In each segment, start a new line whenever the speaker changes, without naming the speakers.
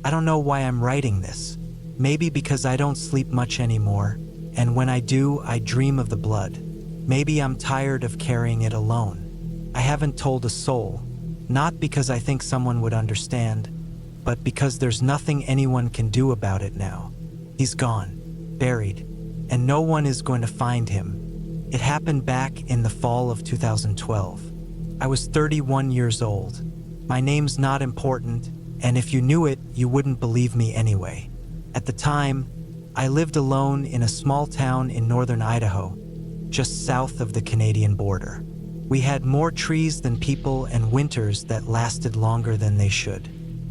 I don't know why I'm writing this. Maybe because I don't sleep much anymore, and when I do, I dream of the blood. Maybe I'm tired of carrying it alone. I haven't told a soul, not because I think someone would understand, but because there's nothing anyone can do about it now. He's gone, buried, and no one is going to find him. It happened back in the fall of 2012. I was 31 years old. My name's not important, and if you knew it, you wouldn't believe me anyway. At the time, I lived alone in a small town in northern Idaho, just south of the Canadian border. We had more trees than people and winters that lasted longer than they should.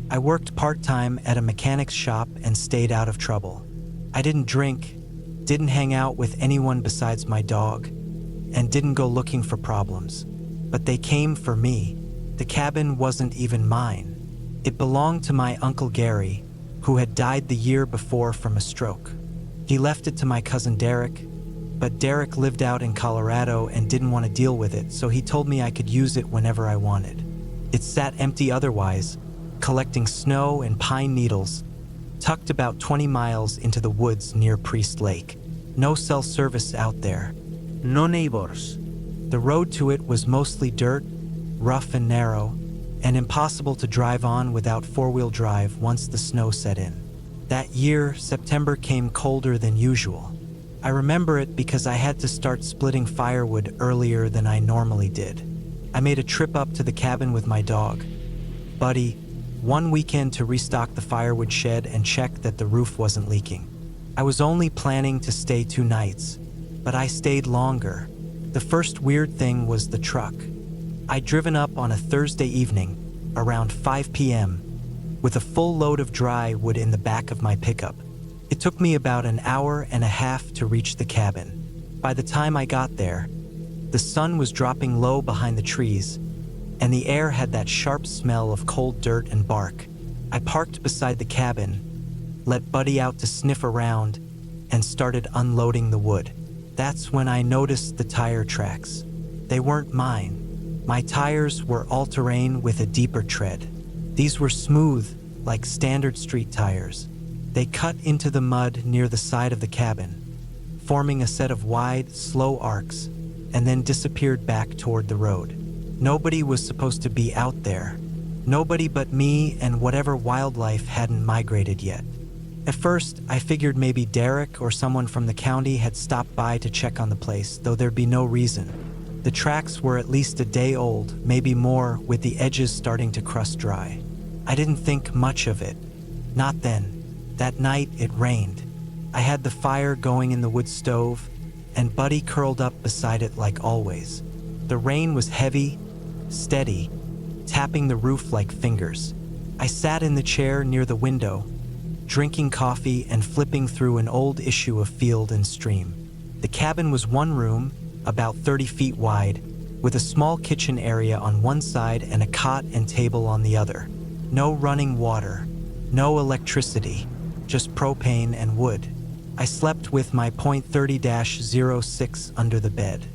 I worked part-time at a mechanic's shop and stayed out of trouble. I didn't drink, didn't hang out with anyone besides my dog, and didn't go looking for problems. But they came for me. The cabin wasn't even mine. It belonged to my Uncle Gary, who had died the year before from a stroke. He left it to my cousin Derek, but Derek lived out in Colorado and didn't want to deal with it, so he told me I could use it whenever I wanted. It sat empty otherwise, collecting snow and pine needles, tucked about 20 miles into the woods near Priest Lake. No cell service out there.
No neighbors.
The road to it was mostly dirt, rough and narrow, and impossible to drive on without four-wheel drive once the snow set in. That year, September came colder than usual. I remember it because I had to start splitting firewood earlier than I normally did. I made a trip up to the cabin with my dog, Buddy, one weekend to restock the firewood shed and check that the roof wasn't leaking. I was only planning to stay 2 nights, but I stayed longer. The first weird thing was the truck. I'd driven up on a Thursday evening, around 5 p.m., with a full load of dry wood in the back of my pickup. It took me about an hour and a half to reach the cabin. By the time I got there, the sun was dropping low behind the trees, and the air had that sharp smell of cold dirt and bark. I parked beside the cabin, let Buddy out to sniff around, and started unloading the wood. That's when I noticed the tire tracks. They weren't mine. My tires were all-terrain with a deeper tread. These were smooth, like standard street tires. They cut into the mud near the side of the cabin, forming a set of wide, slow arcs, and then disappeared back toward the road. Nobody was supposed to be out there. Nobody but me and whatever wildlife hadn't migrated yet. At first, I figured maybe Derek or someone from the county had stopped by to check on the place, though there'd be no reason. The tracks were at least a day old, maybe more, with the edges starting to crust dry. I didn't think much of it. Not then. That night, it rained. I had the fire going in the wood stove, and Buddy curled up beside it like always. The rain was heavy, steady, tapping the roof like fingers. I sat in the chair near the window, drinking coffee and flipping through an old issue of Field and Stream. The cabin was one room, about 30 feet wide, with a small kitchen area on one side and a cot and table on the other. No running water, no electricity, just propane and wood. I slept with my .30-06 under the bed.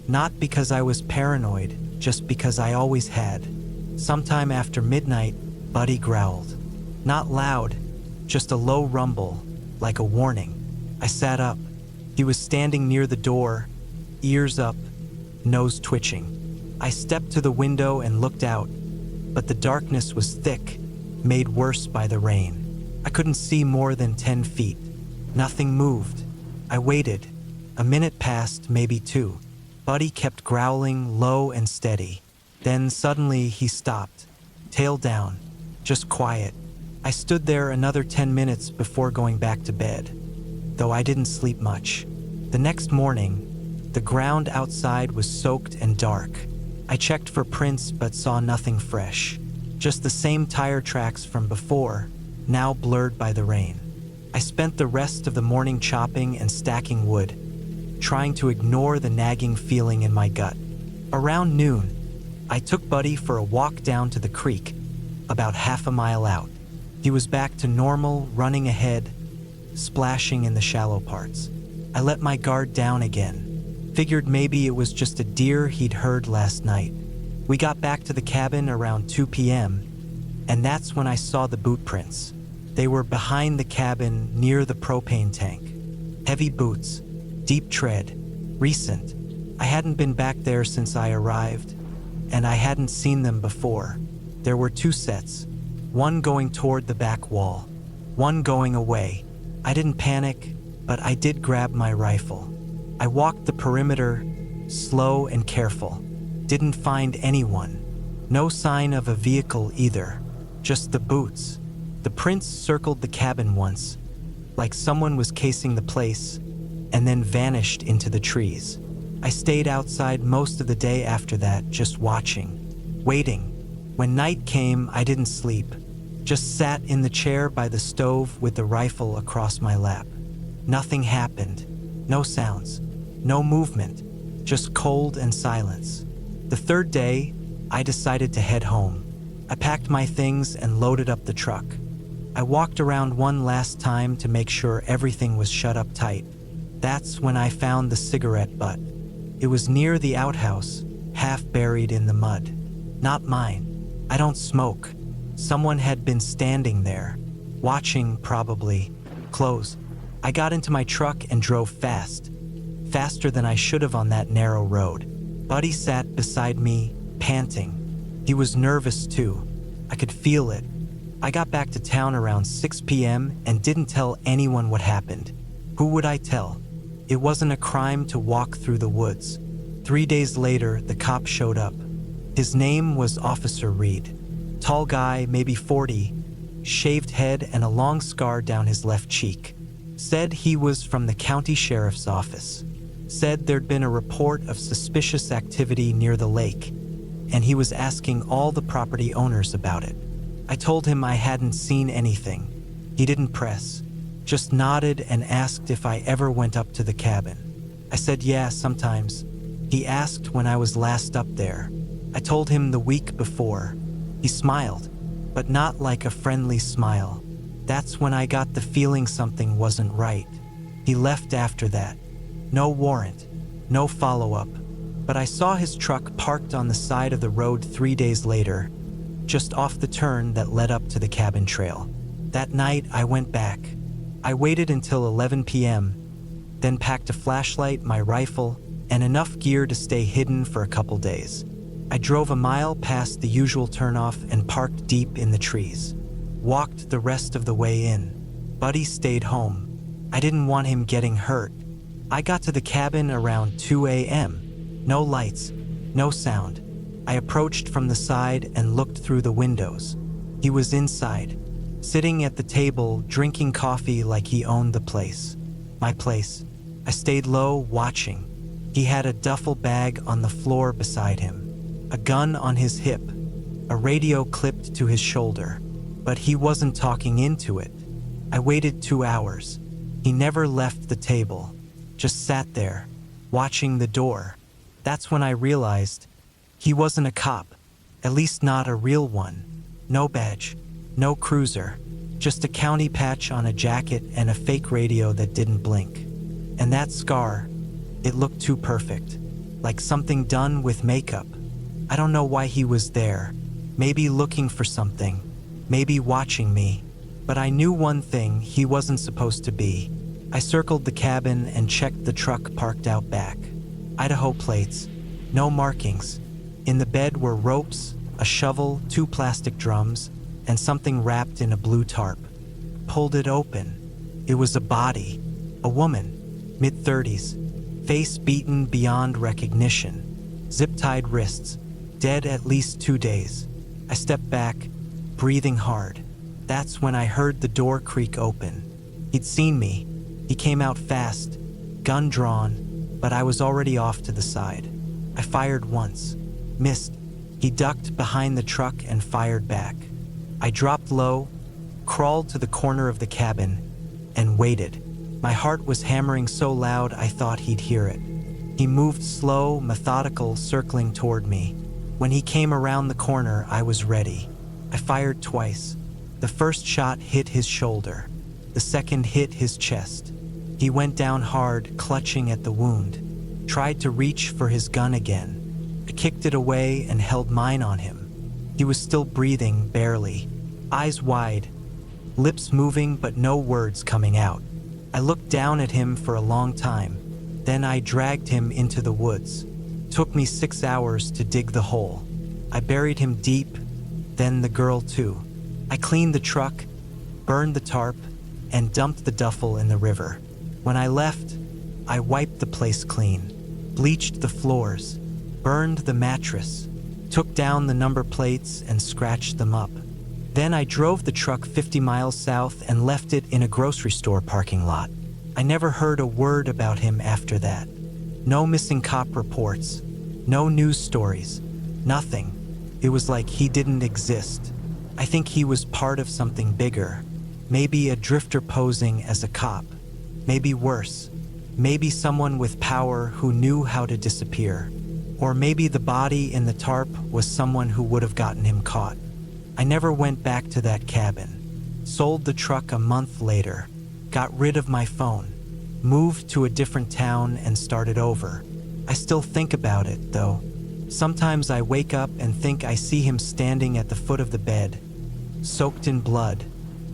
Not because I was paranoid, just because I always had. Sometime after midnight, Buddy growled. Not loud, just a low rumble, like a warning. I sat up. He was standing near the door, ears up, nose twitching. I stepped to the window and looked out, but the darkness was thick, made worse by the rain. I couldn't see more than 10 feet. Nothing moved. I waited. A minute passed, maybe 2. Buddy kept growling low and steady. Then suddenly he stopped, tail down, just quiet. I stood there another 10 minutes before going back to bed, though I didn't sleep much. The next morning, the ground outside was soaked and dark. I checked for prints but saw nothing fresh. Just the same tire tracks from before, now blurred by the rain. I spent the rest of the morning chopping and stacking wood, trying to ignore the nagging feeling in my gut. Around noon, I took Buddy for a walk down to the creek, about half a mile out. He was back to normal, running ahead, splashing in the shallow parts. I let my guard down again, figured maybe it was just a deer he'd heard last night. We got back to the cabin around 2 p.m., and that's when I saw the boot prints. They were behind the cabin near the propane tank. Heavy boots, deep tread, recent. I hadn't been back there since I arrived, and I hadn't seen them before. There were 2 sets, one going toward the back wall, one going away. I didn't panic, but I did grab my rifle. I walked the perimeter, slow and careful. Didn't find anyone. No sign of a vehicle either, just the boots. The prints circled the cabin once, like someone was casing the place, and then vanished into the trees. I stayed outside most of the day after that, just watching, waiting. When night came, I didn't sleep, just sat in the chair by the stove with the rifle across my lap. Nothing happened, no sounds, no movement, just cold and silence. The 3rd day, I decided to head home. I packed my things and loaded up the truck. I walked around one last time to make sure everything was shut up tight. That's when I found the cigarette butt. It was near the outhouse, half buried in the mud. Not mine. I don't smoke. Someone had been standing there, watching probably. Close. I got into my truck and drove fast. Faster than I should have on that narrow road. Buddy sat beside me, panting. He was nervous too. I could feel it. I got back to town around 6 p.m. and didn't tell anyone what happened. Who would I tell? It wasn't a crime to walk through the woods. 3 days later, the cop showed up. His name was Officer Reed. Tall guy, maybe 40, shaved head and a long scar down his left cheek. Said he was from the county sheriff's office. Said there'd been a report of suspicious activity near the lake, and he was asking all the property owners about it. I told him I hadn't seen anything. He didn't press, just nodded and asked if I ever went up to the cabin. I said yeah, sometimes. He asked when I was last up there. I told him the week before. He smiled, but not like a friendly smile. That's when I got the feeling something wasn't right. He left after that. No warrant, no follow-up. But I saw his truck parked on the side of the road 3 days later, just off the turn that led up to the cabin trail. That night, I went back. I waited until 11 p.m., then packed a flashlight, my rifle, and enough gear to stay hidden for a couple days. I drove a mile past the usual turnoff and parked deep in the trees. Walked the rest of the way in. Buddy stayed home. I didn't want him getting hurt. I got to the cabin around 2 a.m. No lights, no sound. I approached from the side and looked through the windows. He was inside, sitting at the table, drinking coffee like he owned the place. My place. I stayed low, watching. He had a duffel bag on the floor beside him, a gun on his hip, a radio clipped to his shoulder, but he wasn't talking into it. I waited 2 hours. He never left the table, just sat there, watching the door. That's when I realized he wasn't a cop, at least not a real one. No badge, no cruiser, just a county patch on a jacket and a fake radio that didn't blink. And that scar, it looked too perfect, like something done with makeup. I don't know why he was there, maybe looking for something, maybe watching me, but I knew one thing: he wasn't supposed to be. I circled the cabin and checked the truck parked out back. Idaho plates, no markings. In the bed were ropes, a shovel, 2 plastic drums, and something wrapped in a blue tarp. Pulled it open. It was a body, a woman, mid-30s, face beaten beyond recognition, zip-tied wrists, dead at least 2 days. I stepped back, breathing hard. That's when I heard the door creak open. He'd seen me. He came out fast, gun drawn, but I was already off to the side. I fired once. Missed. He ducked behind the truck and fired back. I dropped low, crawled to the corner of the cabin, and waited. My heart was hammering so loud I thought he'd hear it. He moved slow, methodical, circling toward me. When he came around the corner, I was ready. I fired twice. The first shot hit his shoulder. The second hit his chest. He went down hard, clutching at the wound. Tried to reach for his gun again. I kicked it away and held mine on him. He was still breathing, barely, eyes wide. lips moving but no words coming out. I looked down at him for a long time. Then I dragged him into the woods. Took me 6 hours to dig the hole. I buried him deep, then the girl too. I cleaned the truck, burned the tarp, and dumped the duffel in the river. When I left, I wiped the place clean, bleached the floors, burned the mattress, took down the number plates and scratched them up. Then I drove the truck 50 miles south and left it in a grocery store parking lot. I never heard a word about him after that. No missing cop reports, no news stories, nothing. It was like he didn't exist. I think he was part of something bigger. Maybe a drifter posing as a cop. Maybe worse. Maybe someone with power who knew how to disappear. Or maybe the body in the tarp was someone who would have gotten him caught. I never went back to that cabin. Sold the truck a month later. Got rid of my phone. Moved to a different town and started over. I still think about it, though. Sometimes I wake up and think I see him standing at the foot of the bed, soaked in blood,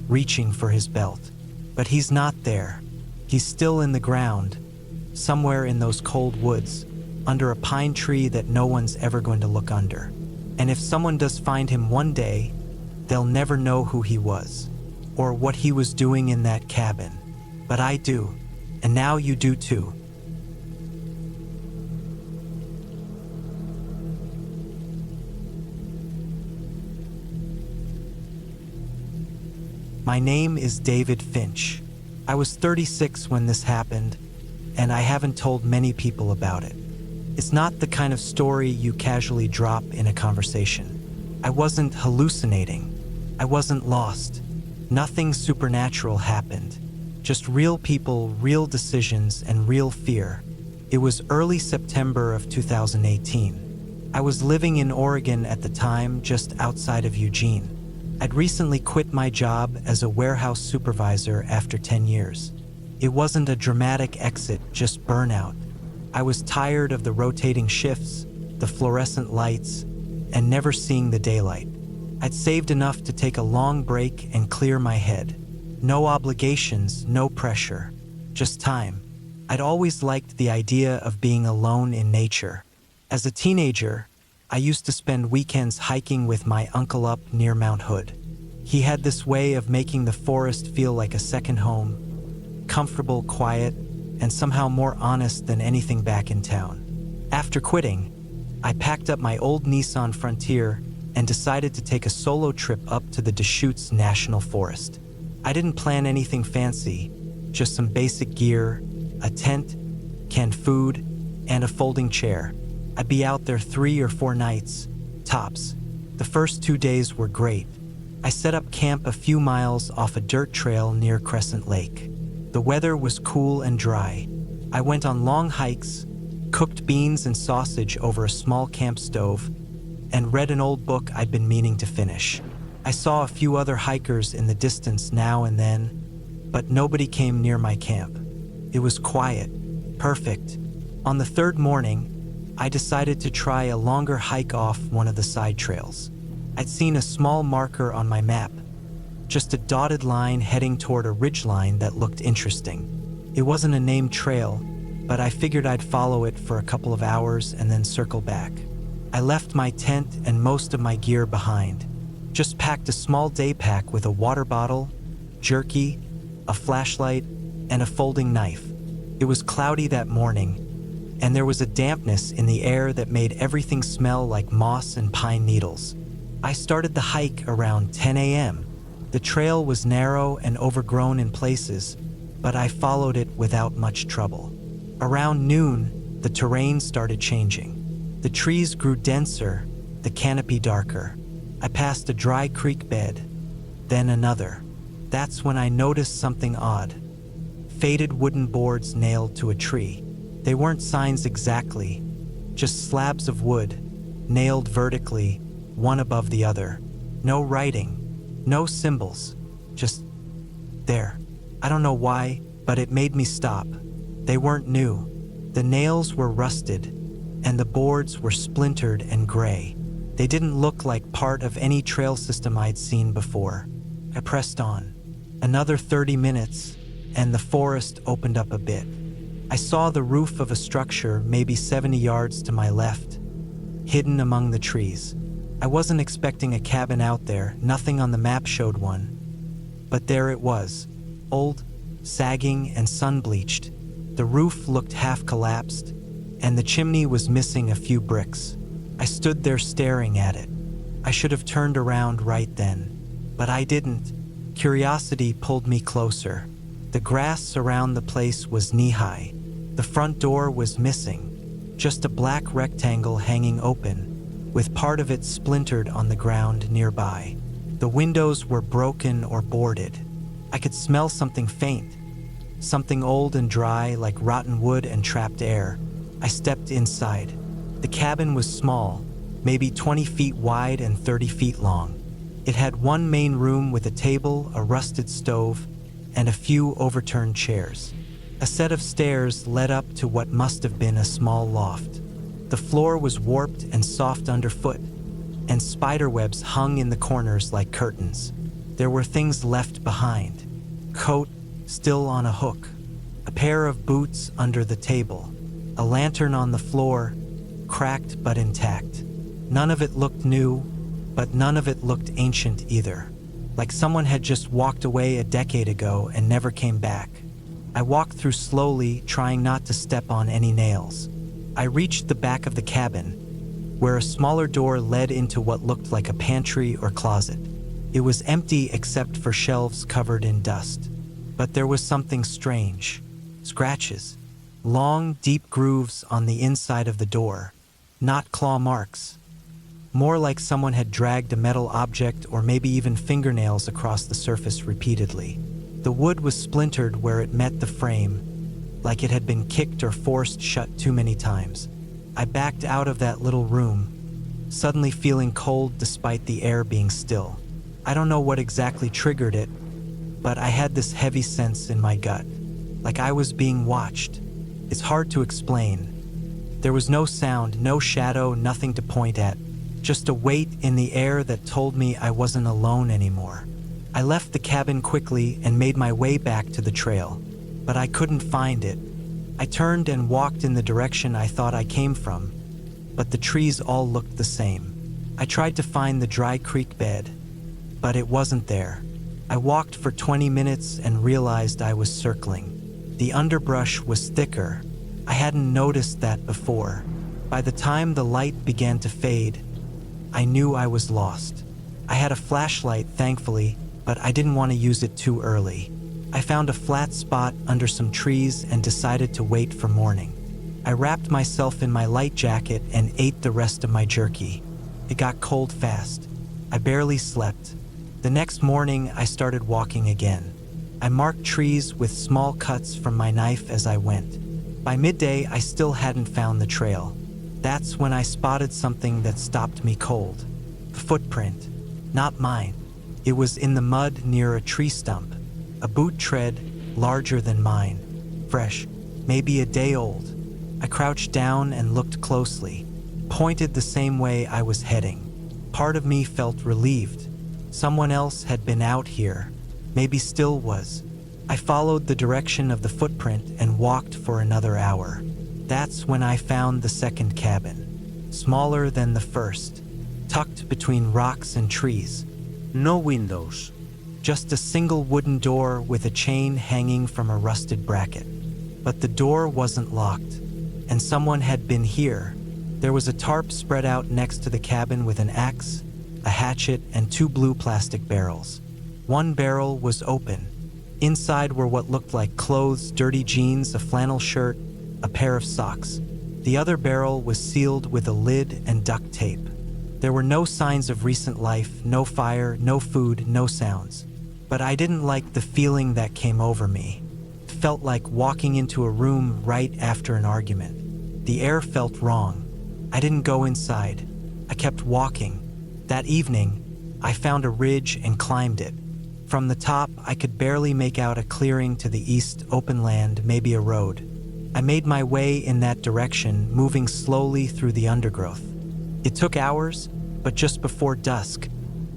reaching for his belt. But he's not there. He's still in the ground, somewhere in those cold woods, under a pine tree that no one's ever going to look under. And if someone does find him one day, they'll never know who he was, or what he was doing in that cabin. But I do, and now you do too. My name is David Finch. I was 36 when this happened, and I haven't told many people about it. It's not the kind of story you casually drop in a conversation. I wasn't hallucinating. I wasn't lost. Nothing supernatural happened. Just real people, real decisions, and real fear. It was early September of 2018. I was living in Oregon at the time, just outside of Eugene. I'd recently quit my job as a warehouse supervisor after 10 years. It wasn't a dramatic exit, just burnout. I was tired of the rotating shifts, the fluorescent lights, and never seeing the daylight. I'd saved enough to take a long break and clear my head. No obligations, no pressure, just time. I'd always liked the idea of being alone in nature. As a teenager, I used to spend weekends hiking with my uncle up near Mount Hood. He had this way of making the forest feel like a second home, comfortable, quiet, and somehow more honest than anything back in town. After quitting, I packed up my old Nissan Frontier and decided to take a solo trip up to the Deschutes National Forest. I didn't plan anything fancy, just some basic gear, a tent, canned food, and a folding chair. I'd be out there 3 or 4 nights, tops. The first 2 days were great. I set up camp a few miles off a dirt trail near Crescent Lake. The weather was cool and dry. I went on long hikes, cooked beans and sausage over a small camp stove, and read an old book I'd been meaning to finish. I saw a few other hikers in the distance now and then, but nobody came near my camp. It was quiet, perfect. On the 3rd morning, I decided to try a longer hike off one of the side trails. I'd seen a small marker on my map, just a dotted line heading toward a ridgeline that looked interesting. It wasn't a named trail, but I figured I'd follow it for a couple of hours and then circle back. I left my tent and most of my gear behind. Just packed a small day pack with a water bottle, jerky, a flashlight, and a folding knife. It was cloudy that morning, and there was a dampness in the air that made everything smell like moss and pine needles. I started the hike around 10 a.m. The trail was narrow and overgrown in places, but I followed it without much trouble. Around noon, the terrain started changing. The trees grew denser, the canopy darker. I passed a dry creek bed, then another. That's when I noticed something odd. Faded wooden boards nailed to a tree. They weren't signs exactly, just slabs of wood, nailed vertically, one above the other. No writing, no symbols, just there. I don't know why, but it made me stop. They weren't new. The nails were rusted, and the boards were splintered and gray. They didn't look like part of any trail system I'd seen before. I pressed on. Another 30 minutes, and the forest opened up a bit. I saw the roof of a structure maybe 70 yards to my left, hidden among the trees. I wasn't expecting a cabin out there, nothing on the map showed one. But there it was, old, sagging, and sun-bleached. The roof looked half-collapsed, and the chimney was missing a few bricks. I stood there staring at it. I should have turned around right then, but I didn't. Curiosity pulled me closer. The grass around the place was knee-high. The front door was missing, just a black rectangle hanging open, with part of it splintered on the ground nearby. The windows were broken or boarded. I could smell something faint, something old and dry like rotten wood and trapped air. I stepped inside. The cabin was small, maybe 20 feet wide and 30 feet long. It had one main room with a table, a rusted stove, and a few overturned chairs. A set of stairs led up to what must have been a small loft. The floor was warped and soft underfoot, and spiderwebs hung in the corners like curtains. There were things left behind. Coat still on a hook, a pair of boots under the table, a lantern on the floor, cracked but intact. None of it looked new, but none of it looked ancient either, like someone had just walked away a decade ago and never came back. I walked through slowly, trying not to step on any nails. I reached the back of the cabin, where a smaller door led into what looked like a pantry or closet. It was empty except for shelves covered in dust. But there was something strange. Scratches. Long, deep grooves on the inside of the door. Not claw marks. More like someone had dragged a metal object or maybe even fingernails across the surface repeatedly. The wood was splintered where it met the frame, like it had been kicked or forced shut too many times. I backed out of that little room, suddenly feeling cold despite the air being still. I don't know what exactly triggered it, but I had this heavy sense in my gut, like I was being watched. It's hard to explain. There was no sound, no shadow, nothing to point at. Just a weight in the air that told me I wasn't alone anymore. I left the cabin quickly and made my way back to the trail, but I couldn't find it. I turned and walked in the direction I thought I came from, but the trees all looked the same. I tried to find the dry creek bed, but it wasn't there. I walked for 20 minutes and realized I was circling. The underbrush was thicker. I hadn't noticed that before. By the time the light began to fade, I knew I was lost. I had a flashlight, thankfully, but I didn't want to use it too early. I found a flat spot under some trees and decided to wait for morning. I wrapped myself in my light jacket and ate the rest of my jerky. It got cold fast. I barely slept. The next morning, I started walking again. I marked trees with small cuts from my knife as I went. By midday, I still hadn't found the trail. That's when I spotted something that stopped me cold. A footprint. Not mine. It was in the mud near a tree stump. A boot tread, larger than mine. Fresh, maybe a day old. I crouched down and looked closely. Pointed the same way I was heading. Part of me felt relieved. Someone else had been out here. Maybe still was. I followed the direction of the footprint and walked for another hour. That's when I found the second cabin. Smaller than the first. Tucked between rocks and trees. No windows. Just a single wooden door with a chain hanging from a rusted bracket. But the door wasn't locked, and someone had been here. There was a tarp spread out next to the cabin with an axe, a hatchet, and 2 blue plastic barrels. One barrel was open. Inside were what looked like clothes, dirty jeans, a flannel shirt, a pair of socks. The other barrel was sealed with a lid and duct tape. There were no signs of recent life, no fire, no food, no sounds. But I didn't like the feeling that came over me. It felt like walking into a room right after an argument. The air felt wrong. I didn't go inside. I kept walking. That evening, I found a ridge and climbed it. From the top, I could barely make out a clearing to the east, open land, maybe a road. I made my way in that direction, moving slowly through the undergrowth. It took hours, but just before dusk,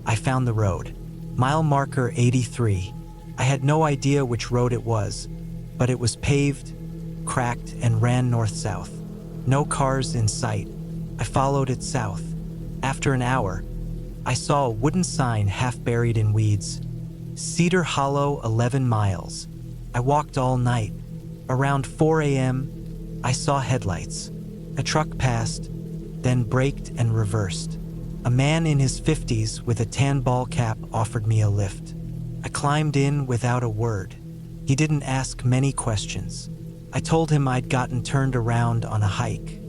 I found the road. Mile marker 83. I had no idea which road it was, but it was paved, cracked, and ran north-south. No cars in sight. I followed it south. After an hour, I saw a wooden sign half buried in weeds. Cedar Hollow, 11 miles. I walked all night. Around 4 a.m., I saw headlights. A truck passed, then braked and reversed. A man in his 50s with a tan ball cap offered me a lift. I climbed in without a word. He didn't ask many questions. I told him I'd gotten turned around on a hike.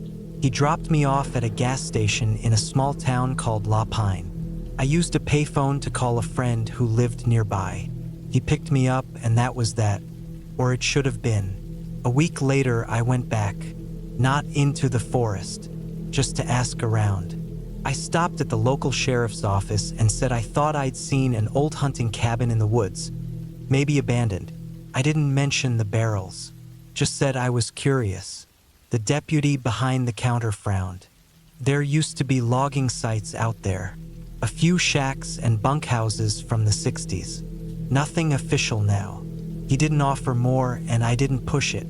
He dropped me off at a gas station in a small town called La Pine. I used a payphone to call a friend who lived nearby. He picked me up, and that was that. Or it should have been. A week later, I went back. Not into the forest, just to ask around. I stopped at the local sheriff's office and said I thought I'd seen an old hunting cabin in the woods, maybe abandoned. I didn't mention the barrels, just said I was curious. The deputy behind the counter frowned. There used to be logging sites out there, a few shacks and bunkhouses from the 60s. Nothing official now. He didn't offer more, and I didn't push it.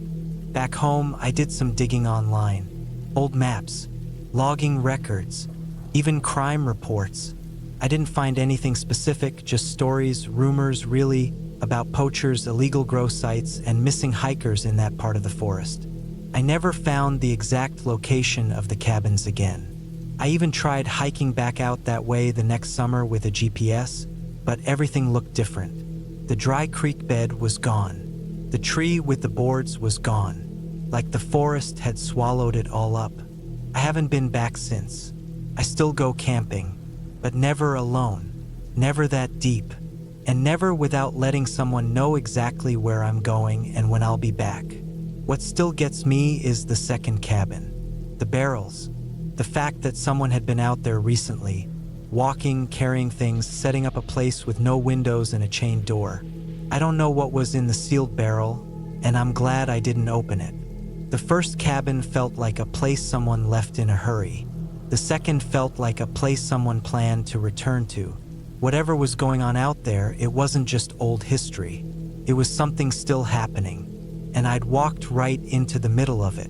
Back home, I did some digging online. Old maps, logging records, even crime reports. I didn't find anything specific, just stories, rumors really, about poachers, illegal grow sites, and missing hikers in that part of the forest. I never found the exact location of the cabins again. I even tried hiking back out that way the next summer with a GPS, but everything looked different. The dry creek bed was gone. The tree with the boards was gone, like the forest had swallowed it all up. I haven't been back since. I still go camping, but never alone, never that deep, and never without letting someone know exactly where I'm going and when I'll be back. What still gets me is the second cabin. The barrels. The fact that someone had been out there recently, walking, carrying things, setting up a place with no windows and a chained door. I don't know what was in the sealed barrel, and I'm glad I didn't open it. The first cabin felt like a place someone left in a hurry. The second felt like a place someone planned to return to. Whatever was going on out there, it wasn't just old history. It was something still happening, and I'd walked right into the middle of it.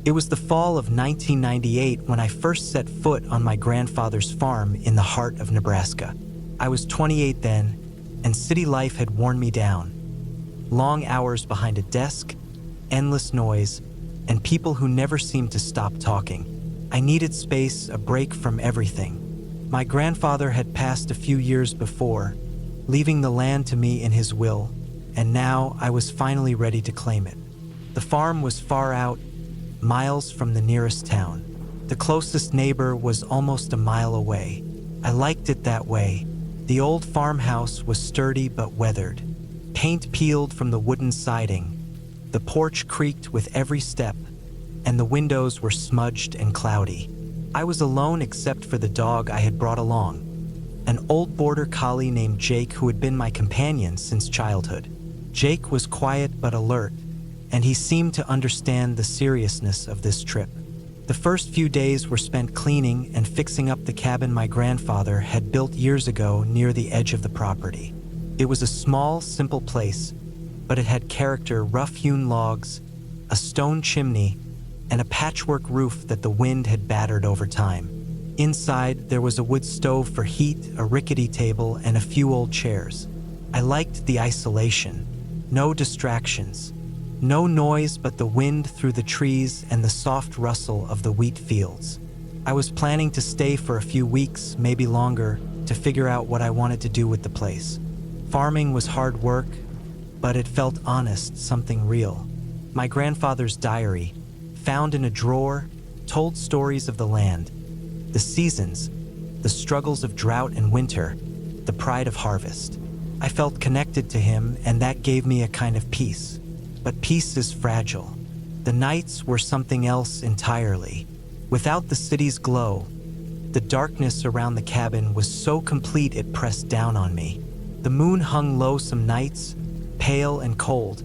It was the fall of 1998 when I first set foot on my grandfather's farm in the heart of Nebraska. I was 28 then, and city life had worn me down. Long hours behind a desk, endless noise, and people who never seemed to stop talking. I needed space, a break from everything. My grandfather had passed a few years before, leaving the land to me in his will, and now I was finally ready to claim it. The farm was far out, miles from the nearest town. The closest neighbor was almost a mile away. I liked it that way. The old farmhouse was sturdy but weathered. Paint peeled from the wooden siding. The porch creaked with every step, and the windows were smudged and cloudy. I was alone except for the dog I had brought along, an old border collie named Jake who had been my companion since childhood. Jake was quiet but alert, and he seemed to understand the seriousness of this trip. The first few days were spent cleaning and fixing up the cabin my grandfather had built years ago near the edge of the property. It was a small, simple place, but it had character: rough-hewn logs, a stone chimney, and a patchwork roof that the wind had battered over time. Inside, there was a wood stove for heat, a rickety table, and a few old chairs. I liked the isolation. No distractions. No noise but the wind through the trees and the soft rustle of the wheat fields. I was planning to stay for a few weeks, maybe longer, to figure out what I wanted to do with the place. Farming was hard work, but it felt honest, something real. My grandfather's diary, found in a drawer, told stories of the land, the seasons, the struggles of drought and winter, the pride of harvest. I felt connected to him, and that gave me a kind of peace. But peace is fragile. The nights were something else entirely. Without the city's glow, the darkness around the cabin was so complete it pressed down on me. The moon hung low some nights, pale and cold,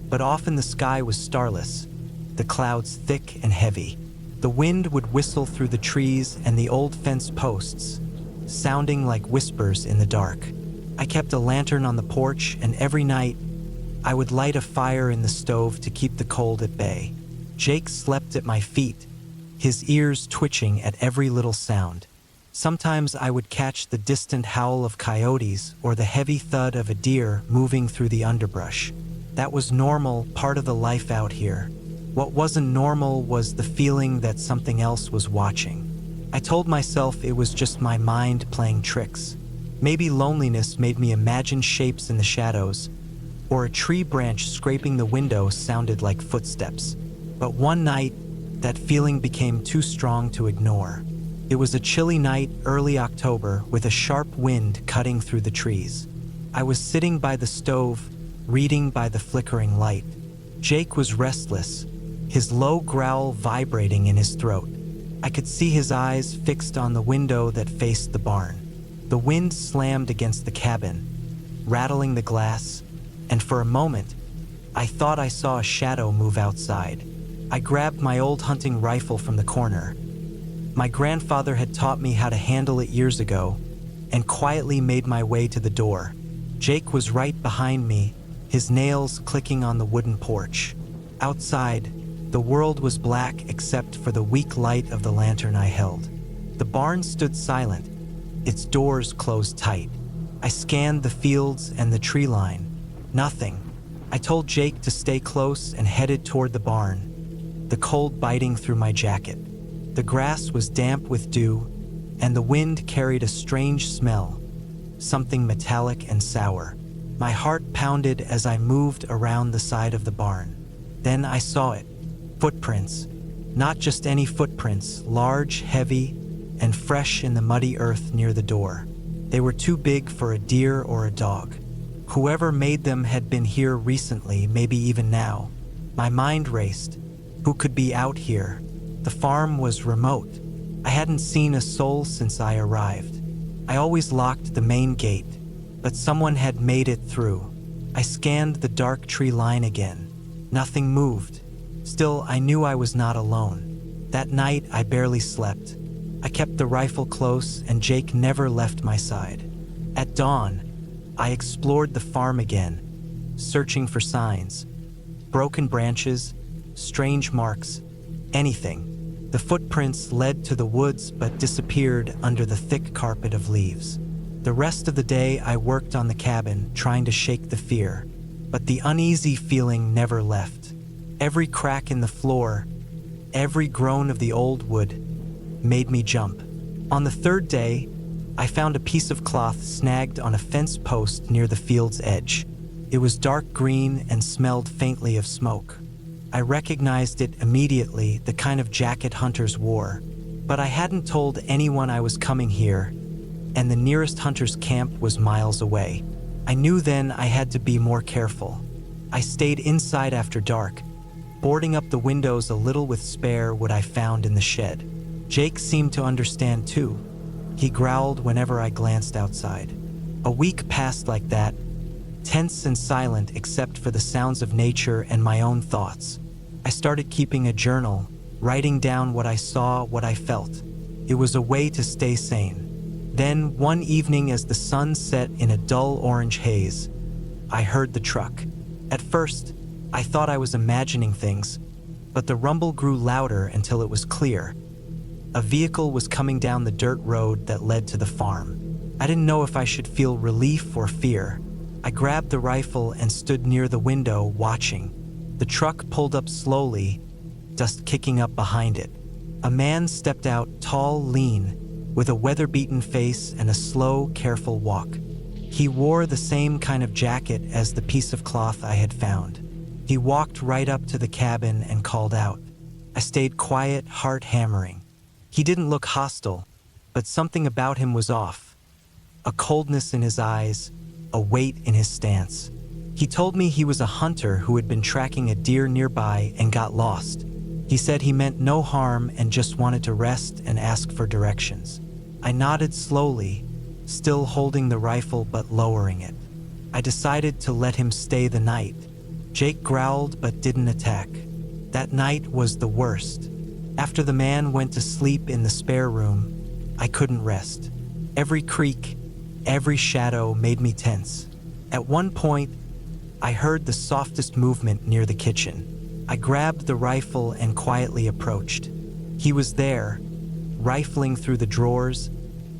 but often the sky was starless. the clouds thick and heavy. The wind would whistle through the trees and the old fence posts, sounding like whispers in the dark. I kept a lantern on the porch, and every night I would light a fire in the stove to keep the cold at bay. Jake slept at my feet, his ears twitching at every little sound. Sometimes I would catch the distant howl of coyotes or the heavy thud of a deer moving through the underbrush. That was normal, part of the life out here. What wasn't normal was the feeling that something else was watching. I told myself it was just my mind playing tricks. Maybe loneliness made me imagine shapes in the shadows, or a tree branch scraping the window sounded like footsteps. But one night, that feeling became too strong to ignore. It was a chilly night, early October, with a sharp wind cutting through the trees. I was sitting by the stove, reading by the flickering light. Jake was restless, his low growl vibrating in his throat. I could see his eyes fixed on the window that faced the barn. The wind slammed against the cabin, rattling the glass, and for a moment, I thought I saw a shadow move outside. I grabbed my old hunting rifle from the corner. My grandfather had taught me how to handle it years ago, and quietly made my way to the door. Jake was right behind me, his nails clicking on the wooden porch. Outside, the world was black except for the weak light of the lantern I held. The barn stood silent, its doors closed tight. I scanned the fields and the tree line. Nothing. I told Jake to stay close and headed toward the barn, the cold biting through my jacket. The grass was damp with dew, and the wind carried a strange smell, something metallic and sour. My heart pounded as I moved around the side of the barn. Then I saw it. Footprints. Not just any footprints, large, heavy, and fresh in the muddy earth near the door. They were too big for a deer or a dog. Whoever made them had been here recently, maybe even now. My mind raced. Who could be out here? The farm was remote. I hadn't seen a soul since I arrived. I always locked the main gate, but someone had made it through. I scanned the dark tree line again. Nothing moved. Still, I knew I was not alone. That night, I barely slept. I kept the rifle close, and Jake never left my side. At dawn, I explored the farm again, searching for signs. Broken branches, strange marks, anything. The footprints led to the woods but disappeared under the thick carpet of leaves. The rest of the day I worked on the cabin, trying to shake the fear, but the uneasy feeling never left. Every crack in the floor, every groan of the old wood made me jump. On the third day, I found a piece of cloth snagged on a fence post near the field's edge. It was dark green and smelled faintly of smoke. I recognized it immediately, the kind of jacket hunters wore, but I hadn't told anyone I was coming here, and the nearest hunter's camp was miles away. I knew then I had to be more careful. I stayed inside after dark, boarding up the windows a little with spare wood I found in the shed. Jake seemed to understand too. He growled whenever I glanced outside. A week passed like that, tense and silent except for the sounds of nature and my own thoughts. I started keeping a journal, writing down what I saw, what I felt. It was a way to stay sane. Then, one evening as the sun set in a dull orange haze, I heard the truck. At first, I thought I was imagining things, but the rumble grew louder until it was clear. A vehicle was coming down the dirt road that led to the farm. I didn't know if I should feel relief or fear. I grabbed the rifle and stood near the window, watching. The truck pulled up slowly, dust kicking up behind it. A man stepped out, tall, lean, with a weather-beaten face and a slow, careful walk. He wore the same kind of jacket as the piece of cloth I had found. He walked right up to the cabin and called out. I stayed quiet, heart hammering. He didn't look hostile, but something about him was off. A coldness in his eyes, a weight in his stance. He told me he was a hunter who had been tracking a deer nearby and got lost. He said he meant no harm and just wanted to rest and ask for directions. I nodded slowly, still holding the rifle but lowering it. I decided to let him stay the night. Jake growled but didn't attack. That night was the worst. After the man went to sleep in the spare room, I couldn't rest. Every creak, every shadow made me tense. At one point, I heard the softest movement near the kitchen. I grabbed the rifle and quietly approached. He was there, rifling through the drawers,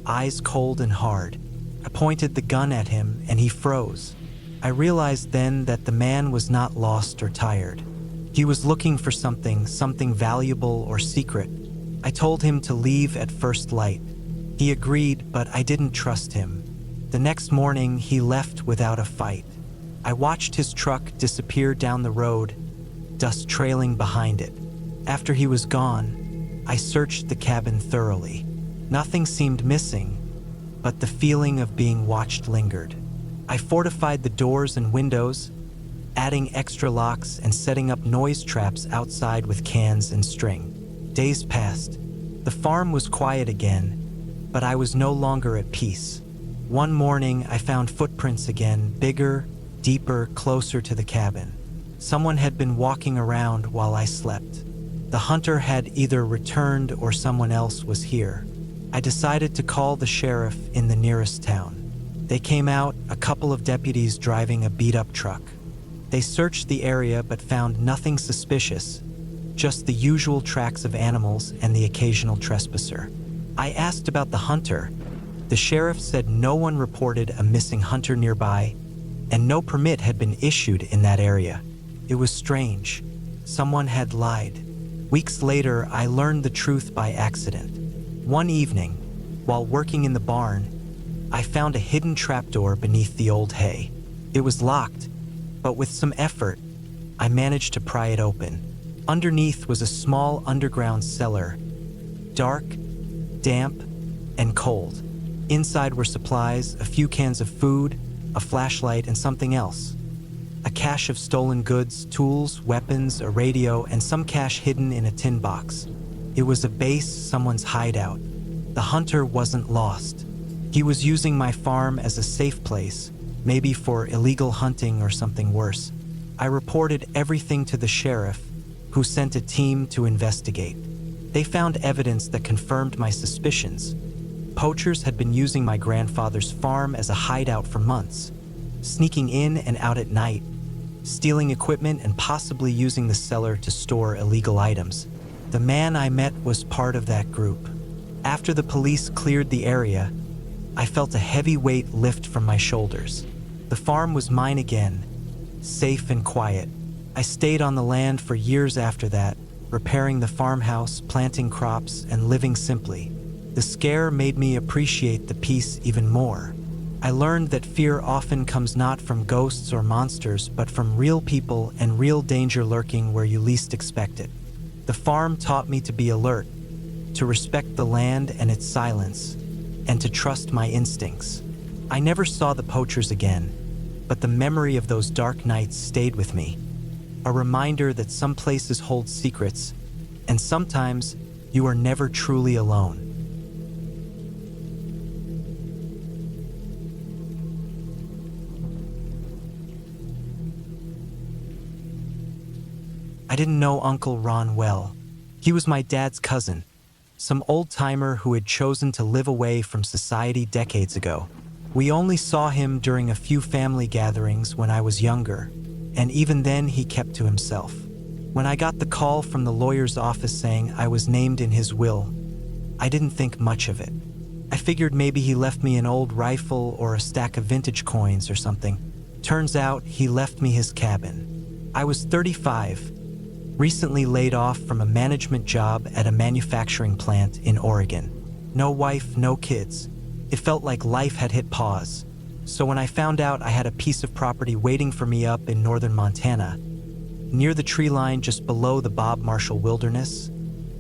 eyes cold and hard. I pointed the gun at him and he froze. I realized then that the man was not lost or tired. He was looking for something valuable or secret. I told him to leave at first light. He agreed, but I didn't trust him. The next morning, he left without a fight. I watched his truck disappear down the road, dust trailing behind it. After he was gone, I searched the cabin thoroughly. Nothing seemed missing, but the feeling of being watched lingered. I fortified the doors and windows, adding extra locks and setting up noise traps outside with cans and string. Days passed. The farm was quiet again, but I was no longer at peace. One morning, I found footprints again, bigger, deeper, closer to the cabin. Someone had been walking around while I slept. The hunter had either returned or someone else was here. I decided to call the sheriff in the nearest town. They came out, a couple of deputies driving a beat-up truck. They searched the area but found nothing suspicious, just the usual tracks of animals and the occasional trespasser. I asked about the hunter. The sheriff said no one reported a missing hunter nearby, and no permit had been issued in that area. It was strange. Someone had lied. Weeks later, I learned the truth by accident. One evening, while working in the barn, I found a hidden trapdoor beneath the old hay. It was locked, but with some effort, I managed to pry it open. Underneath was a small underground cellar, dark, damp, and cold. Inside were supplies, a few cans of food, a flashlight, and something else. A cache of stolen goods, tools, weapons, a radio, and some cash hidden in a tin box. It was a base, someone's hideout. The hunter wasn't lost. He was using my farm as a safe place, maybe for illegal hunting or something worse. I reported everything to the sheriff, who sent a team to investigate. They found evidence that confirmed my suspicions. Poachers had been using my grandfather's farm as a hideout for months, sneaking in and out at night, stealing equipment and possibly using the cellar to store illegal items. The man I met was part of that group. After the police cleared the area, I felt a heavy weight lift from my shoulders. The farm was mine again, safe and quiet. I stayed on the land for years after that, repairing the farmhouse, planting crops, and living simply. The scare made me appreciate the peace even more. I learned that fear often comes not from ghosts or monsters, but from real people and real danger lurking where you least expect it. The farm taught me to be alert, to respect the land and its silence, and to trust my instincts. I never saw the poachers again, but the memory of those dark nights stayed with me. A reminder that some places hold secrets, and sometimes you are never truly alone. I didn't know Uncle Ron well. He was my dad's cousin, some old-timer who had chosen to live away from society decades ago. We only saw him during a few family gatherings when I was younger, and even then he kept to himself. When I got the call from the lawyer's office saying I was named in his will, I didn't think much of it. I figured maybe he left me an old rifle or a stack of vintage coins or something. Turns out he left me his cabin. I was 35, recently laid off from a management job at a manufacturing plant in Oregon. No wife, no kids. It felt like life had hit pause. So when I found out I had a piece of property waiting for me up in northern Montana, near the tree line just below the Bob Marshall Wilderness,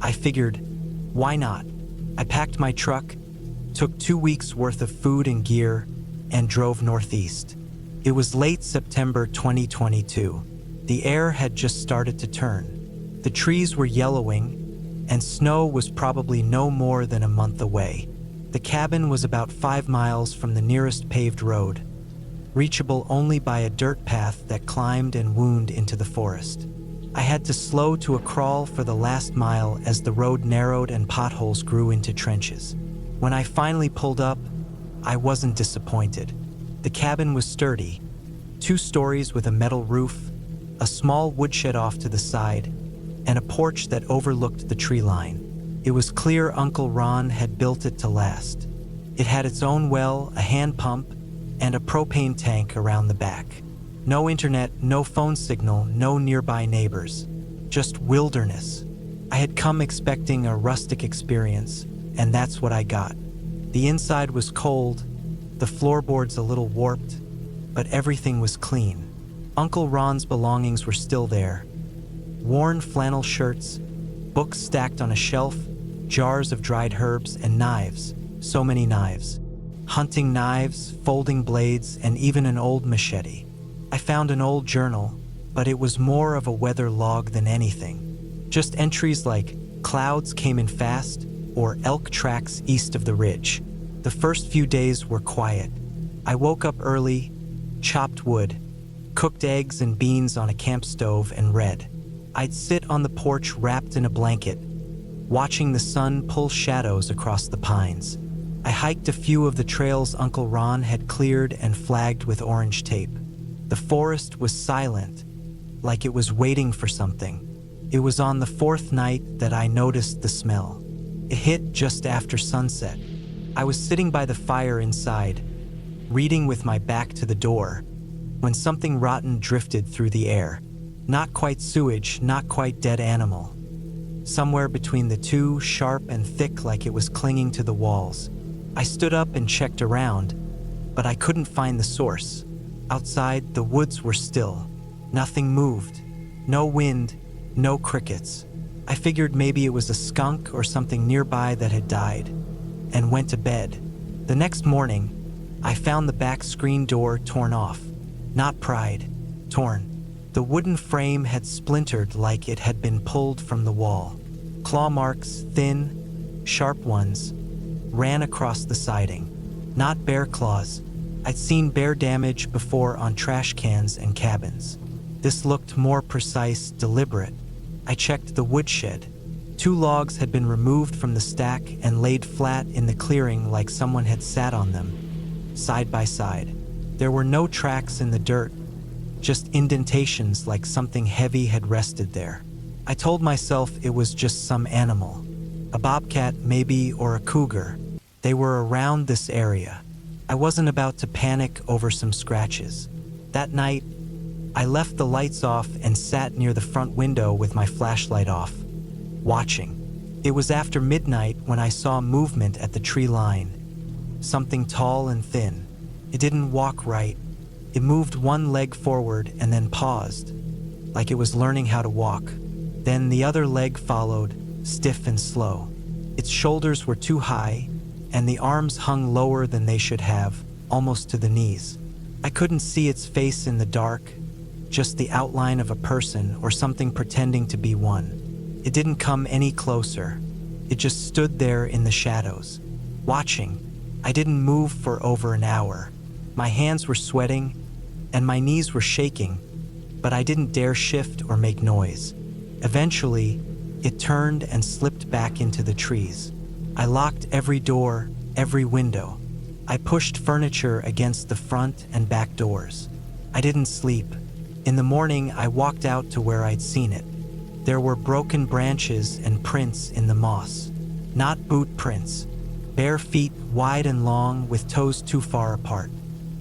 I figured, why not? I packed my truck, took 2 weeks worth of food and gear, and drove northeast. It was late September 2022. The air had just started to turn. The trees were yellowing, and snow was probably no more than a month away. The cabin was about 5 miles from the nearest paved road, reachable only by a dirt path that climbed and wound into the forest. I had to slow to a crawl for the last mile as the road narrowed and potholes grew into trenches. When I finally pulled up, I wasn't disappointed. The cabin was sturdy, 2 stories with a metal roof, a small woodshed off to the side, and a porch that overlooked the tree line. It was clear Uncle Ron had built it to last. It had its own well, a hand pump, and a propane tank around the back. No internet, no phone signal, no nearby neighbors. Just wilderness. I had come expecting a rustic experience, and that's what I got. The inside was cold, the floorboards a little warped, but everything was clean. Uncle Ron's belongings were still there. Worn flannel shirts, books stacked on a shelf, jars of dried herbs, and knives. So many knives. Hunting knives, folding blades, and even an old machete. I found an old journal, but it was more of a weather log than anything. Just entries like, "Clouds came in fast," or "Elk tracks east of the ridge." The first few days were quiet. I woke up early, chopped wood, cooked eggs and beans on a camp stove, and read. I'd sit on the porch wrapped in a blanket, watching the sun pull shadows across the pines. I hiked a few of the trails Uncle Ron had cleared and flagged with orange tape. The forest was silent, like it was waiting for something. It was on the 4th night that I noticed the smell. It hit just after sunset. I was sitting by the fire inside, reading with my back to the door, when something rotten drifted through the air. Not quite sewage, not quite dead animal. Somewhere between the two, sharp and thick like it was clinging to the walls. I stood up and checked around, but I couldn't find the source. Outside, the woods were still. Nothing moved. No wind, no crickets. I figured maybe it was a skunk or something nearby that had died, and went to bed. The next morning, I found the back screen door torn off. Not pried, torn. The wooden frame had splintered like it had been pulled from the wall. Claw marks, thin, sharp ones, ran across the siding. Not bear claws. I'd seen bear damage before on trash cans and cabins. This looked more precise, deliberate. I checked the woodshed. 2 logs had been removed from the stack and laid flat in the clearing like someone had sat on them, side by side. There were no tracks in the dirt, just indentations like something heavy had rested there. I told myself it was just some animal. A bobcat maybe, or a cougar. They were around this area. I wasn't about to panic over some scratches. That night, I left the lights off and sat near the front window with my flashlight off, watching. It was after midnight when I saw movement at the tree line. Something tall and thin. It didn't walk right. It moved one leg forward and then paused, like it was learning how to walk. Then the other leg followed, stiff and slow. Its shoulders were too high, and the arms hung lower than they should have, almost to the knees. I couldn't see its face in the dark, just the outline of a person or something pretending to be one. It didn't come any closer. It just stood there in the shadows, watching. I didn't move for over an hour. My hands were sweating, and my knees were shaking, but I didn't dare shift or make noise. Eventually, it turned and slipped back into the trees. I locked every door, every window. I pushed furniture against the front and back doors. I didn't sleep. In the morning, I walked out to where I'd seen it. There were broken branches and prints in the moss. Not boot prints. Bare feet, wide and long, with toes too far apart.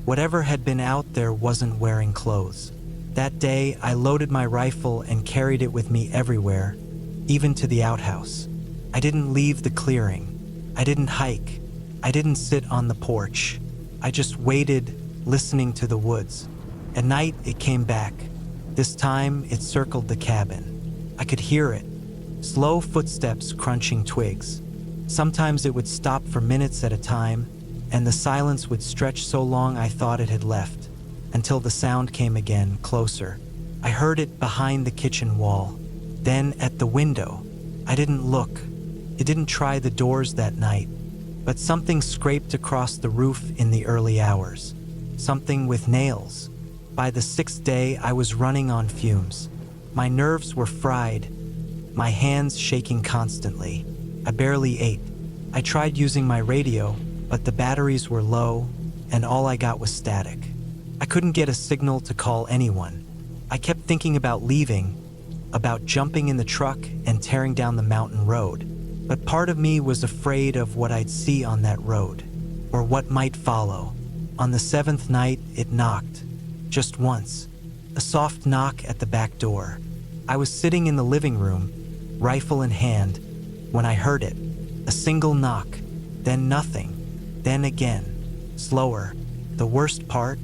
Whatever had been out there wasn't wearing clothes. That day, I loaded my rifle and carried it with me everywhere, even to the outhouse. I didn't leave the clearing. I didn't hike. I didn't sit on the porch. I just waited, listening to the woods. At night, it came back. This time, it circled the cabin. I could hear it. Slow footsteps crunching twigs. Sometimes it would stop for minutes at a time, and the silence would stretch so long I thought it had left, until the sound came again, closer. I heard it behind the kitchen wall, then at the window. I didn't look. It didn't try the doors that night, but something scraped across the roof in the early hours. Something with nails. By the 6th day, I was running on fumes. My nerves were fried, my hands shaking constantly. I barely ate. I tried using my radio, but the batteries were low, and all I got was static. I couldn't get a signal to call anyone. I kept thinking about leaving, about jumping in the truck and tearing down the mountain road. But part of me was afraid of what I'd see on that road, or what might follow. On the 7th night, it knocked. Just once. A soft knock at the back door. I was sitting in the living room, rifle in hand, when I heard it. A single knock, then nothing, then again, slower. The worst part?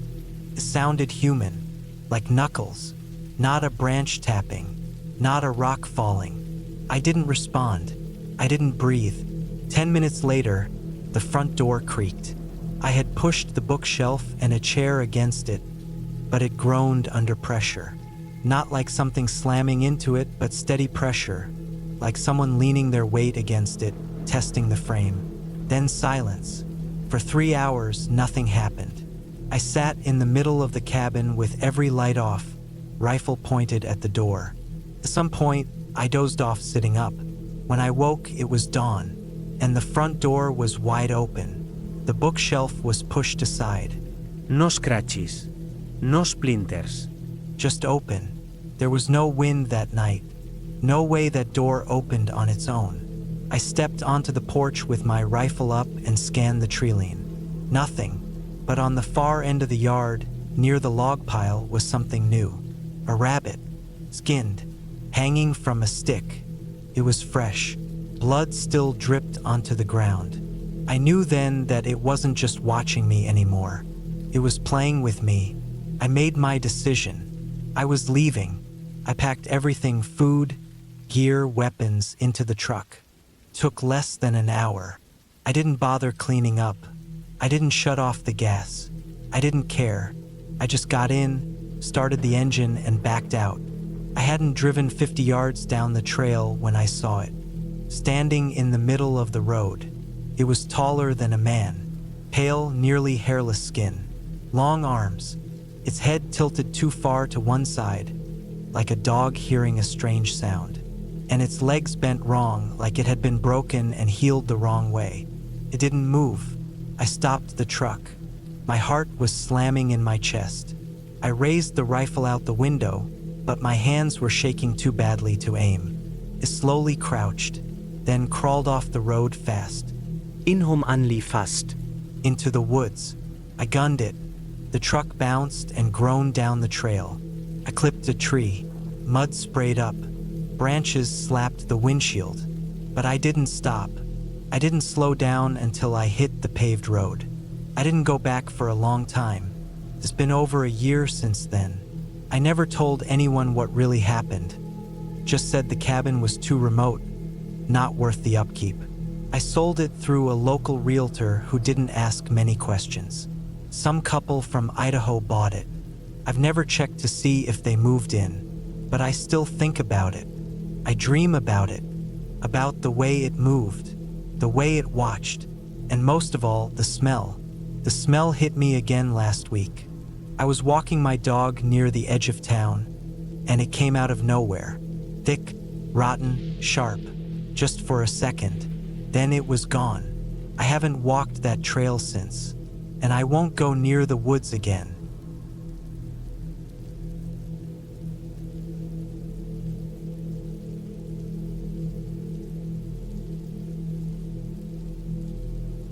It sounded human, like knuckles, not a branch tapping, not a rock falling. I didn't respond. I didn't breathe. 10 minutes later, the front door creaked. I had pushed the bookshelf and a chair against it, but it groaned under pressure. Not like something slamming into it, but steady pressure, like someone leaning their weight against it, testing the frame. Then silence. For 3 hours, nothing happened. I sat in the middle of the cabin with every light off, rifle pointed at the door. At some point, I dozed off sitting up. When I woke, it was dawn, and the front door was wide open. The bookshelf was pushed aside.
No scratches, no splinters.
Just open. There was no wind that night. No way that door opened on its own. I stepped onto the porch with my rifle up and scanned the treeline. Nothing. But on the far end of the yard, near the log pile, was something new. A rabbit, skinned, hanging from a stick. It was fresh. Blood still dripped onto the ground. I knew then that it wasn't just watching me anymore. It was playing with me. I made my decision. I was leaving. I packed everything, food, gear, weapons, into the truck. Took less than an hour. I didn't bother cleaning up. I didn't shut off the gas. I didn't care. I just got in, started the engine, and backed out. I hadn't driven 50 yards down the trail when I saw it. Standing in the middle of the road. It was taller than a man. Pale, nearly hairless skin. Long arms. Its head tilted too far to one side, like a dog hearing a strange sound. And its legs bent wrong, like it had been broken and healed the wrong way. It didn't move. I stopped the truck. My heart was slamming in my chest. I raised the rifle out the window, but my hands were shaking too badly to aim. It slowly crouched, then crawled off the road fast.
Inhumanly fast.
Into the woods. I gunned it. The truck bounced and groaned down the trail. I clipped a tree. Mud sprayed up. Branches slapped the windshield. But I didn't stop. I didn't slow down until I hit the paved road. I didn't go back for a long time. It's been over a year since then. I never told anyone what really happened. Just said the cabin was too remote, not worth the upkeep. I sold it through a local realtor who didn't ask many questions. Some couple from Idaho bought it. I've never checked to see if they moved in, but I still think about it. I dream about it, about the way it moved, the way it watched, and most of all, the smell. The smell hit me again last week. I was walking my dog near the edge of town, and it came out of nowhere. Thick, rotten, sharp, just for a second. Then it was gone. I haven't walked that trail since, and I won't go near the woods again.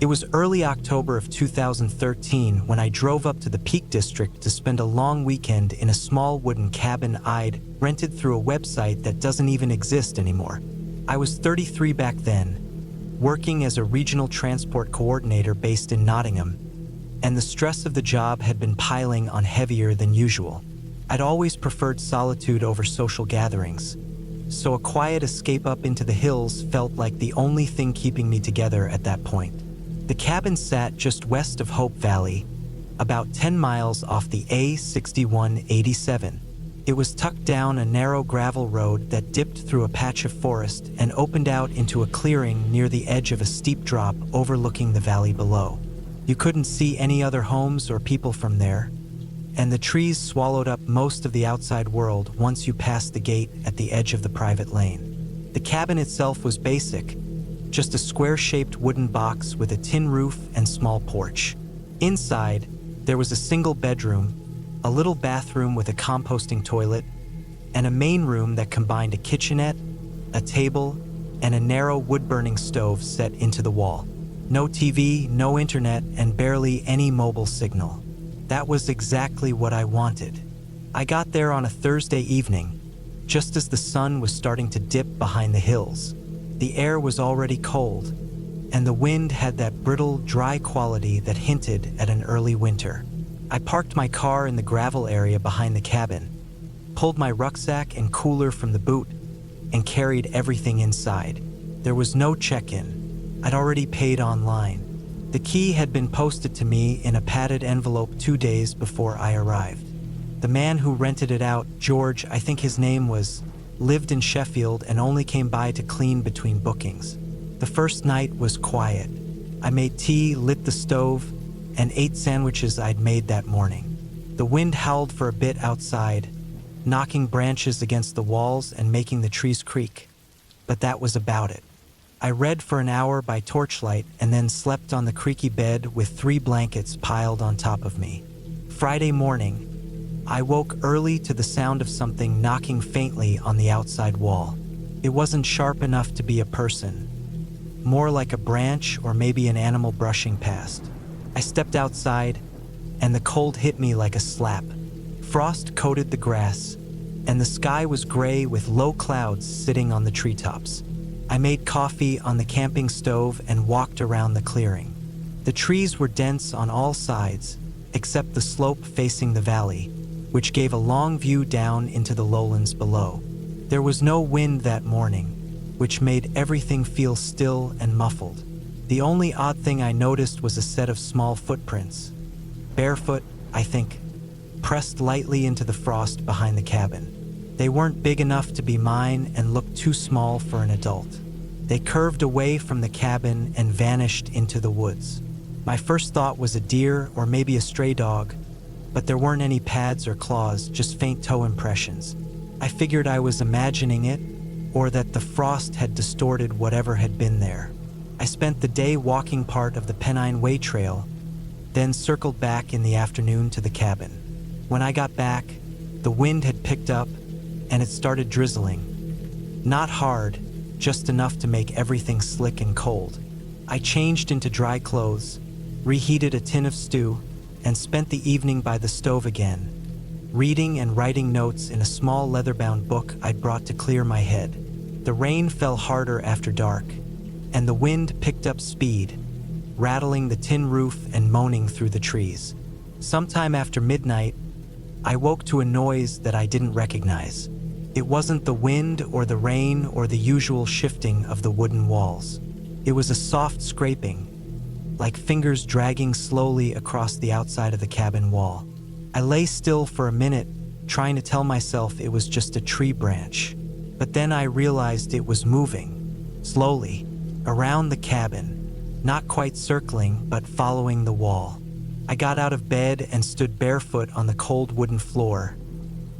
It was early October of 2013 when I drove up to the Peak District to spend a long weekend in a small wooden cabin I'd rented through a website that doesn't even exist anymore. I was 33 back then, working as a regional transport coordinator based in Nottingham, and the stress of the job had been piling on heavier than usual. I'd always preferred solitude over social gatherings, so a quiet escape up into the hills felt like the only thing keeping me together at that point. The cabin sat just west of Hope Valley, about 10 miles off the A6187. It was tucked down a narrow gravel road that dipped through a patch of forest and opened out into a clearing near the edge of a steep drop overlooking the valley below. You couldn't see any other homes or people from there, and the trees swallowed up most of the outside world once you passed the gate at the edge of the private lane. The cabin itself was basic, just a square-shaped wooden box with a tin roof and small porch. Inside, there was a single bedroom, a little bathroom with a composting toilet, and a main room that combined a kitchenette, a table, and a narrow wood-burning stove set into the wall. No TV, no internet, and barely any mobile signal. That was exactly what I wanted. I got there on a Thursday evening, just as the sun was starting to dip behind the hills. The air was already cold, and the wind had that brittle, dry quality that hinted at an early winter. I parked my car in the gravel area behind the cabin, pulled my rucksack and cooler from the boot, and carried everything inside. There was no check-in. I'd already paid online. The key had been posted to me in a padded envelope 2 days before I arrived. The man who rented it out, George, I think his name was, lived in Sheffield and only came by to clean between bookings. The first night was quiet. I made tea, lit the stove, and ate sandwiches I'd made that morning. The wind howled for a bit outside, knocking branches against the walls and making the trees creak. But that was about it. I read for an hour by torchlight and then slept on the creaky bed with 3 blankets piled on top of me. Friday morning, I woke early to the sound of something knocking faintly on the outside wall. It wasn't sharp enough to be a person, more like a branch or maybe an animal brushing past. I stepped outside, and the cold hit me like a slap. Frost coated the grass, and the sky was gray with low clouds sitting on the treetops. I made coffee on the camping stove and walked around the clearing. The trees were dense on all sides, except the slope facing the valley, which gave a long view down into the lowlands below. There was no wind that morning, which made everything feel still and muffled. The only odd thing I noticed was a set of small footprints, barefoot, I think, pressed lightly into the frost behind the cabin. They weren't big enough to be mine and looked too small for an adult. They curved away from the cabin and vanished into the woods. My first thought was a deer or maybe a stray dog, but there weren't any pads or claws, just faint toe impressions. I figured I was imagining it, or that the frost had distorted whatever had been there. I spent the day walking part of the Pennine Way Trail, then circled back in the afternoon to the cabin. When I got back, the wind had picked up, and it started drizzling. Not hard, just enough to make everything slick and cold. I changed into dry clothes, reheated a tin of stew, and spent the evening by the stove again, reading and writing notes in a small leather-bound book I'd brought to clear my head. The rain fell harder after dark, and the wind picked up speed, rattling the tin roof and moaning through the trees. Sometime after midnight, I woke to a noise that I didn't recognize. It wasn't the wind or the rain or the usual shifting of the wooden walls. It was a soft scraping, like fingers dragging slowly across the outside of the cabin wall. I lay still for a minute, trying to tell myself it was just a tree branch. But then I realized it was moving, slowly, around the cabin, not quite circling, but following the wall. I got out of bed and stood barefoot on the cold wooden floor,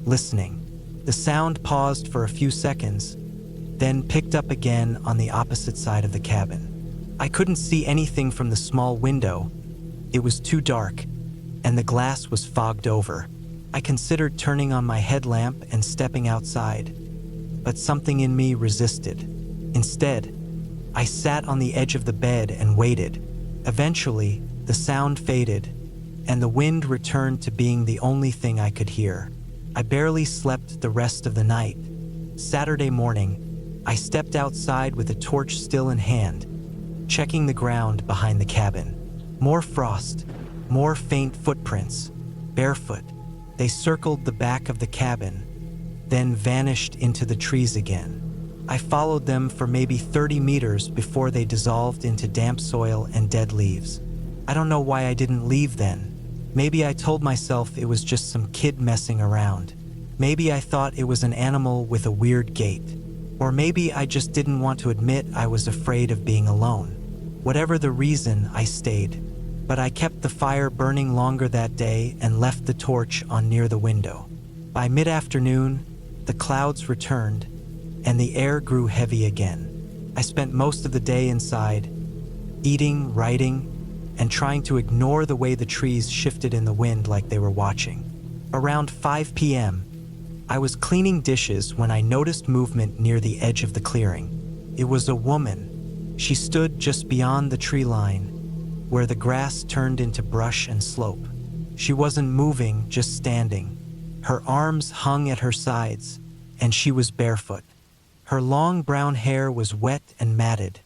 listening. The sound paused for a few seconds, then picked up again on the opposite side of the cabin. I couldn't see anything from the small window. It was too dark, and the glass was fogged over. I considered turning on my headlamp and stepping outside, but something in me resisted. Instead, I sat on the edge of the bed and waited. Eventually, the sound faded, and the wind returned to being the only thing I could hear. I barely slept the rest of the night. Saturday morning, I stepped outside with a torch still in hand, checking the ground behind the cabin. More frost, more faint footprints, barefoot. They circled the back of the cabin, then vanished into the trees again. I followed them for maybe 30 meters before they dissolved into damp soil and dead leaves. I don't know why I didn't leave then. Maybe I told myself it was just some kid messing around. Maybe I thought it was an animal with a weird gait. Or maybe I just didn't want to admit I was afraid of being alone. Whatever the reason, I stayed. but I kept the fire burning longer that day and left the torch on near the window. By mid-afternoon, the clouds returned, and the air grew heavy again. I spent most of the day inside, eating, writing, and trying to ignore the way the trees shifted in the wind like they were watching. Around 5 p.m., I was cleaning dishes when I noticed movement near the edge of the clearing. It was a woman. She stood just beyond the tree line, where the grass turned into brush and slope. She wasn't moving, just standing. Her arms hung at her sides, and she was barefoot. Her long brown hair was wet and matted,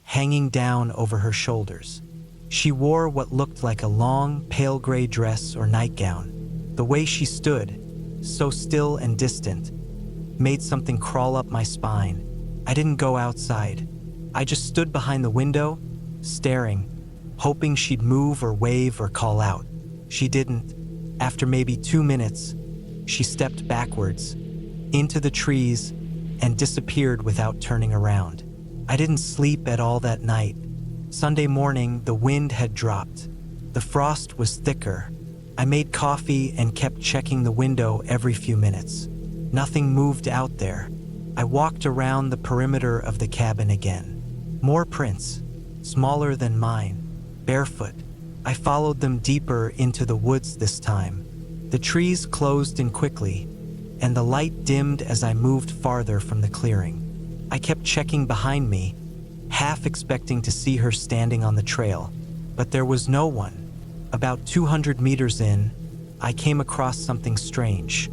hanging down over her shoulders. She wore what looked like a long, pale gray dress or nightgown. The way she stood, so still and distant, made something crawl up my spine. I didn't go outside. I just stood behind the window, staring, hoping she'd move or wave or call out. She didn't. After maybe 2 minutes, she stepped backwards, into the trees, and disappeared without turning around. I didn't sleep at all that night. Sunday morning, the wind had dropped. The frost was thicker. I made coffee and kept checking the window every few minutes. Nothing moved out there. I walked around the perimeter of the cabin again. More prints, smaller than mine, barefoot. I followed them deeper into the woods this time. The trees closed in quickly, and the light dimmed as I moved farther from the clearing. I kept checking behind me, half expecting to see her standing on the trail, but there was no one. About 200 meters in, I came across something strange.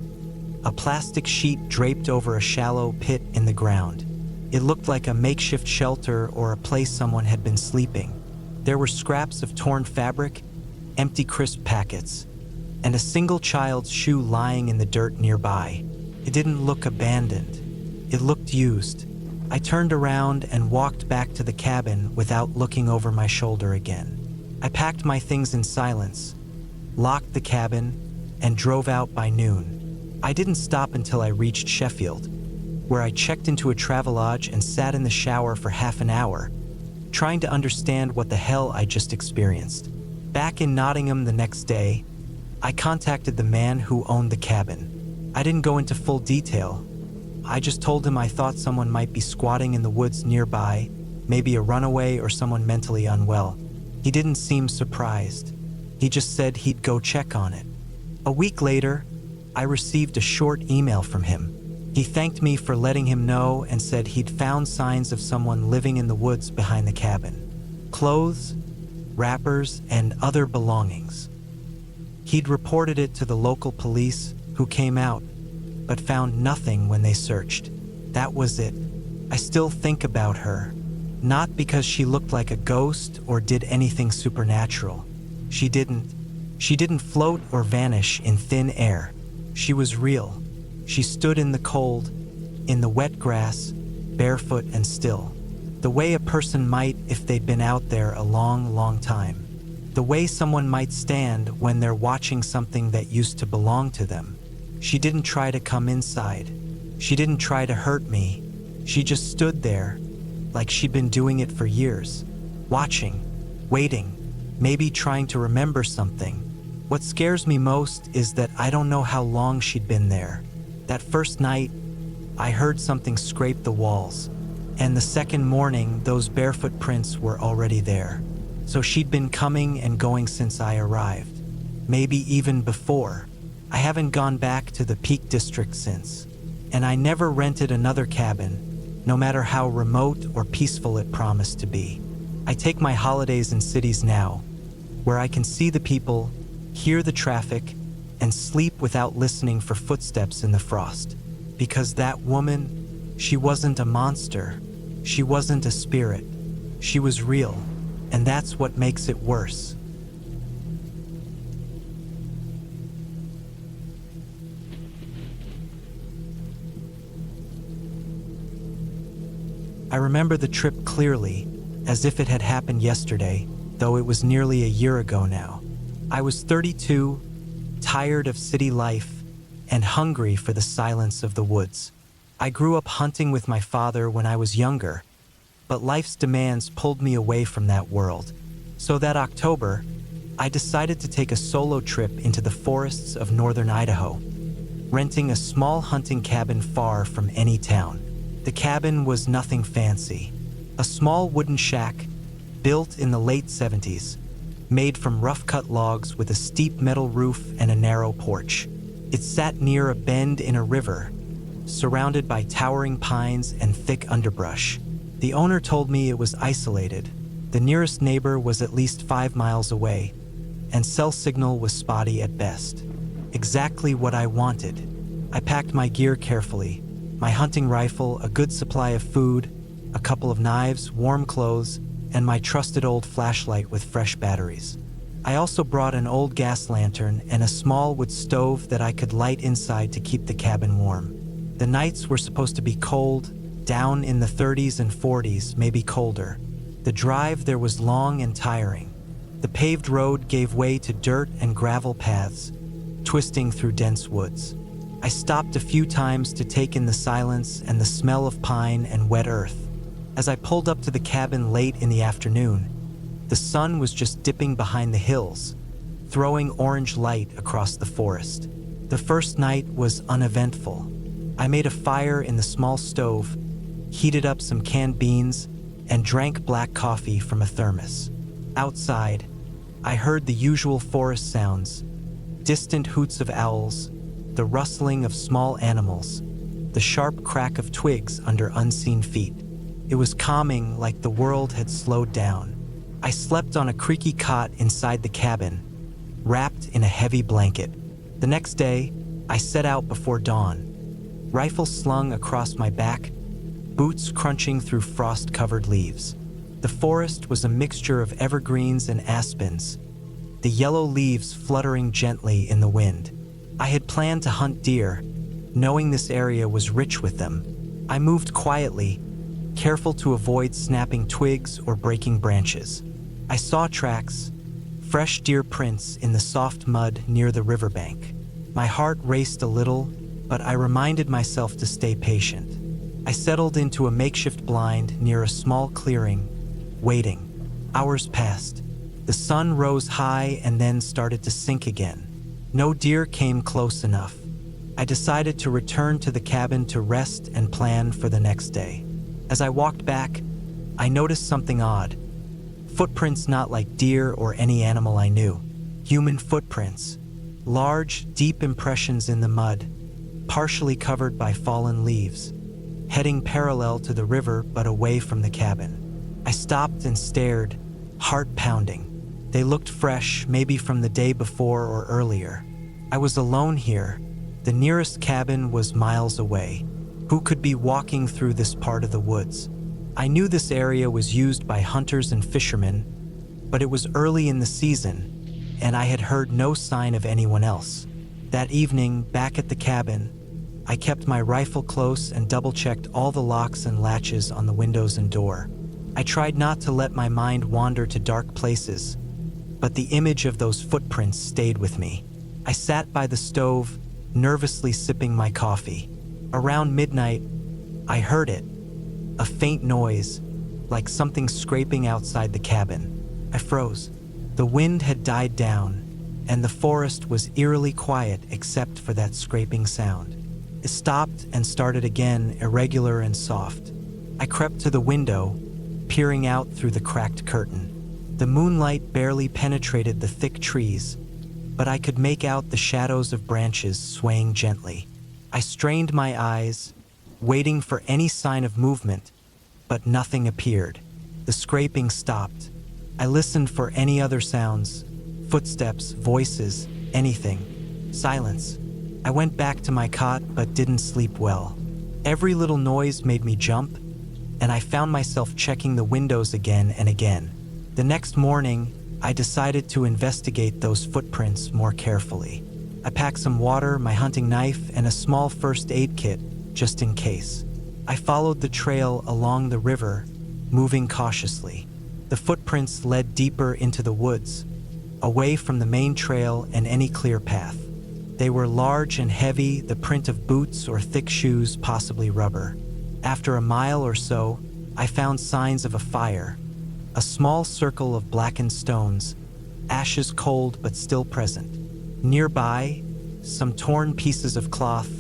A plastic sheet draped over a shallow pit in the ground. It looked like a makeshift shelter or a place someone had been sleeping. There were scraps of torn fabric, empty crisp packets, and a single child's shoe lying in the dirt nearby. It didn't look abandoned. It looked used. I turned around and walked back to the cabin without looking over my shoulder again. I packed my things in silence, locked the cabin, and drove out by noon. I didn't stop until I reached Sheffield, where I checked into a Travelodge and sat in the shower for half an hour, trying to understand what the hell I just experienced. Back in Nottingham the next day, I contacted the man who owned the cabin. I didn't go into full detail. I just told him I thought someone might be squatting in the woods nearby, maybe a runaway or someone mentally unwell. He didn't seem surprised. He just said he'd go check on it. A week later, I received a short email from him. He thanked me for letting him know and said he'd found signs of someone living in the woods behind the cabin. Clothes, wrappers, and other belongings. He'd reported it to the local police, who came out, but found nothing when they searched. That was it. I still think about her. Not because she looked like a ghost or did anything supernatural. She didn't float or vanish in thin air. She was real. She stood in the cold, in the wet grass, barefoot and still. The way a person might if they'd been out there a long, long time. The way someone might stand when they're watching something that used to belong to them. She didn't try to come inside. She didn't try to hurt me. She just stood there, like she'd been doing it for years. Watching, waiting, maybe trying to remember something. What scares me most is that I don't know how long she'd been there. That first night, I heard something scrape the walls, and the second morning, those barefoot prints were already there. So she'd been coming and going since I arrived. Maybe even before. I haven't gone back to the Peak District since. And I never rented another cabin, no matter how remote or peaceful it promised to be. I take my holidays in cities now, where I can see the people, hear the traffic, and sleep without listening for footsteps in the frost. Because that woman, she wasn't a monster. She wasn't a spirit. She was real. And that's what makes it worse. I remember the trip clearly, as if it had happened yesterday, though it was nearly a year ago now. I was 32, tired of city life, and hungry for the silence of the woods. I grew up hunting with my father when I was younger, but life's demands pulled me away from that world. So that October, I decided to take a solo trip into the forests of northern Idaho, renting a small hunting cabin far from any town. The cabin was nothing fancy. A small wooden shack, built in the late 70s, made from rough-cut logs with a steep metal roof and a narrow porch. It sat near a bend in a river, surrounded by towering pines and thick underbrush. The owner told me it was isolated. The nearest neighbor was at least 5 miles away, and cell signal was spotty at best. Exactly what I wanted. I packed my gear carefully, my hunting rifle, a good supply of food, a couple of knives, warm clothes, and my trusted old flashlight with fresh batteries. I also brought an old gas lantern and a small wood stove that I could light inside to keep the cabin warm. The nights were supposed to be cold, down in the 30s and 40s, maybe colder. The drive there was long and tiring. The paved road gave way to dirt and gravel paths, twisting through dense woods. I stopped a few times to take in the silence and the smell of pine and wet earth. As I pulled up to the cabin late in the afternoon, the sun was just dipping behind the hills, throwing orange light across the forest. The first night was uneventful. I made a fire in the small stove, heated up some canned beans, and drank black coffee from a thermos. Outside, I heard the usual forest sounds: distant hoots of owls, the rustling of small animals, the sharp crack of twigs under unseen feet. It was calming, like the world had slowed down. I slept on a creaky cot inside the cabin, wrapped in a heavy blanket. The next day, I set out before dawn, rifle slung across my back, boots crunching through frost-covered leaves. The forest was a mixture of evergreens and aspens, the yellow leaves fluttering gently in the wind. I had planned to hunt deer, knowing this area was rich with them. I moved quietly, careful to avoid snapping twigs or breaking branches. I saw tracks, fresh deer prints in the soft mud near the riverbank. My heart raced a little, but I reminded myself to stay patient. I settled into a makeshift blind near a small clearing, waiting. Hours passed. The sun rose high and then started to sink again. No deer came close enough. I decided to return to the cabin to rest and plan for the next day. As I walked back, I noticed something odd. Footprints not like deer or any animal I knew. Human footprints. Large, deep impressions in the mud, partially covered by fallen leaves, heading parallel to the river but away from the cabin. I stopped and stared, heart pounding. They looked fresh, maybe from the day before or earlier. I was alone here. The nearest cabin was miles away. Who could be walking through this part of the woods? I knew this area was used by hunters and fishermen, but it was early in the season, and I had heard no sign of anyone else. That evening, back at the cabin, I kept my rifle close and double-checked all the locks and latches on the windows and door. I tried not to let my mind wander to dark places, but the image of those footprints stayed with me. I sat by the stove, nervously sipping my coffee. Around midnight, I heard it, a faint noise, like something scraping outside the cabin. I froze. The wind had died down, and the forest was eerily quiet except for that scraping sound. It stopped and started again, irregular and soft. I crept to the window, peering out through the cracked curtain. The moonlight barely penetrated the thick trees, but I could make out the shadows of branches swaying gently. I strained my eyes, waiting for any sign of movement, but nothing appeared. The scraping stopped. I listened for any other sounds, footsteps, voices, anything. Silence. I went back to my cot but didn't sleep well. Every little noise made me jump, and I found myself checking the windows again and again. The next morning, I decided to investigate those footprints more carefully. I packed some water, my hunting knife, and a small first aid kit, just in case. I followed the trail along the river, moving cautiously. The footprints led deeper into the woods, away from the main trail and any clear path. They were large and heavy, the print of boots or thick shoes, possibly rubber. After a mile or so, I found signs of a fire, a small circle of blackened stones, ashes cold but still present. Nearby, some torn pieces of cloth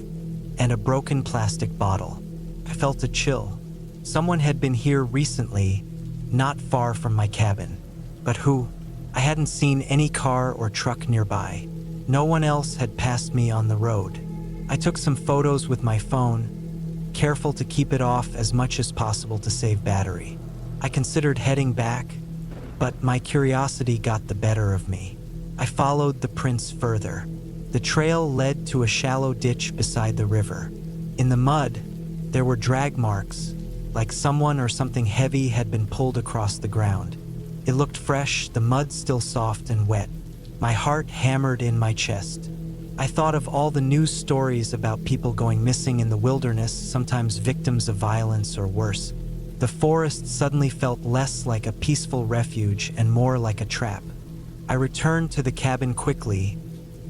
and a broken plastic bottle. I felt a chill. Someone had been here recently, not far from my cabin. But who? I hadn't seen any car or truck nearby. No one else had passed me on the road. I took some photos with my phone, careful to keep it off as much as possible to save battery. I considered heading back, but my curiosity got the better of me. I followed the prints further. The trail led to a shallow ditch beside the river. In the mud, there were drag marks, like someone or something heavy had been pulled across the ground. It looked fresh, the mud still soft and wet. My heart hammered in my chest. I thought of all the news stories about people going missing in the wilderness, sometimes victims of violence or worse. The forest suddenly felt less like a peaceful refuge and more like a trap. I returned to the cabin quickly,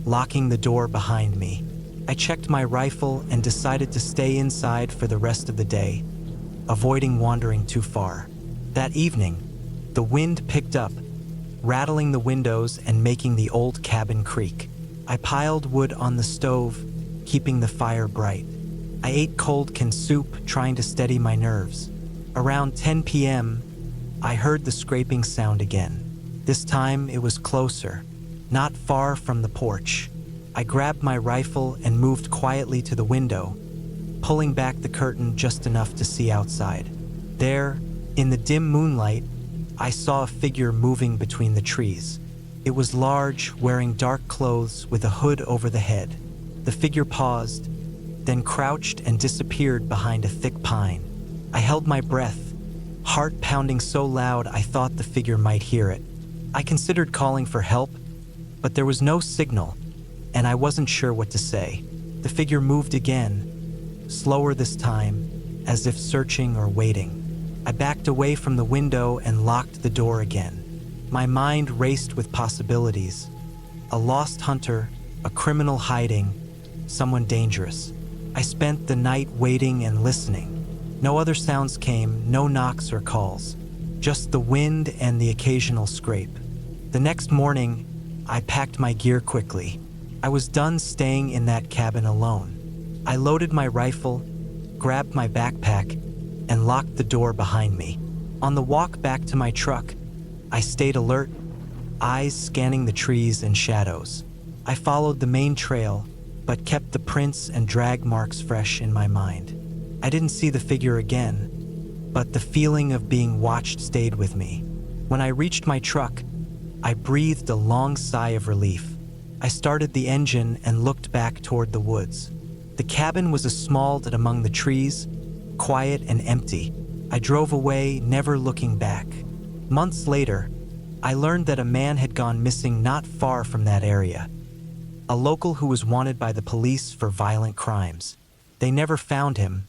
locking the door behind me. I checked my rifle and decided to stay inside for the rest of the day, avoiding wandering too far. That evening, the wind picked up, rattling the windows and making the old cabin creak. I piled wood on the stove, keeping the fire bright. I ate cold canned soup, trying to steady my nerves. Around 10 p.m., I heard the scraping sound again. This time it was closer, not far from the porch. I grabbed my rifle and moved quietly to the window, pulling back the curtain just enough to see outside. There, in the dim moonlight, I saw a figure moving between the trees. It was large, wearing dark clothes with a hood over the head. The figure paused, then crouched and disappeared behind a thick pine. I held my breath, heart pounding so loud I thought the figure might hear it. I considered calling for help, but there was no signal, and I wasn't sure what to say. The figure moved again, slower this time, as if searching or waiting. I backed away from the window and locked the door again. My mind raced with possibilities. A lost hunter, a criminal hiding, someone dangerous. I spent the night waiting and listening. No other sounds came, no knocks or calls, just the wind and the occasional scrape. The next morning, I packed my gear quickly. I was done staying in that cabin alone. I loaded my rifle, grabbed my backpack, and locked the door behind me. On the walk back to my truck, I stayed alert, eyes scanning the trees and shadows. I followed the main trail, but kept the prints and drag marks fresh in my mind. I didn't see the figure again, but the feeling of being watched stayed with me. When I reached my truck, I breathed a long sigh of relief. I started the engine and looked back toward the woods. The cabin was a small hut among the trees, quiet and empty. I drove away, never looking back. Months later, I learned that a man had gone missing not far from that area. A local who was wanted by the police for violent crimes. They never found him,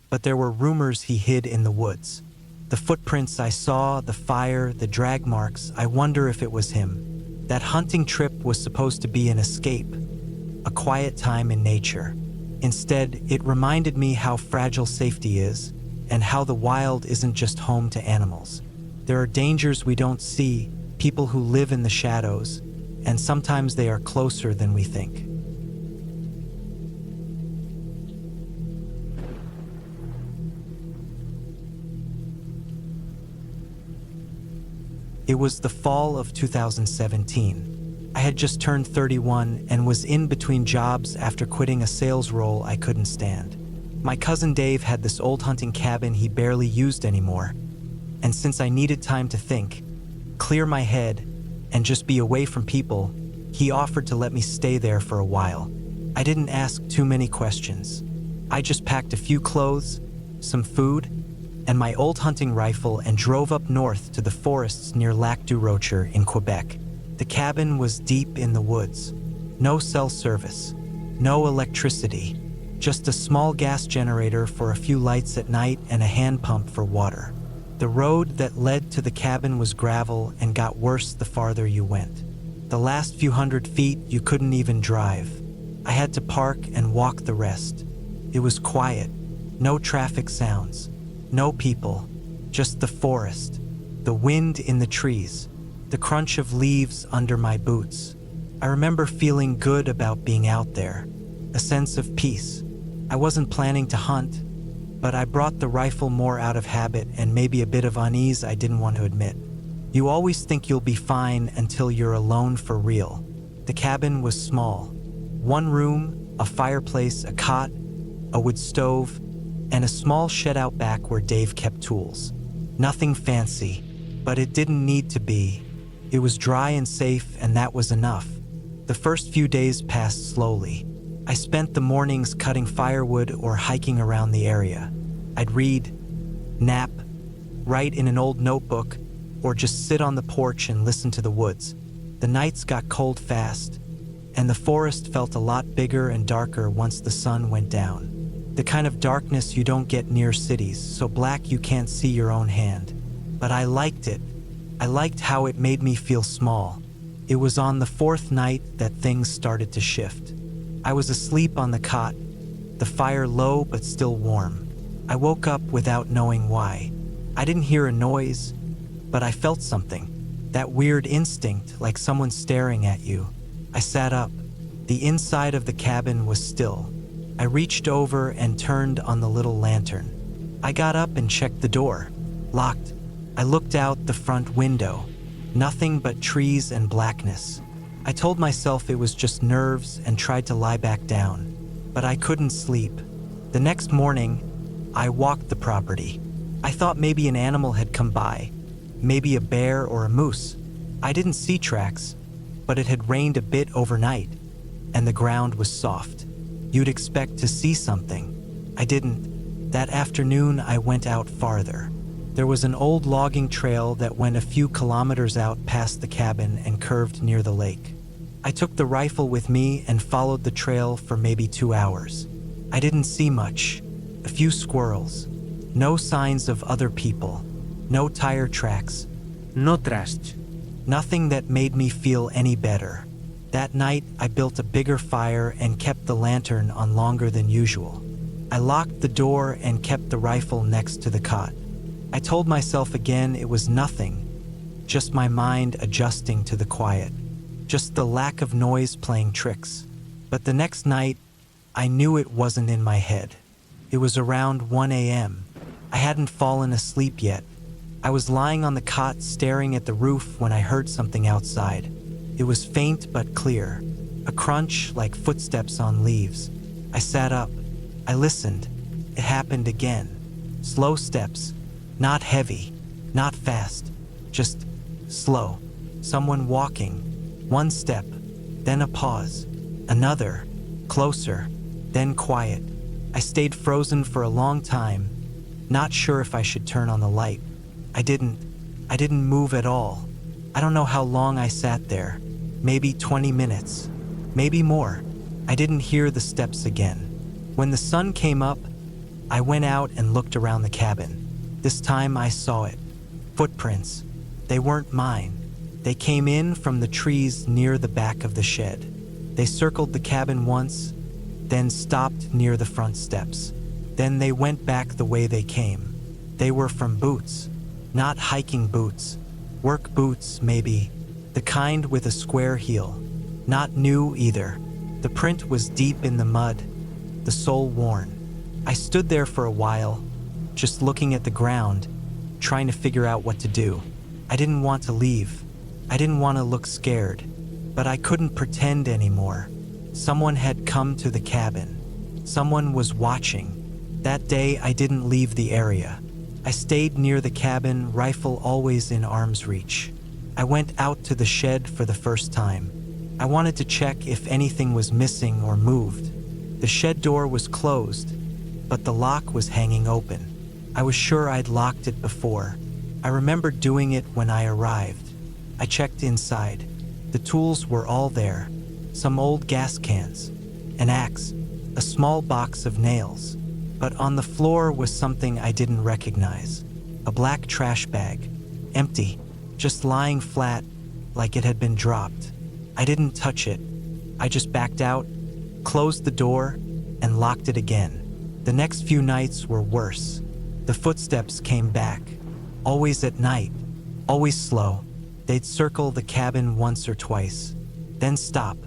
but there were rumors he hid in the woods. The footprints I saw, the fire, the drag marks, I wonder if it was him. That hunting trip was supposed to be an escape, a quiet time in nature. Instead, it reminded me how fragile safety is, and how the wild isn't just home to animals. There are dangers we don't see, people who live in the shadows, and sometimes they are closer than we think. It was the fall of 2017. I had just turned 31 and was in between jobs after quitting a sales role I couldn't stand. My cousin Dave had this old hunting cabin he barely used anymore, and since I needed time to think, clear my head, and just be away from people, he offered to let me stay there for a while. I didn't ask too many questions. I just packed a few clothes, some food, and my old hunting rifle and drove up north to the forests near Lac du Rocher in Quebec. The cabin was deep in the woods. No cell service, no electricity, just a small gas generator for a few lights at night and a hand pump for water. The road that led to the cabin was gravel and got worse the farther you went. The last few hundred feet you couldn't even drive. I had to park and walk the rest. It was quiet, no traffic sounds. No people, just the forest, the wind in the trees, the crunch of leaves under my boots. I remember feeling good about being out there, a sense of peace. I wasn't planning to hunt, but I brought the rifle more out of habit and maybe a bit of unease I didn't want to admit. You always think you'll be fine until you're alone for real. The cabin was small. One room, a fireplace, a cot, a wood stove, and a small shed out back where Dave kept tools. Nothing fancy, but it didn't need to be. It was dry and safe, and that was enough. The first few days passed slowly. I spent the mornings cutting firewood or hiking around the area. I'd read, nap, write in an old notebook, or just sit on the porch and listen to the woods. The nights got cold fast, and the forest felt a lot bigger and darker once the sun went down. The kind of darkness you don't get near cities, so black you can't see your own hand. But I liked it. I liked how it made me feel small. It was on the fourth night that things started to shift. I was asleep on the cot, the fire low but still warm. I woke up without knowing why. I didn't hear a noise, but I felt something. That weird instinct, like someone staring at you. I sat up. The inside of the cabin was still. I reached over and turned on the little lantern. I got up and checked the door. Locked. I looked out the front window. Nothing but trees and blackness. I told myself it was just nerves and tried to lie back down, but I couldn't sleep. The next morning, I walked the property. I thought maybe an animal had come by, maybe a bear or a moose. I didn't see tracks, but it had rained a bit overnight, and the ground was soft. You'd expect to see something. I didn't. That afternoon, I went out farther. There was an old logging trail that went a few kilometers out past the cabin and curved near the lake. I took the rifle with me and followed the trail for maybe 2 hours. I didn't see much. A few squirrels. No signs of other people. No tire tracks.
No trash.
Nothing that made me feel any better. That night, I built a bigger fire and kept the lantern on longer than usual. I locked the door and kept the rifle next to the cot. I told myself again it was nothing, just my mind adjusting to the quiet, just the lack of noise playing tricks. But the next night, I knew it wasn't in my head. It was around 1 a.m. I hadn't fallen asleep yet. I was lying on the cot staring at the roof when I heard something outside. It was faint but clear, a crunch like footsteps on leaves. I sat up. I listened. It happened again. Slow steps. Not heavy, not fast, just slow. Someone walking. One step, then a pause. Another, closer, then quiet. I stayed frozen for a long time, not sure if I should turn on the light. I didn't move at all. I don't know how long I sat there. Maybe 20 minutes, maybe more. I didn't hear the steps again. When the sun came up, I went out and looked around the cabin. This time I saw it. Footprints. They weren't mine. They came in from the trees near the back of the shed. They circled the cabin once, then stopped near the front steps. Then they went back the way they came. They were from boots. Not hiking boots. Work boots, maybe. The kind with a square heel. Not new either. The print was deep in the mud, the sole worn. I stood there for a while, just looking at the ground, trying to figure out what to do. I didn't want to leave. I didn't want to look scared, but I couldn't pretend anymore. Someone had come to the cabin. Someone was watching. That day, I didn't leave the area. I stayed near the cabin, rifle always in arm's reach. I went out to the shed for the first time. I wanted to check if anything was missing or moved. The shed door was closed, but the lock was hanging open. I was sure I'd locked it before. I remember doing it when I arrived. I checked inside. The tools were all there. Some old gas cans, an axe, a small box of nails. But on the floor was something I didn't recognize. A black trash bag, empty, just lying flat like it had been dropped. I didn't touch it. I just backed out, closed the door, and locked it again. The next few nights were worse. The footsteps came back, always at night, always slow, They'd circle the cabin once or twice, then stop.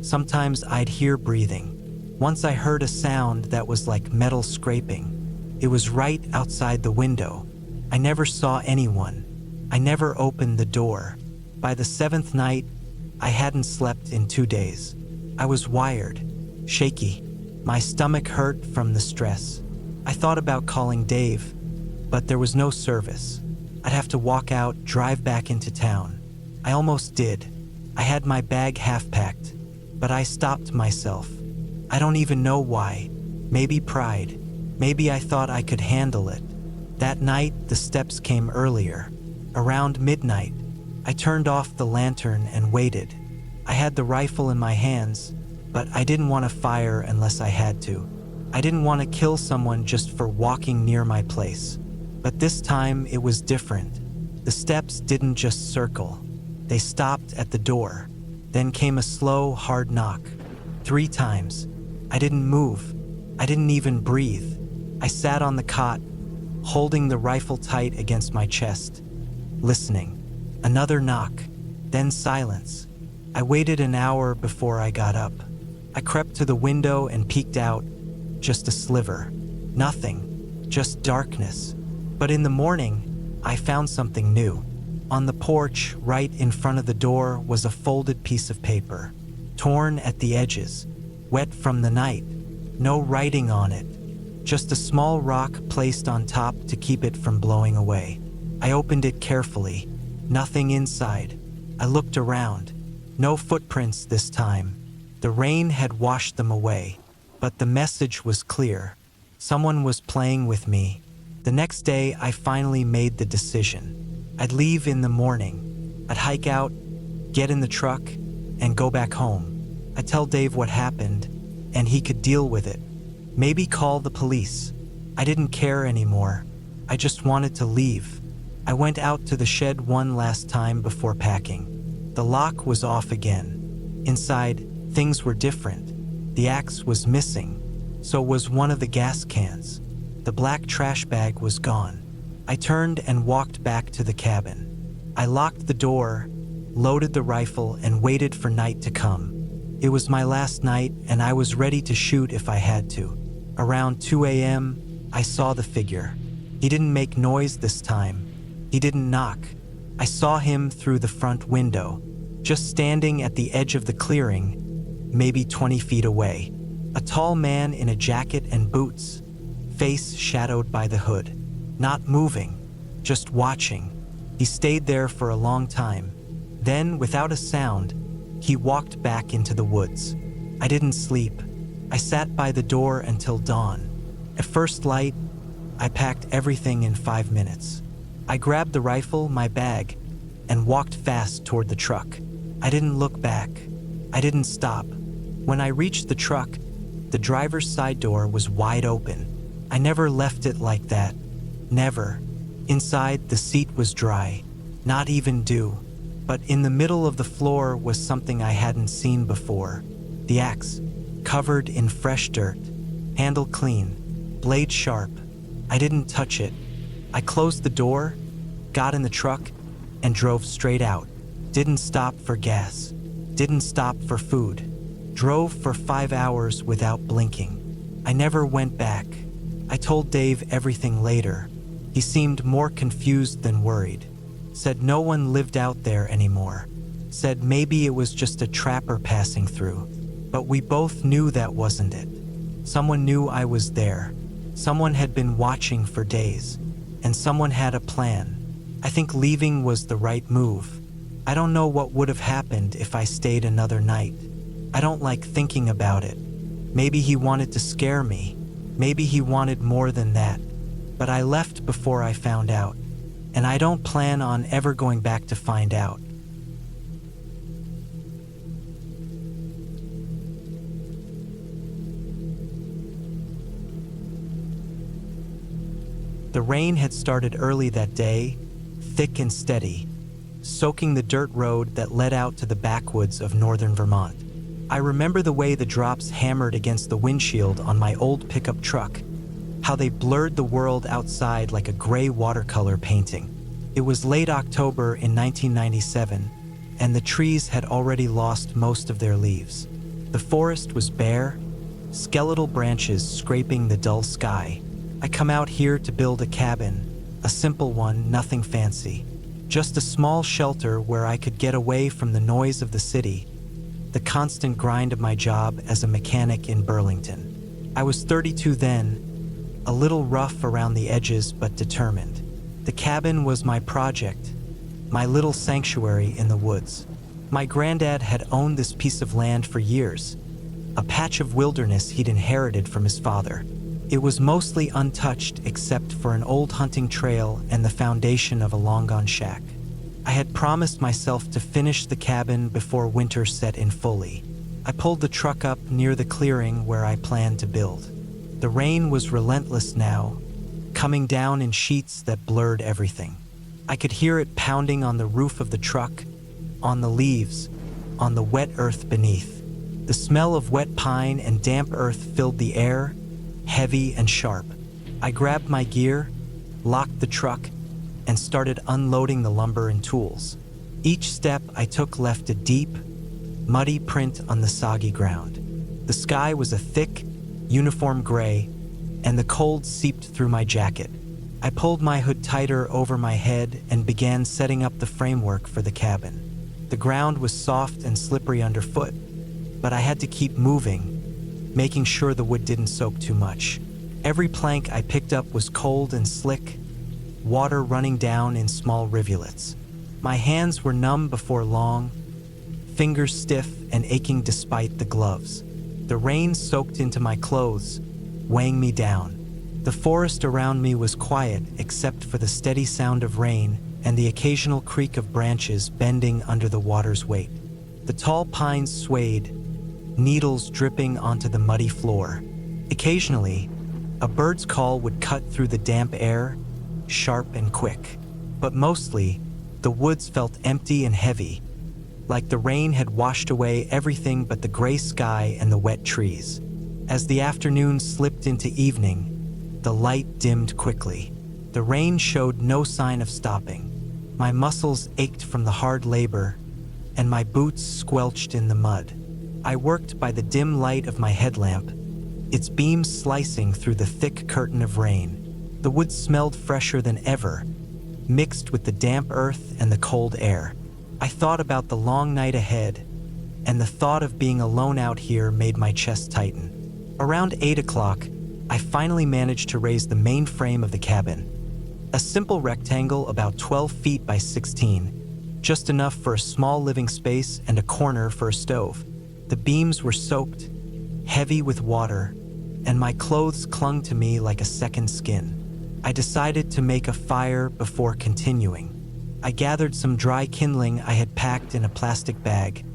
Sometimes I'd hear breathing. Once I heard a sound that was like metal scraping. It was right outside the window. I never saw anyone. I never opened the door. By the 7th night, I hadn't slept in 2 days. I was wired, shaky. My stomach hurt from the stress. I thought about calling Dave, but there was no service. I'd have to walk out, drive back into town. I almost did. I had my bag half-packed, but I stopped myself. I don't even know why. Maybe pride. Maybe I thought I could handle it. That night, the steps came earlier. Around midnight, I turned off the lantern and waited. I had the rifle in my hands, but I didn't want to fire unless I had to. I didn't want to kill someone just for walking near my place. But this time, it was different. The steps didn't just circle. They stopped at the door. Then came a slow, hard knock. 3 times. I didn't move. I didn't even breathe. I sat on the cot, holding the rifle tight against my chest, listening. Another knock, then silence. I waited an hour before I got up. I crept to the window and peeked out. Just a sliver. Nothing. Just darkness. But in the morning, I found something new. On the porch, right in front of the door, was a folded piece of paper, torn at the edges, wet from the night. No writing on it. Just a small rock placed on top to keep it from blowing away. I opened it carefully. Nothing inside. I looked around. No footprints this time. The rain had washed them away. But the message was clear. Someone was playing with me. The next day, I finally made the decision. I'd leave in the morning. I'd hike out, get in the truck, and go back home. I'd tell Dave what happened, and he could deal with it. Maybe call the police. I didn't care anymore. I just wanted to leave. I went out to the shed one last time before packing. The lock was off again. Inside, things were different. The axe was missing. So was one of the gas cans. The black trash bag was gone. I turned and walked back to the cabin. I locked the door, loaded the rifle, and waited for night to come. It was my last night, and I was ready to shoot if I had to. Around 2 a.m., I saw the figure. He didn't make noise this time. He didn't knock. I saw him through the front window, just standing at the edge of the clearing, maybe 20 feet away. A tall man in a jacket and boots, face shadowed by the hood. Not moving, just watching. He stayed there for a long time. Then, without a sound, he walked back into the woods. I didn't sleep. I sat by the door until dawn. At first light, I packed everything in 5 minutes. I grabbed the rifle, my bag, and walked fast toward the truck. I didn't look back. I didn't stop. When I reached the truck, the driver's side door was wide open. I never left it like that. Never. Inside, the seat was dry. Not even dew. But in the middle of the floor was something I hadn't seen before. The axe, covered in fresh dirt. Handle clean. Blade sharp. I didn't touch it. I closed the door, got in the truck, and drove straight out. Didn't stop for gas. Didn't stop for food. Drove for 5 hours without blinking. I never went back. I told Dave everything later. He seemed more confused than worried. Said no one lived out there anymore. Said maybe it was just a trapper passing through. But we both knew that wasn't it. Someone knew I was there. Someone had been watching for days. And someone had a plan. I think leaving was the right move. I don't know what would have happened if I stayed another night. I don't like thinking about it. Maybe he wanted to scare me. Maybe he wanted more than that. But I left before I found out. And I don't plan on ever going back to find out. The rain had started early that day, thick and steady, soaking the dirt road that led out to the backwoods of northern Vermont. I remember the way the drops hammered against the windshield on my old pickup truck, how they blurred the world outside like a gray watercolor painting. It was late October in 1997, and the trees had already lost most of their leaves. The forest was bare, skeletal branches scraping the dull sky. I come out here to build a cabin, a simple one, nothing fancy. Just a small shelter where I could get away from the noise of the city, the constant grind of my job as a mechanic in Burlington. I was 32 then, a little rough around the edges but determined. The cabin was my project, my little sanctuary in the woods. My granddad had owned this piece of land for years, a patch of wilderness he'd inherited from his father. It was mostly untouched except for an old hunting trail and the foundation of a long-gone shack. I had promised myself to finish the cabin before winter set in fully. I pulled the truck up near the clearing where I planned to build. The rain was relentless now, coming down in sheets that blurred everything. I could hear it pounding on the roof of the truck, on the leaves, on the wet earth beneath. The smell of wet pine and damp earth filled the air, heavy and sharp. I grabbed my gear, locked the truck, and started unloading the lumber and tools. Each step I took left a deep, muddy print on the soggy ground. The sky was a thick, uniform gray, and the cold seeped through my jacket. I pulled my hood tighter over my head and began setting up the framework for the cabin. The ground was soft and slippery underfoot, but I had to keep moving, making sure the wood didn't soak too much. Every plank I picked up was cold and slick, water running down in small rivulets. My hands were numb before long, fingers stiff and aching despite the gloves. The rain soaked into my clothes, weighing me down. The forest around me was quiet except for the steady sound of rain and the occasional creak of branches bending under the water's weight. The tall pines swayed, needles dripping onto the muddy floor. Occasionally, a bird's call would cut through the damp air, sharp and quick. But mostly, the woods felt empty and heavy, like the rain had washed away everything but the gray sky and the wet trees. As the afternoon slipped into evening, the light dimmed quickly. The rain showed no sign of stopping. My muscles ached from the hard labor, and my boots squelched in the mud. I worked by the dim light of my headlamp, its beams slicing through the thick curtain of rain. The wood smelled fresher than ever, mixed with the damp earth and the cold air. I thought about the long night ahead, and the thought of being alone out here made my chest tighten. Around 8 o'clock, I finally managed to raise the main frame of the cabin. A simple rectangle about 12 feet by 16, just enough for a small living space and a corner for a stove. The beams were soaked, heavy with water, and my clothes clung to me like a second skin. I decided to make a fire before continuing. I gathered some dry kindling I had packed in a plastic bag,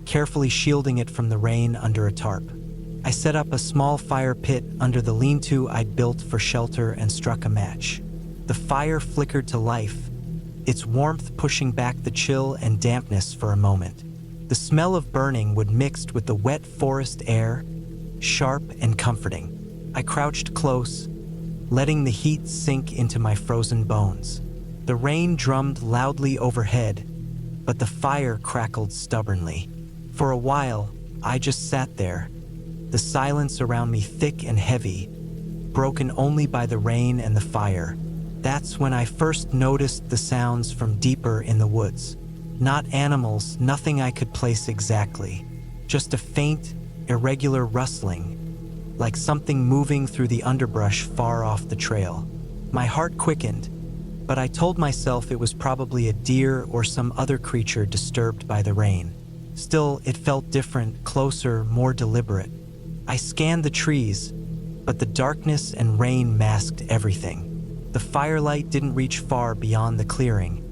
carefully shielding it from the rain under a tarp. I set up a small fire pit under the lean-to I'd built for shelter and struck a match. The fire flickered to life, its warmth pushing back the chill and dampness for a moment. The smell of burning wood mixed with the wet forest air, sharp and comforting. I crouched close, letting the heat sink into my frozen bones. The rain drummed loudly overhead, but the fire crackled stubbornly. For a while, I just sat there, the silence around me thick and heavy, broken only by the rain and the fire. That's when I first noticed the sounds from deeper in the woods. Not animals, nothing I could place exactly. Just a faint, irregular rustling, like something moving through the underbrush far off the trail. My heart quickened, but I told myself it was probably a deer or some other creature disturbed by the rain. Still, it felt different, closer, more deliberate. I scanned the trees, but the darkness and rain masked everything. The firelight didn't reach far beyond the clearing,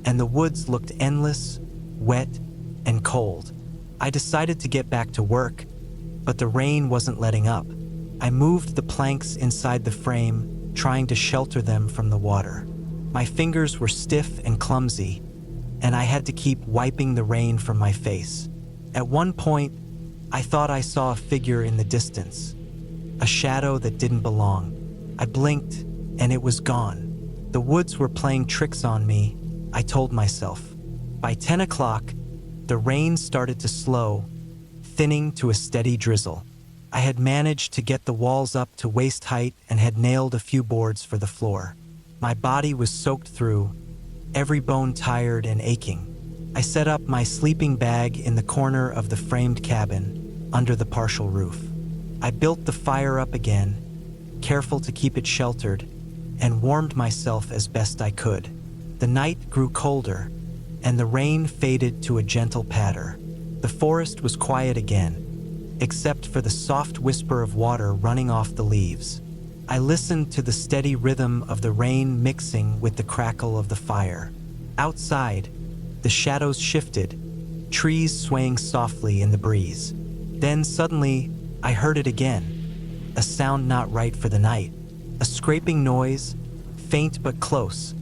and the woods looked endless, wet, and cold. I decided to get back to work, but the rain wasn't letting up. I moved the planks inside the frame, trying to shelter them from the water. My fingers were stiff and clumsy, and I had to keep wiping the rain from my face. At one point, I thought I saw a figure in the distance, a shadow that didn't belong. I blinked, and it was gone. The woods were playing tricks on me, I told myself. By 10 o'clock, the rain started to slow, thinning to a steady drizzle. I had managed to get the walls up to waist height and had nailed a few boards for the floor. My body was soaked through, every bone tired and aching. I set up my sleeping bag in the corner of the framed cabin, under the partial roof. I built the fire up again, careful to keep it sheltered, and warmed myself as best I could. The night grew colder, and the rain faded to a gentle patter. The forest was quiet again, except for the soft whisper of water running off the leaves. I listened to the steady rhythm of the rain mixing with the crackle of the fire. Outside, the shadows shifted, trees swaying softly in the breeze. Then suddenly, I heard it again, a sound not right for the night. A scraping noise, faint but close,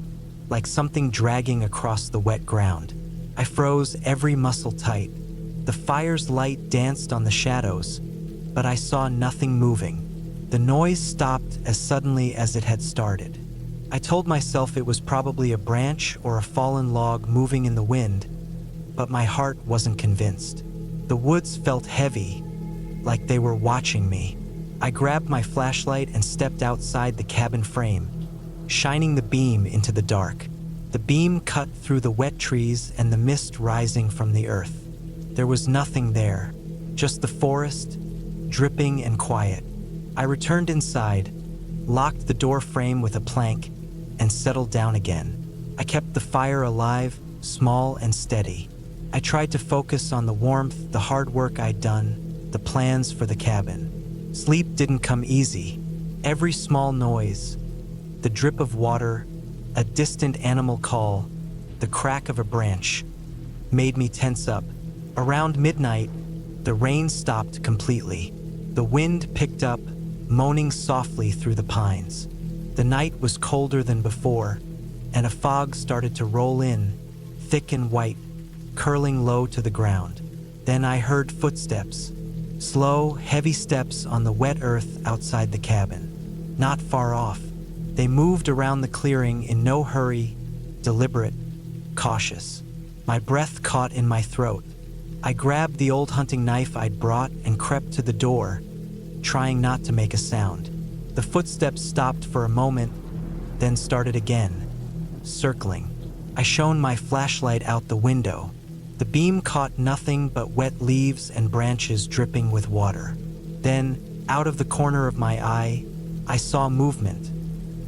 like something dragging across the wet ground. I froze, every muscle tight. The fire's light danced on the shadows, but I saw nothing moving. The noise stopped as suddenly as it had started. I told myself it was probably a branch or a fallen log moving in the wind, but my heart wasn't convinced. The woods felt heavy, like they were watching me. I grabbed my flashlight and stepped outside the cabin frame, shining the beam into the dark. The beam cut through the wet trees and the mist rising from the earth. There was nothing there, just the forest, dripping and quiet. I returned inside, locked the door frame with a plank, and settled down again. I kept the fire alive, small and steady. I tried to focus on the warmth, the hard work I'd done, the plans for the cabin. Sleep didn't come easy. Every small noise, the drip of water, a distant animal call, the crack of a branch, made me tense up. Around midnight, the rain stopped completely. The wind picked up, moaning softly through the pines. The night was colder than before, and a fog started to roll in, thick and white, curling low to the ground. Then I heard footsteps, slow, heavy steps on the wet earth outside the cabin. Not far off, they moved around the clearing in no hurry, deliberate, cautious. My breath caught in my throat. I grabbed the old hunting knife I'd brought and crept to the door, trying not to make a sound. The footsteps stopped for a moment, then started again, circling. I shone my flashlight out the window. The beam caught nothing but wet leaves and branches dripping with water. Then, out of the corner of my eye, I saw movement,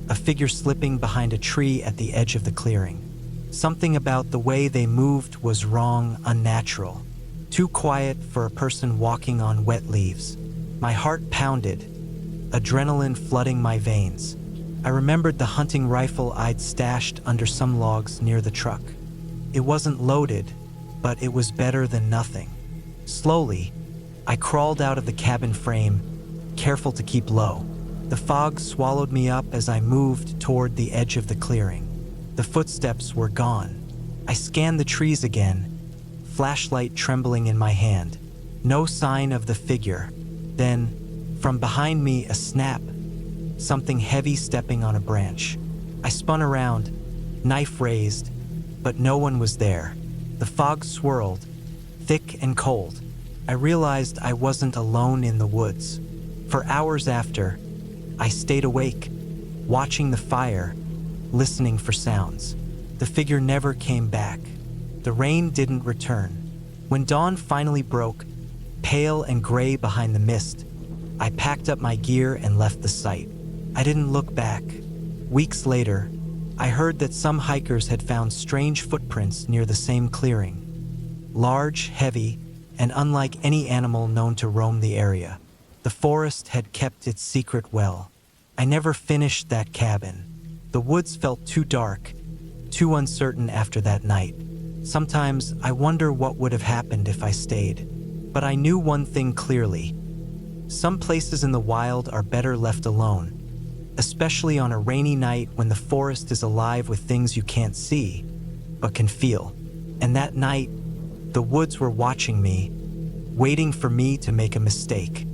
a figure slipping behind a tree at the edge of the clearing. Something about the way they moved was wrong, unnatural, too quiet for a person walking on wet leaves. My heart pounded, adrenaline flooding my veins. I remembered the hunting rifle I'd stashed under some logs near the truck. It wasn't loaded, but it was better than nothing. Slowly, I crawled out of the cabin frame, careful to keep low. The fog swallowed me up as I moved toward the edge of the clearing. The footsteps were gone. I scanned the trees again, flashlight trembling in my hand. No sign of the figure. Then, from behind me, a snap, something heavy stepping on a branch. I spun around, knife raised, but no one was there. The fog swirled, thick and cold. I realized I wasn't alone in the woods. For hours after, I stayed awake, watching the fire, listening for sounds. The figure never came back. The rain didn't return. When dawn finally broke, pale and gray behind the mist, I packed up my gear and left the site. I didn't look back. Weeks later, I heard that some hikers had found strange footprints near the same clearing. Large, heavy, and unlike any animal known to roam the area. The forest had kept its secret well. I never finished that cabin. The woods felt too dark, too uncertain after that night. Sometimes I wonder what would have happened if I stayed. But I knew one thing clearly. Some places in the wild are better left alone, especially on a rainy night when the forest is alive with things you can't see, but can feel. And that night, the woods were watching me, waiting for me to make a mistake.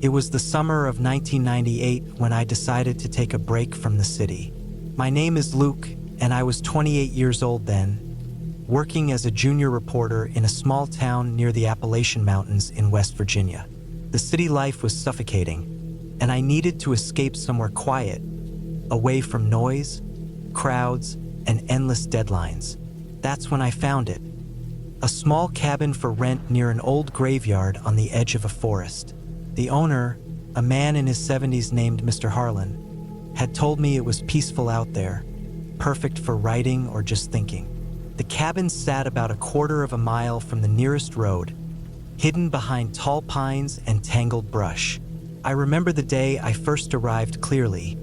It was the summer of 1998 when I decided to take a break from the city. My name is Luke, and I was 28 years old then, working as a junior reporter in a small town near the Appalachian Mountains in West Virginia. The city life was suffocating, and I needed to escape somewhere quiet, away from noise, crowds, and endless deadlines. That's when I found it. A small cabin for rent near an old graveyard on the edge of a forest. The owner, a man in his 70s named Mr. Harlan, had told me it was peaceful out there, perfect for writing or just thinking. The cabin sat about a quarter of a mile from the nearest road, hidden behind tall pines and tangled brush. I remember the day I first arrived clearly.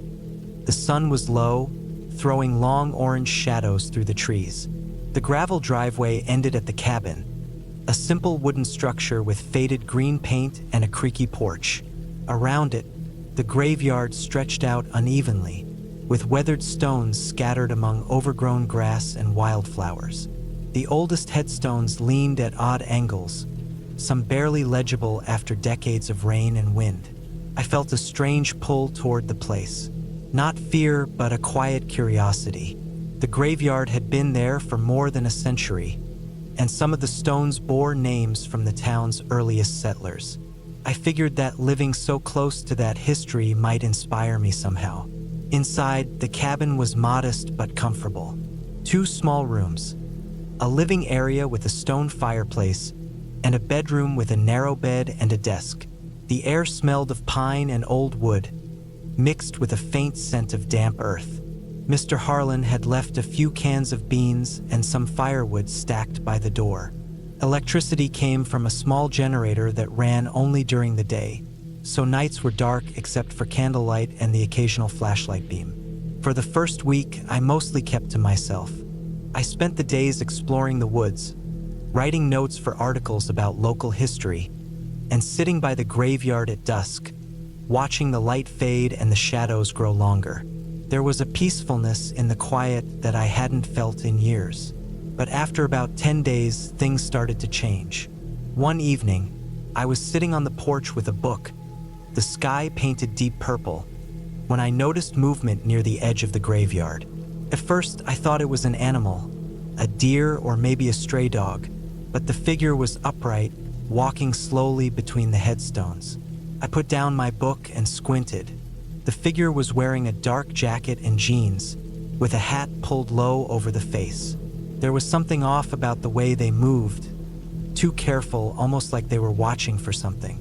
The sun was low, throwing long orange shadows through the trees. The gravel driveway ended at the cabin, a simple wooden structure with faded green paint and a creaky porch. Around it, the graveyard stretched out unevenly, with weathered stones scattered among overgrown grass and wildflowers. The oldest headstones leaned at odd angles, some barely legible after decades of rain and wind. I felt a strange pull toward the place. Not fear, but a quiet curiosity. The graveyard had been there for more than a century, and some of the stones bore names from the town's earliest settlers. I figured that living so close to that history might inspire me somehow. Inside, the cabin was modest but comfortable. 2 small rooms, a living area with a stone fireplace, and a bedroom with a narrow bed and a desk. The air smelled of pine and old wood, mixed with a faint scent of damp earth. Mr. Harlan had left a few cans of beans and some firewood stacked by the door. Electricity came from a small generator that ran only during the day, so nights were dark except for candlelight and the occasional flashlight beam. For the first week, I mostly kept to myself. I spent the days exploring the woods, writing notes for articles about local history, and sitting by the graveyard at dusk, watching the light fade and the shadows grow longer. There was a peacefulness in the quiet that I hadn't felt in years. But after about 10 days, things started to change. One evening, I was sitting on the porch with a book, the sky painted deep purple, when I noticed movement near the edge of the graveyard. At first, I thought it was an animal, a deer or maybe a stray dog, but the figure was upright, walking slowly between the headstones. I put down my book and squinted. The figure was wearing a dark jacket and jeans, with a hat pulled low over the face. There was something off about the way they moved, too careful, almost like they were watching for something.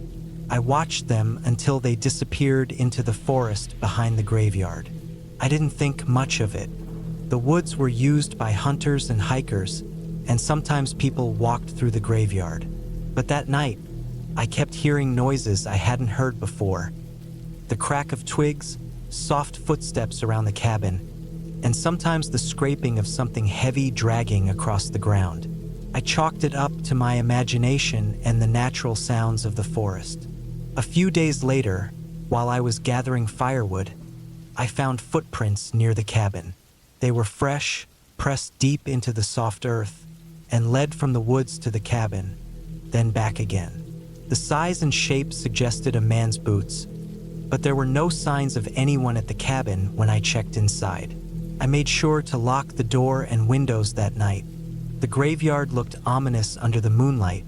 I watched them until they disappeared into the forest behind the graveyard. I didn't think much of it. The woods were used by hunters and hikers, and sometimes people walked through the graveyard. But that night, I kept hearing noises I hadn't heard before. The crack of twigs, soft footsteps around the cabin, and sometimes the scraping of something heavy dragging across the ground. I chalked it up to my imagination and the natural sounds of the forest. A few days later, while I was gathering firewood, I found footprints near the cabin. They were fresh, pressed deep into the soft earth, and led from the woods to the cabin, then back again. The size and shape suggested a man's boots, but there were no signs of anyone at the cabin when I checked inside. I made sure to lock the door and windows that night. The graveyard looked ominous under the moonlight,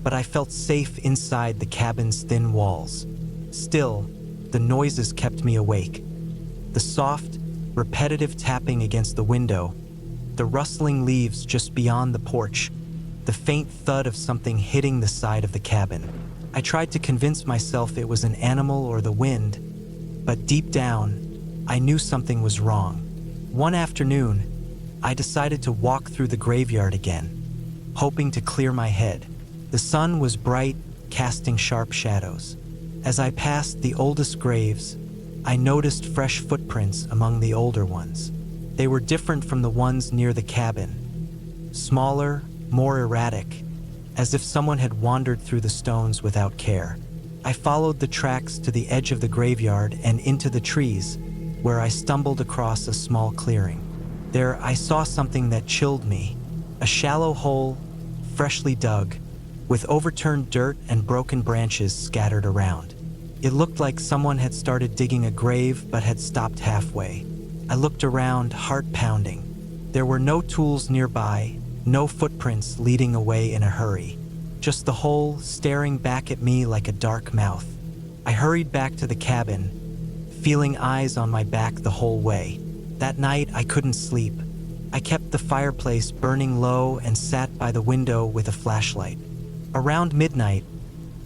but I felt safe inside the cabin's thin walls. Still, the noises kept me awake. The soft, repetitive tapping against the window, the rustling leaves just beyond the porch, the faint thud of something hitting the side of the cabin. I tried to convince myself it was an animal or the wind, but deep down, I knew something was wrong. One afternoon, I decided to walk through the graveyard again, hoping to clear my head. The sun was bright, casting sharp shadows. As I passed the oldest graves, I noticed fresh footprints among the older ones. They were different from the ones near the cabin. Smaller, more erratic, as if someone had wandered through the stones without care. I followed the tracks to the edge of the graveyard and into the trees, where I stumbled across a small clearing. There, I saw something that chilled me. A shallow hole, freshly dug, with overturned dirt and broken branches scattered around. It looked like someone had started digging a grave but had stopped halfway. I looked around, heart pounding. There were no tools nearby, no footprints leading away in a hurry. Just the hole staring back at me like a dark mouth. I hurried back to the cabin, feeling eyes on my back the whole way. That night, I couldn't sleep. I kept the fireplace burning low and sat by the window with a flashlight. Around midnight,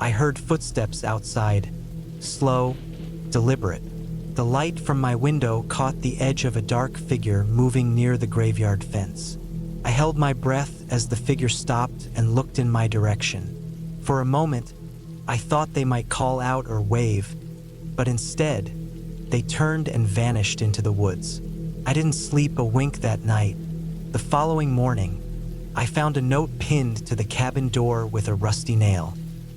I heard footsteps outside, slow, deliberate. The light from my window caught the edge of a dark figure moving near the graveyard fence. I held my breath as the figure stopped and looked in my direction. For a moment, I thought they might call out or wave, but instead, they turned and vanished into the woods. I didn't sleep a wink that night. The following morning, I found a note pinned to the cabin door with a rusty nail.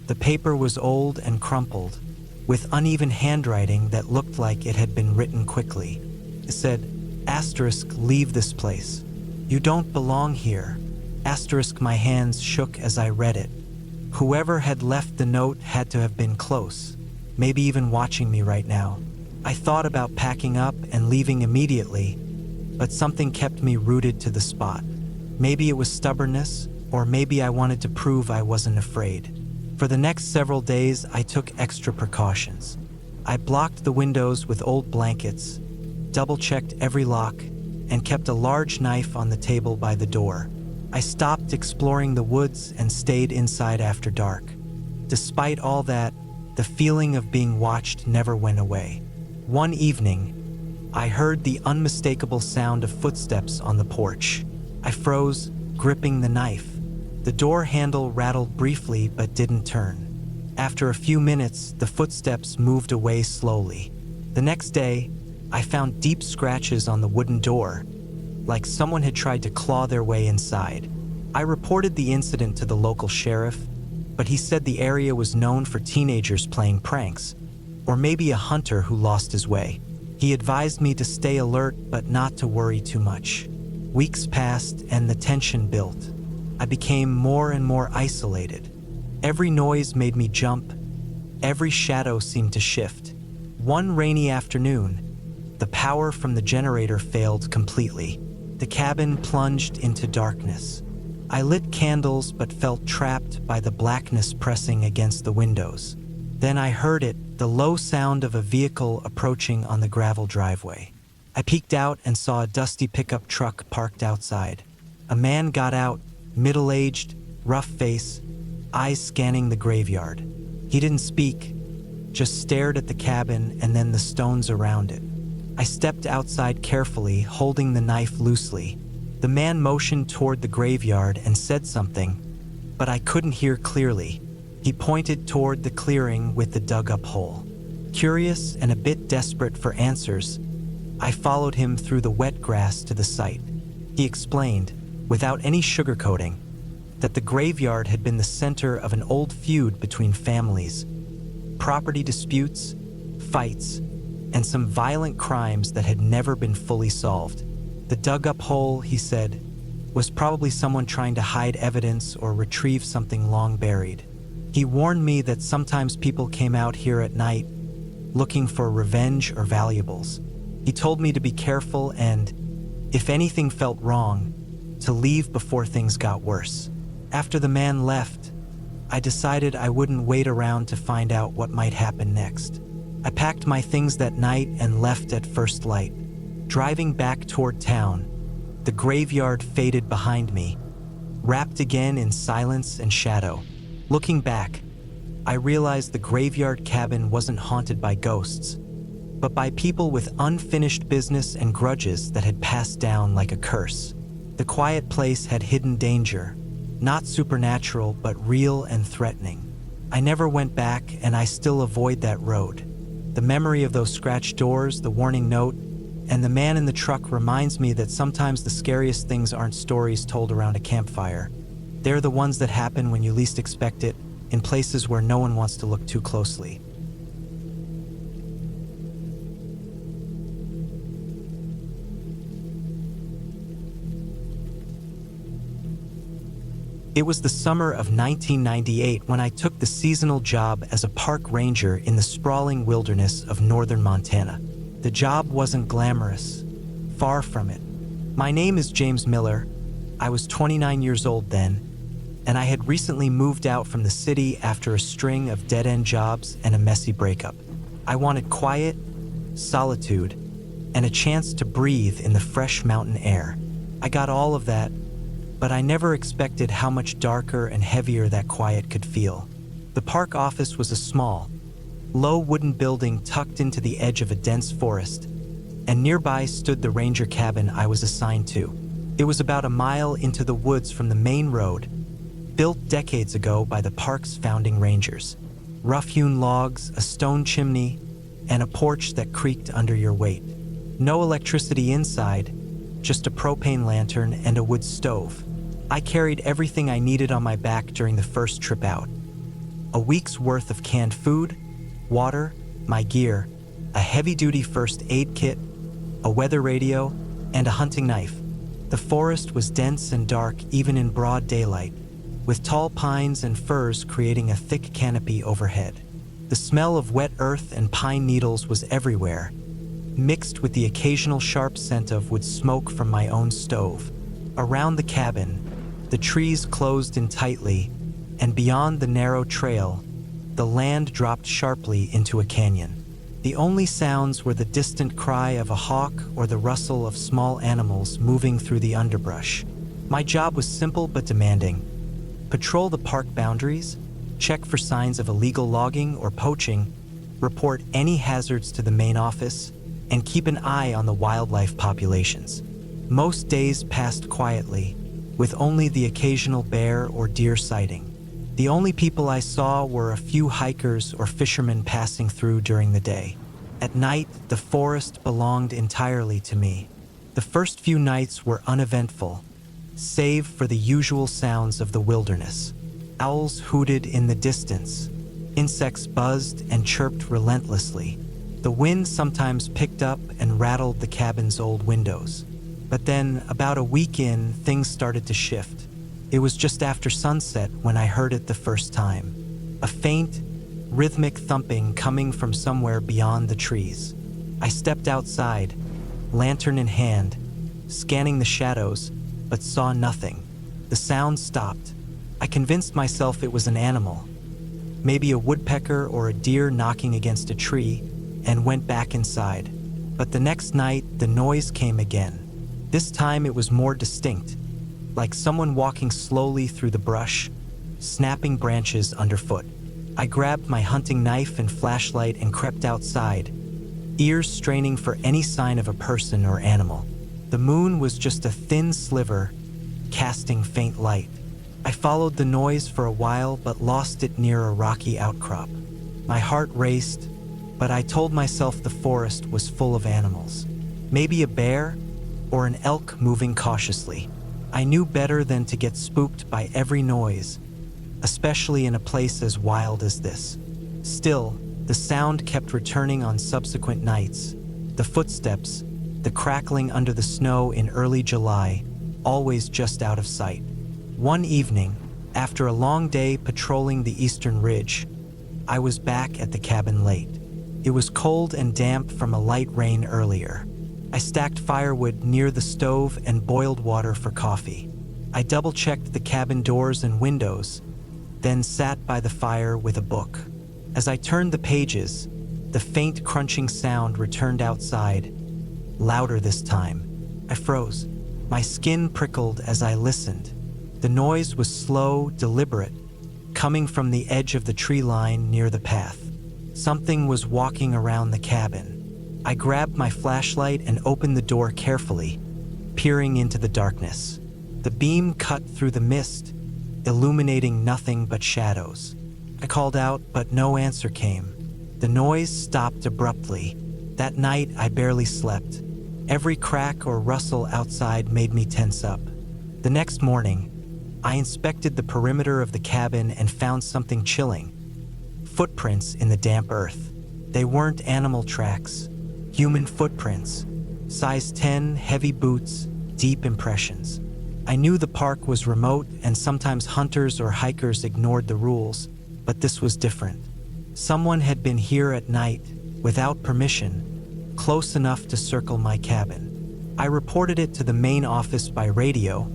The paper was old and crumpled, with uneven handwriting that looked like it had been written quickly. It said, *, leave this place. You don't belong here. *, my hands shook as I read it. Whoever had left the note had to have been close, maybe even watching me right now. I thought about packing up and leaving immediately, but something kept me rooted to the spot. Maybe it was stubbornness, or maybe I wanted to prove I wasn't afraid. For the next several days, I took extra precautions. I blocked the windows with old blankets, double-checked every lock, and kept a large knife on the table by the door. I stopped exploring the woods and stayed inside after dark. Despite all that, the feeling of being watched never went away. One evening, I heard the unmistakable sound of footsteps on the porch. I froze, gripping the knife. The door handle rattled briefly but didn't turn. After a few minutes, the footsteps moved away slowly. The next day, I found deep scratches on the wooden door, like someone had tried to claw their way inside. I reported the incident to the local sheriff, but he said the area was known for teenagers playing pranks, or maybe a hunter who lost his way. He advised me to stay alert but not to worry too much. Weeks passed and the tension built. I became more and more isolated. Every noise made me jump. Every shadow seemed to shift. One rainy afternoon, the power from the generator failed completely. The cabin plunged into darkness. I lit candles but felt trapped by the blackness pressing against the windows. Then I heard it, the low sound of a vehicle approaching on the gravel driveway. I peeked out and saw a dusty pickup truck parked outside. A man got out, middle-aged, rough face, eyes scanning the graveyard. He didn't speak, just stared at the cabin and then the stones around it. I stepped outside carefully, holding the knife loosely. The man motioned toward the graveyard and said something, but I couldn't hear clearly. He pointed toward the clearing with the dug-up hole. Curious and a bit desperate for answers, I followed him through the wet grass to the site. He explained, without any sugarcoating, that the graveyard had been the center of an old feud between families, property disputes, fights, and some violent crimes that had never been fully solved. The dug-up hole, he said, was probably someone trying to hide evidence or retrieve something long buried. He warned me that sometimes people came out here at night looking for revenge or valuables. He told me to be careful and, if anything felt wrong, to leave before things got worse. After the man left, I decided I wouldn't wait around to find out what might happen next. I packed my things that night and left at first light. Driving back toward town, the graveyard faded behind me, wrapped again in silence and shadow. Looking back, I realized the graveyard cabin wasn't haunted by ghosts, but by people with unfinished business and grudges that had passed down like a curse. The quiet place had hidden danger, not supernatural but real and threatening. I never went back and I still avoid that road. The memory of those scratched doors, the warning note, and the man in the truck reminds me that sometimes the scariest things aren't stories told around a campfire. They're the ones that happen when you least expect it, in places where no one wants to look too closely. It was the summer of 1998 when I took the seasonal job as a park ranger in the sprawling wilderness of northern Montana. The job wasn't glamorous, far from it. My name is James Miller. I was 29 years old then, and I had recently moved out from the city after a string of dead-end jobs and a messy breakup. I wanted quiet, solitude, and a chance to breathe in the fresh mountain air. I got all of that, but I never expected how much darker and heavier that quiet could feel. The park office was a small, low wooden building tucked into the edge of a dense forest, and nearby stood the ranger cabin I was assigned to. It was about a mile into the woods from the main road, built decades ago by the park's founding rangers. Rough-hewn logs, a stone chimney, and a porch that creaked under your weight. No electricity inside, just a propane lantern and a wood stove. I carried everything I needed on my back during the first trip out. A week's worth of canned food, water, my gear, a heavy-duty first aid kit, a weather radio, and a hunting knife. The forest was dense and dark even in broad daylight, with tall pines and firs creating a thick canopy overhead. The smell of wet earth and pine needles was everywhere, mixed with the occasional sharp scent of wood smoke from my own stove. Around the cabin, the trees closed in tightly, and beyond the narrow trail, the land dropped sharply into a canyon. The only sounds were the distant cry of a hawk or the rustle of small animals moving through the underbrush. My job was simple but demanding. Patrol the park boundaries, check for signs of illegal logging or poaching, report any hazards to the main office, and keep an eye on the wildlife populations. Most days passed quietly, with only the occasional bear or deer sighting. The only people I saw were a few hikers or fishermen passing through during the day. At night, the forest belonged entirely to me. The first few nights were uneventful, save for the usual sounds of the wilderness. Owls hooted in the distance. Insects buzzed and chirped relentlessly. The wind sometimes picked up and rattled the cabin's old windows. But then, about a week in, things started to shift. It was just after sunset when I heard it the first time. A faint, rhythmic thumping coming from somewhere beyond the trees. I stepped outside, lantern in hand, scanning the shadows, but saw nothing. The sound stopped. I convinced myself it was an animal, maybe a woodpecker or a deer knocking against a tree, and went back inside. But the next night, the noise came again. This time it was more distinct, like someone walking slowly through the brush, snapping branches underfoot. I grabbed my hunting knife and flashlight and crept outside, ears straining for any sign of a person or animal. The moon was just a thin sliver, casting faint light. I followed the noise for a while but lost it near a rocky outcrop. My heart raced, but I told myself the forest was full of animals. Maybe a bear or an elk moving cautiously. I knew better than to get spooked by every noise, especially in a place as wild as this. Still, the sound kept returning on subsequent nights. The footsteps, the crackling under the snow in early July, always just out of sight. One evening, after a long day patrolling the eastern ridge, I was back at the cabin late. It was cold and damp from a light rain earlier. I stacked firewood near the stove and boiled water for coffee. I double-checked the cabin doors and windows, then sat by the fire with a book. As I turned the pages, the faint crunching sound returned outside, louder this time. I froze. My skin prickled as I listened. The noise was slow, deliberate, coming from the edge of the tree line near the path. Something was walking around the cabin. I grabbed my flashlight and opened the door carefully, peering into the darkness. The beam cut through the mist, illuminating nothing but shadows. I called out, but no answer came. The noise stopped abruptly. That night, I barely slept. Every crack or rustle outside made me tense up. The next morning, I inspected the perimeter of the cabin and found something chilling. Footprints in the damp earth. They weren't animal tracks. Human footprints, size 10, heavy boots, deep impressions. I knew the park was remote and sometimes hunters or hikers ignored the rules, but this was different. Someone had been here at night, without permission, close enough to circle my cabin. I reported it to the main office by radio,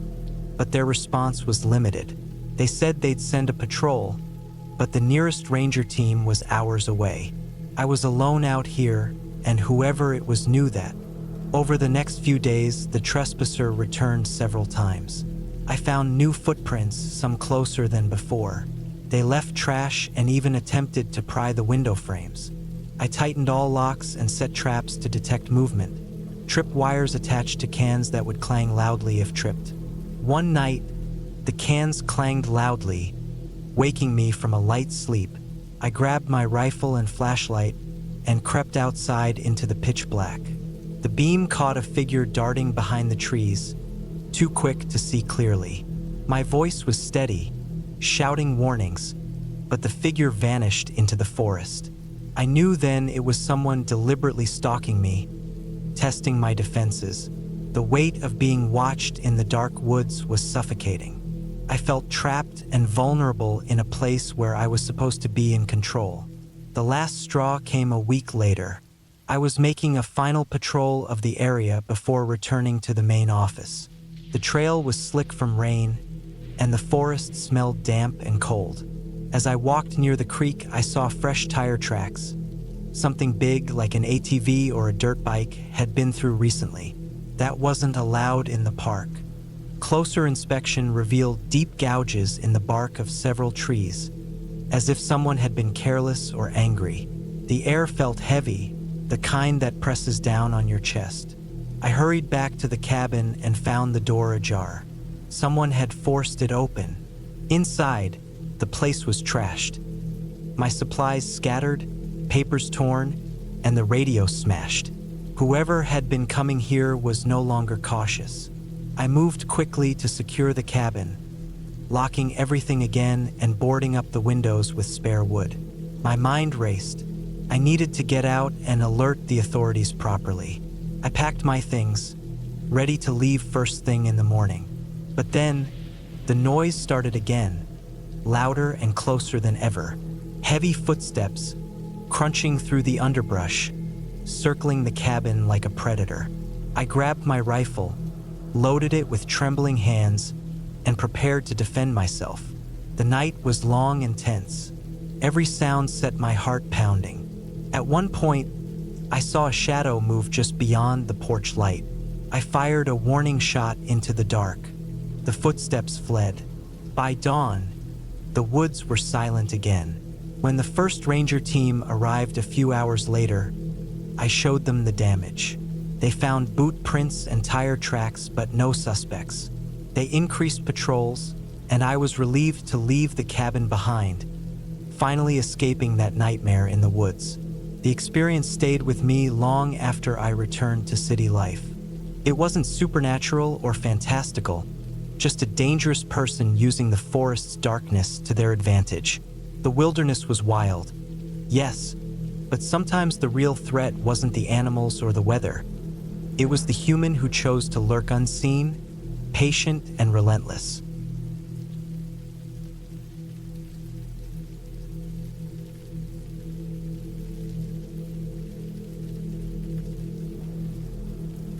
but their response was limited. They said they'd send a patrol, but the nearest ranger team was hours away. I was alone out here, and whoever it was knew that. Over the next few days, the trespasser returned several times. I found new footprints, some closer than before. They left trash and even attempted to pry the window frames. I tightened all locks and set traps to detect movement. Trip wires attached to cans that would clang loudly if tripped. One night, the cans clanged loudly, waking me from a light sleep. I grabbed my rifle and flashlight and crept outside into the pitch black. The beam caught a figure darting behind the trees, too quick to see clearly. My voice was steady, shouting warnings, but the figure vanished into the forest. I knew then it was someone deliberately stalking me, testing my defenses. The weight of being watched in the dark woods was suffocating. I felt trapped and vulnerable in a place where I was supposed to be in control. The last straw came a week later. I was making a final patrol of the area before returning to the main office. The trail was slick from rain, and the forest smelled damp and cold. As I walked near the creek, I saw fresh tire tracks. Something big, like an ATV or a dirt bike, had been through recently. That wasn't allowed in the park. Closer inspection revealed deep gouges in the bark of several trees, as if someone had been careless or angry. The air felt heavy, the kind that presses down on your chest. I hurried back to the cabin and found the door ajar. Someone had forced it open. Inside, the place was trashed. My supplies scattered, papers torn, and the radio smashed. Whoever had been coming here was no longer cautious. I moved quickly to secure the cabin, locking everything again and boarding up the windows with spare wood. My mind raced. I needed to get out and alert the authorities properly. I packed my things, ready to leave first thing in the morning. But then, the noise started again, louder and closer than ever. Heavy footsteps, crunching through the underbrush, circling the cabin like a predator. I grabbed my rifle, loaded it with trembling hands, and prepared to defend myself. The night was long and tense. Every sound set my heart pounding. At one point, I saw a shadow move just beyond the porch light. I fired a warning shot into the dark. The footsteps fled. By dawn, the woods were silent again. When the first ranger team arrived a few hours later, I showed them the damage. They found boot prints and tire tracks, but no suspects. They increased patrols, and I was relieved to leave the cabin behind, finally escaping that nightmare in the woods. The experience stayed with me long after I returned to city life. It wasn't supernatural or fantastical, just a dangerous person using the forest's darkness to their advantage. The wilderness was wild, yes, but sometimes the real threat wasn't the animals or the weather. It was the human who chose to lurk unseen, patient, and relentless.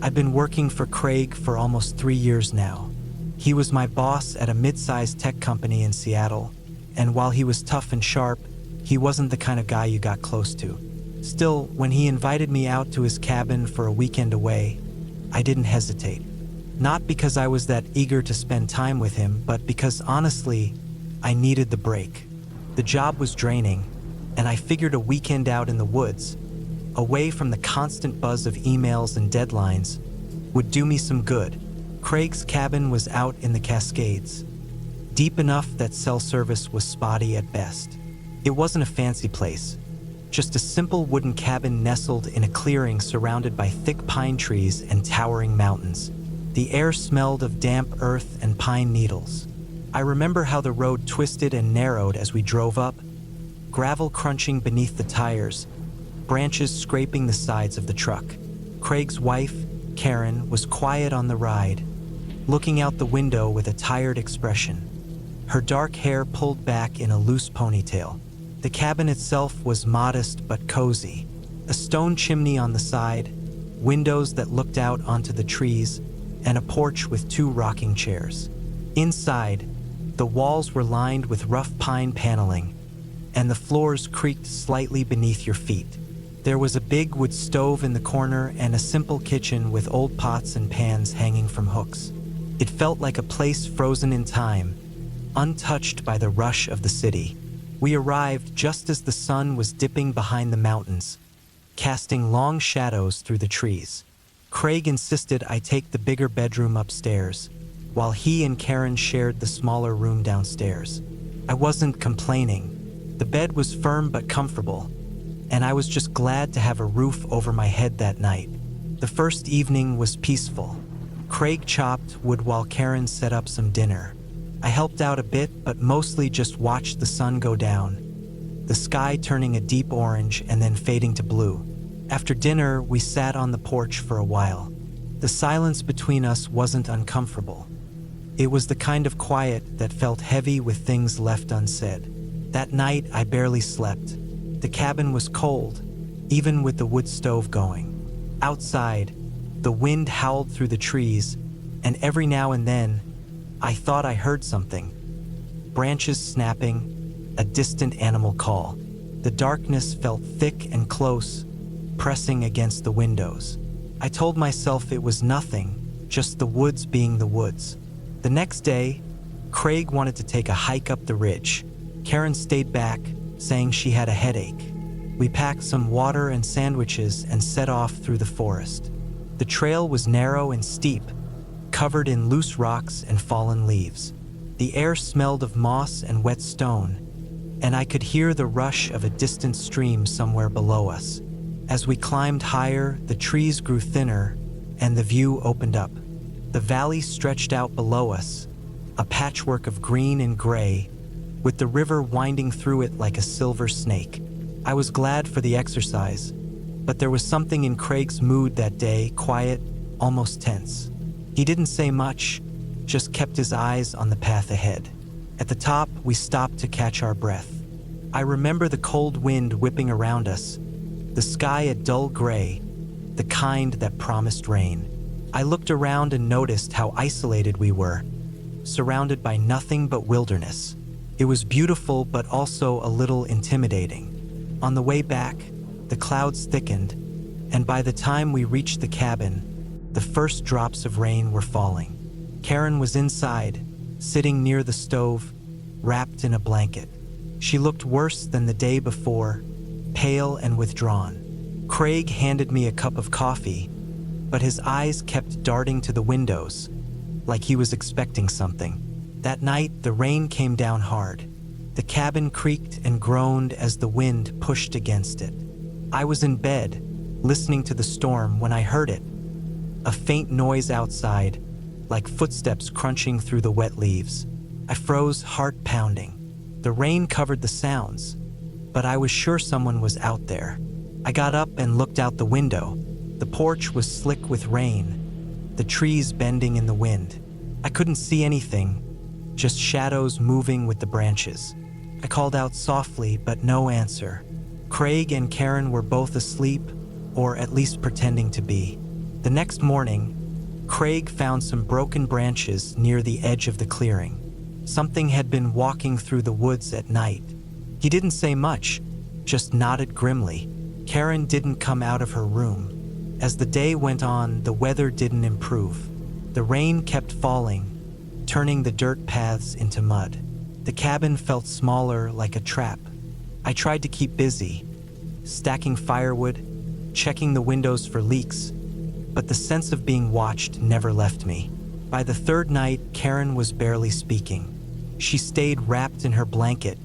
I've been working for Craig for almost 3 years now. He was my boss at a mid-sized tech company in Seattle, and while he was tough and sharp, he wasn't the kind of guy you got close to. Still, when he invited me out to his cabin for a weekend away, I didn't hesitate. Not because I was that eager to spend time with him, but because honestly, I needed the break. The job was draining, and I figured a weekend out in the woods, away from the constant buzz of emails and deadlines, would do me some good. Craig's cabin was out in the Cascades, deep enough that cell service was spotty at best. It wasn't a fancy place, just a simple wooden cabin nestled in a clearing surrounded by thick pine trees and towering mountains. The air smelled of damp earth and pine needles. I remember how the road twisted and narrowed as we drove up, gravel crunching beneath the tires, branches scraping the sides of the truck. Craig's wife, Karen, was quiet on the ride, looking out the window with a tired expression. Her dark hair pulled back in a loose ponytail. The cabin itself was modest but cozy. A stone chimney on the side, windows that looked out onto the trees, and a porch with 2 rocking chairs. Inside, the walls were lined with rough pine paneling, and the floors creaked slightly beneath your feet. There was a big wood stove in the corner and a simple kitchen with old pots and pans hanging from hooks. It felt like a place frozen in time, untouched by the rush of the city. We arrived just as the sun was dipping behind the mountains, casting long shadows through the trees. Craig insisted I take the bigger bedroom upstairs, while he and Karen shared the smaller room downstairs. I wasn't complaining. The bed was firm but comfortable, and I was just glad to have a roof over my head that night. The first evening was peaceful. Craig chopped wood while Karen set up some dinner. I helped out a bit, but mostly just watched the sun go down, the sky turning a deep orange and then fading to blue. After dinner, we sat on the porch for a while. The silence between us wasn't uncomfortable. It was the kind of quiet that felt heavy with things left unsaid. That night, I barely slept. The cabin was cold, even with the wood stove going. Outside, the wind howled through the trees, and every now and then, I thought I heard something. Branches snapping, a distant animal call. The darkness felt thick and close, pressing against the windows. I told myself it was nothing, just the woods being the woods. The next day, Craig wanted to take a hike up the ridge. Karen stayed back, saying she had a headache. We packed some water and sandwiches and set off through the forest. The trail was narrow and steep, covered in loose rocks and fallen leaves. The air smelled of moss and wet stone, and I could hear the rush of a distant stream somewhere below us. As we climbed higher, the trees grew thinner, and the view opened up. The valley stretched out below us, a patchwork of green and gray, with the river winding through it like a silver snake. I was glad for the exercise, but there was something in Craig's mood that day, quiet, almost tense. He didn't say much, just kept his eyes on the path ahead. At the top, we stopped to catch our breath. I remember the cold wind whipping around us, the sky a dull gray, the kind that promised rain. I looked around and noticed how isolated we were, surrounded by nothing but wilderness. It was beautiful, but also a little intimidating. On the way back, the clouds thickened, and by the time we reached the cabin, the first drops of rain were falling. Karen was inside, sitting near the stove, wrapped in a blanket. She looked worse than the day before, pale and withdrawn. Craig handed me a cup of coffee, but his eyes kept darting to the windows, like he was expecting something. That night, the rain came down hard. The cabin creaked and groaned as the wind pushed against it. I was in bed, listening to the storm, when I heard it. A faint noise outside, like footsteps crunching through the wet leaves. I froze, heart pounding. The rain covered the sounds, but I was sure someone was out there. I got up and looked out the window. The porch was slick with rain, the trees bending in the wind. I couldn't see anything, just shadows moving with the branches. I called out softly, but no answer. Craig and Karen were both asleep, or at least pretending to be. The next morning, Craig found some broken branches near the edge of the clearing. Something had been walking through the woods at night. He didn't say much, just nodded grimly. Karen didn't come out of her room. As the day went on, the weather didn't improve. The rain kept falling, turning the dirt paths into mud. The cabin felt smaller, like a trap. I tried to keep busy, stacking firewood, checking the windows for leaks, but the sense of being watched never left me. By the third night, Karen was barely speaking. She stayed wrapped in her blanket,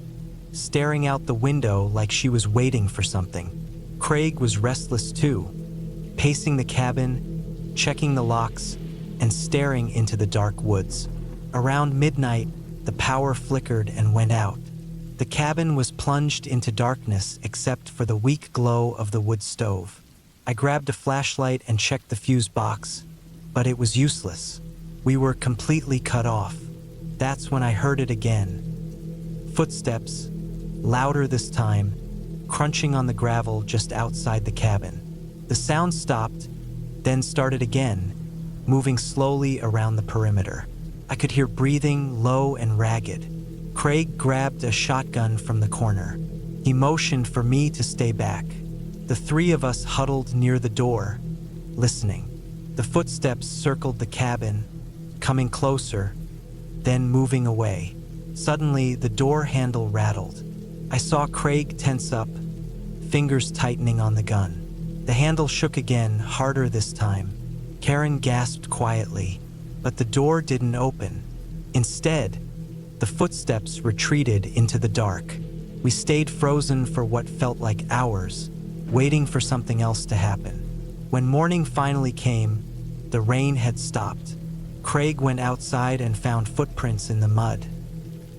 staring out the window like she was waiting for something. Craig was restless too, pacing the cabin, checking the locks, and staring into the dark woods. Around midnight, the power flickered and went out. The cabin was plunged into darkness except for the weak glow of the wood stove. I grabbed a flashlight and checked the fuse box, but it was useless. We were completely cut off. That's when I heard it again. Footsteps, louder this time, crunching on the gravel just outside the cabin. The sound stopped, then started again, moving slowly around the perimeter. I could hear breathing, low and ragged. Craig grabbed a shotgun from the corner. He motioned for me to stay back. The three of us huddled near the door, listening. The footsteps circled the cabin, coming closer, then moving away. Suddenly, the door handle rattled. I saw Craig tense up, fingers tightening on the gun. The handle shook again, harder this time. Karen gasped quietly, but the door didn't open. Instead, the footsteps retreated into the dark. We stayed frozen for what felt like hours, waiting for something else to happen. When morning finally came, the rain had stopped. Craig went outside and found footprints in the mud.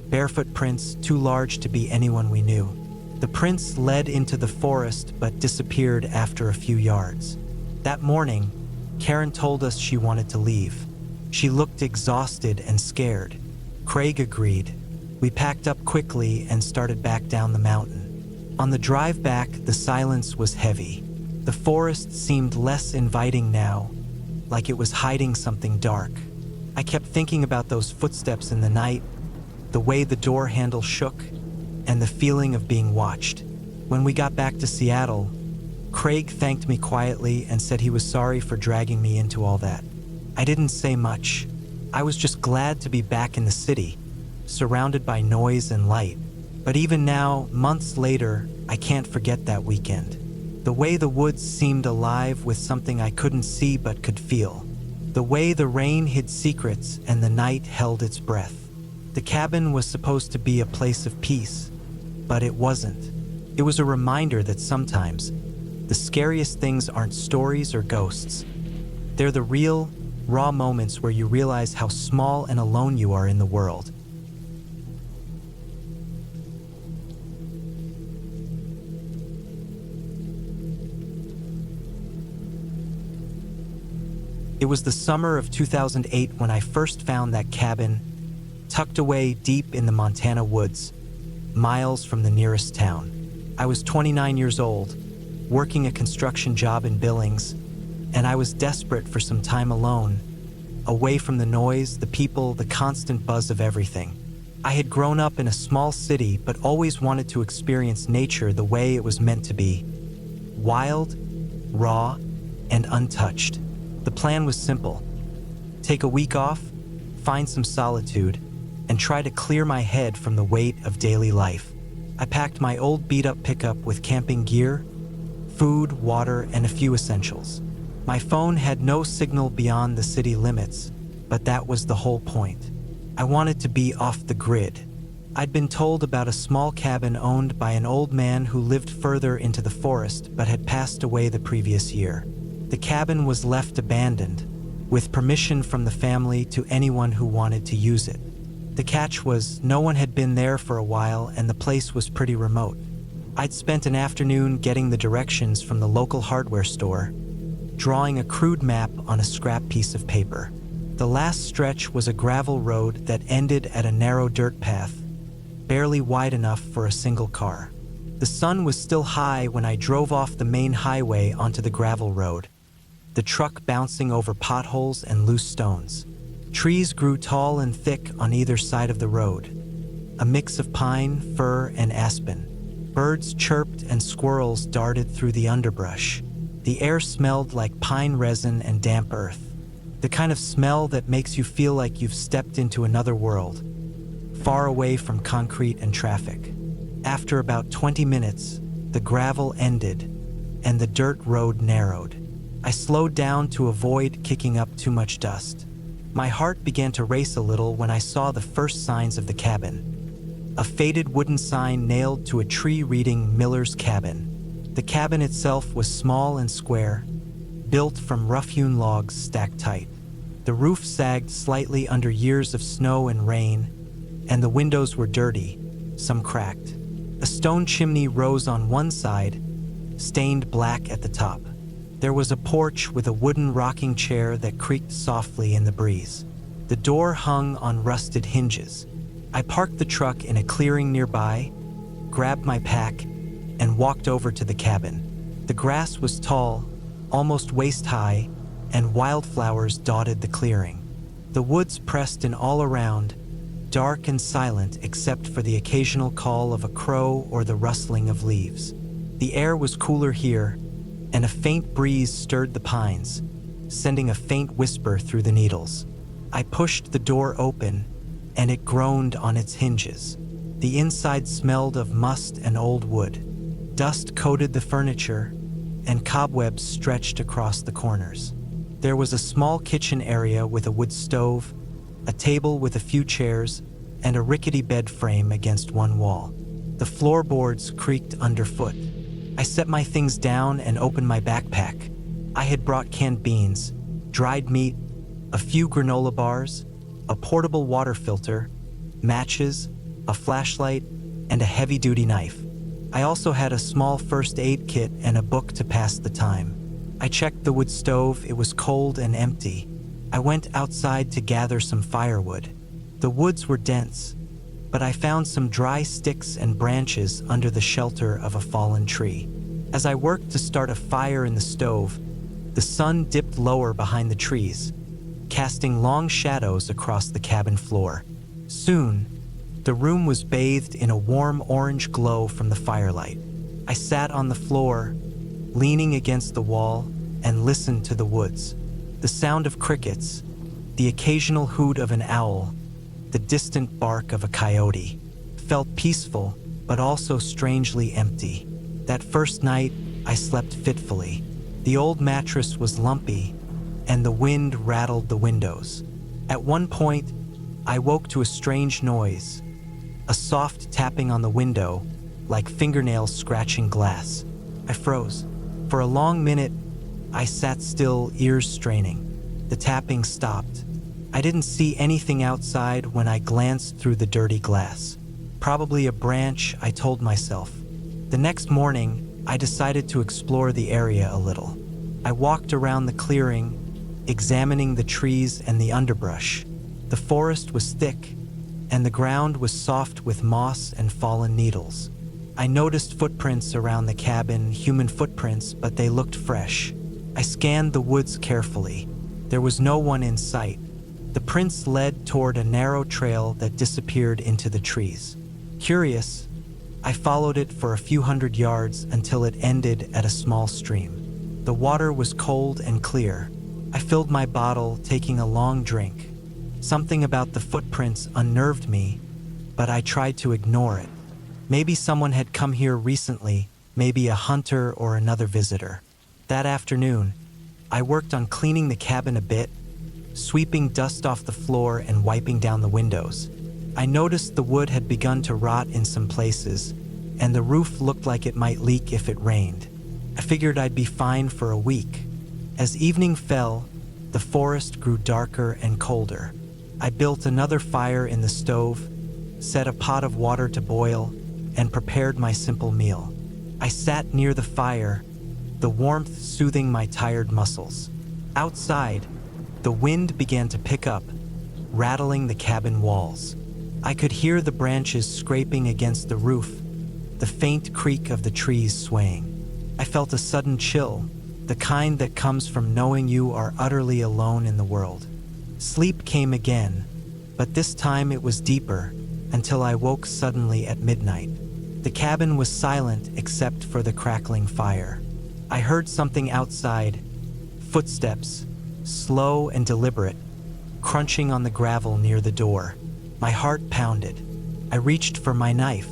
Barefoot prints too large to be anyone we knew. The prints led into the forest but disappeared after a few yards. That morning, Karen told us she wanted to leave. She looked exhausted and scared. Craig agreed. We packed up quickly and started back down the mountain. On the drive back, the silence was heavy. The forest seemed less inviting now, like it was hiding something dark. I kept thinking about those footsteps in the night, the way the door handle shook, and the feeling of being watched. When we got back to Seattle, Craig thanked me quietly and said he was sorry for dragging me into all that. I didn't say much. I was just glad to be back in the city, surrounded by noise and light. But even now, months later, I can't forget that weekend. The way the woods seemed alive with something I couldn't see but could feel. The way the rain hid secrets and the night held its breath. The cabin was supposed to be a place of peace, but it wasn't. It was a reminder that sometimes, the scariest things aren't stories or ghosts. They're the real, raw moments where you realize how small and alone you are in the world. It was the summer of 2008 when I first found that cabin, tucked away deep in the Montana woods, miles from the nearest town. I was 29 years old, working a construction job in Billings, and I was desperate for some time alone, away from the noise, the people, the constant buzz of everything. I had grown up in a small city, but always wanted to experience nature the way it was meant to be. Wild, raw, and untouched. The plan was simple. Take a week off, find some solitude, and try to clear my head from the weight of daily life. I packed my old beat-up pickup with camping gear, food, water, and a few essentials. My phone had no signal beyond the city limits, but that was the whole point. I wanted to be off the grid. I'd been told about a small cabin owned by an old man who lived further into the forest but had passed away the previous year. The cabin was left abandoned, with permission from the family to anyone who wanted to use it. The catch was no one had been there for a while and the place was pretty remote. I'd spent an afternoon getting the directions from the local hardware store, drawing a crude map on a scrap piece of paper. The last stretch was a gravel road that ended at a narrow dirt path, barely wide enough for a single car. The sun was still high when I drove off the main highway onto the gravel road, the truck bouncing over potholes and loose stones. Trees grew tall and thick on either side of the road, a mix of pine, fir, and aspen. Birds chirped and squirrels darted through the underbrush. The air smelled like pine resin and damp earth, the kind of smell that makes you feel like you've stepped into another world, far away from concrete and traffic. After about 20 minutes, the gravel ended and the dirt road narrowed. I slowed down to avoid kicking up too much dust. My heart began to race a little when I saw the first signs of the cabin. A faded wooden sign nailed to a tree reading Miller's Cabin. The cabin itself was small and square, built from rough-hewn logs stacked tight. The roof sagged slightly under years of snow and rain, and the windows were dirty, some cracked. A stone chimney rose on one side, stained black at the top. There was a porch with a wooden rocking chair that creaked softly in the breeze. The door hung on rusted hinges. I parked the truck in a clearing nearby, grabbed my pack, and walked over to the cabin. The grass was tall, almost waist-high, and wildflowers dotted the clearing. The woods pressed in all around, dark and silent except for the occasional call of a crow or the rustling of leaves. The air was cooler here, and a faint breeze stirred the pines, sending a faint whisper through the needles. I pushed the door open, and it groaned on its hinges. The inside smelled of must and old wood. Dust coated the furniture, and cobwebs stretched across the corners. There was a small kitchen area with a wood stove, a table with a few chairs, and a rickety bed frame against one wall. The floorboards creaked underfoot. I set my things down and opened my backpack. I had brought canned beans, dried meat, a few granola bars, a portable water filter, matches, a flashlight, and a heavy-duty knife. I also had a small first aid kit and a book to pass the time. I checked the wood stove. It was cold and empty. I went outside to gather some firewood. The woods were dense, but I found some dry sticks and branches under the shelter of a fallen tree. As I worked to start a fire in the stove, the sun dipped lower behind the trees, casting long shadows across the cabin floor. Soon, the room was bathed in a warm orange glow from the firelight. I sat on the floor, leaning against the wall, and listened to the woods. The sound of crickets, the occasional hoot of an owl, the distant bark of a coyote, felt peaceful but also strangely empty. That first night, I slept fitfully. The old mattress was lumpy, and the wind rattled the windows. At one point, I woke to a strange noise, a soft tapping on the window, like fingernails scratching glass. I froze. For a long minute, I sat still, ears straining. The tapping stopped. I didn't see anything outside when I glanced through the dirty glass. Probably a branch, I told myself. The next morning, I decided to explore the area a little. I walked around the clearing, examining the trees and the underbrush. The forest was thick, and the ground was soft with moss and fallen needles. I noticed footprints around the cabin, human footprints, but they looked fresh. I scanned the woods carefully. There was no one in sight. The prints led toward a narrow trail that disappeared into the trees. Curious, I followed it for a few hundred yards until it ended at a small stream. The water was cold and clear. I filled my bottle, taking a long drink. Something about the footprints unnerved me, but I tried to ignore it. Maybe someone had come here recently, maybe a hunter or another visitor. That afternoon, I worked on cleaning the cabin a bit, sweeping dust off the floor and wiping down the windows. I noticed the wood had begun to rot in some places, and the roof looked like it might leak if it rained. I figured I'd be fine for a week. As evening fell, the forest grew darker and colder. I built another fire in the stove, set a pot of water to boil, and prepared my simple meal. I sat near the fire, the warmth soothing my tired muscles. Outside, the wind began to pick up, rattling the cabin walls. I could hear the branches scraping against the roof, the faint creak of the trees swaying. I felt a sudden chill, the kind that comes from knowing you are utterly alone in the world. Sleep came again, but this time it was deeper, until I woke suddenly at midnight. The cabin was silent except for the crackling fire. I heard something outside, footsteps, slow and deliberate, crunching on the gravel near the door. My heart pounded. I reached for my knife.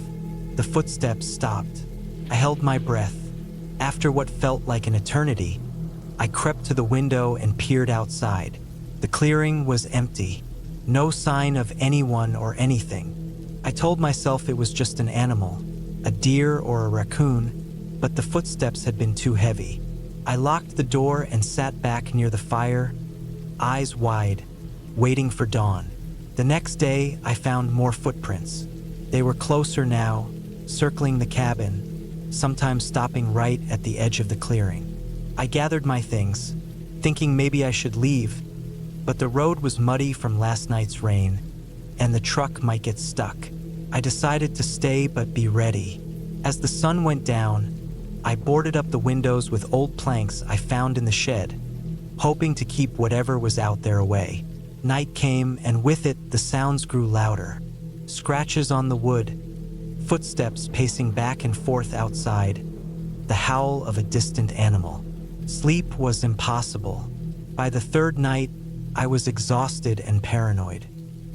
The footsteps stopped. I held my breath. After what felt like an eternity, I crept to the window and peered outside. The clearing was empty. No sign of anyone or anything. I told myself it was just an animal, a deer or a raccoon, but the footsteps had been too heavy. I locked the door and sat back near the fire, eyes wide, waiting for dawn. The next day, I found more footprints. They were closer now, circling the cabin, sometimes stopping right at the edge of the clearing. I gathered my things, thinking maybe I should leave, but the road was muddy from last night's rain, and the truck might get stuck. I decided to stay but be ready. As the sun went down, I boarded up the windows with old planks I found in the shed, hoping to keep whatever was out there away. Night came, and with it, the sounds grew louder. Scratches on the wood, footsteps pacing back and forth outside, the howl of a distant animal. Sleep was impossible. By the third night, I was exhausted and paranoid.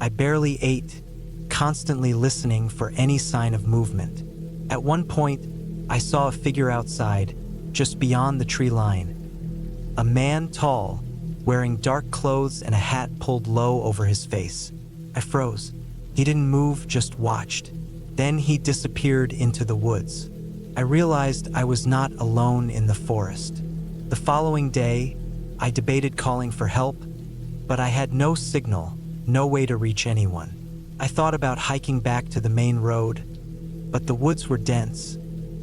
I barely ate, constantly listening for any sign of movement. At one point, I saw a figure outside, just beyond the tree line. A man tall, wearing dark clothes and a hat pulled low over his face. I froze. He didn't move, just watched. Then he disappeared into the woods. I realized I was not alone in the forest. The following day, I debated calling for help, but I had no signal, no way to reach anyone. I thought about hiking back to the main road, but the woods were dense,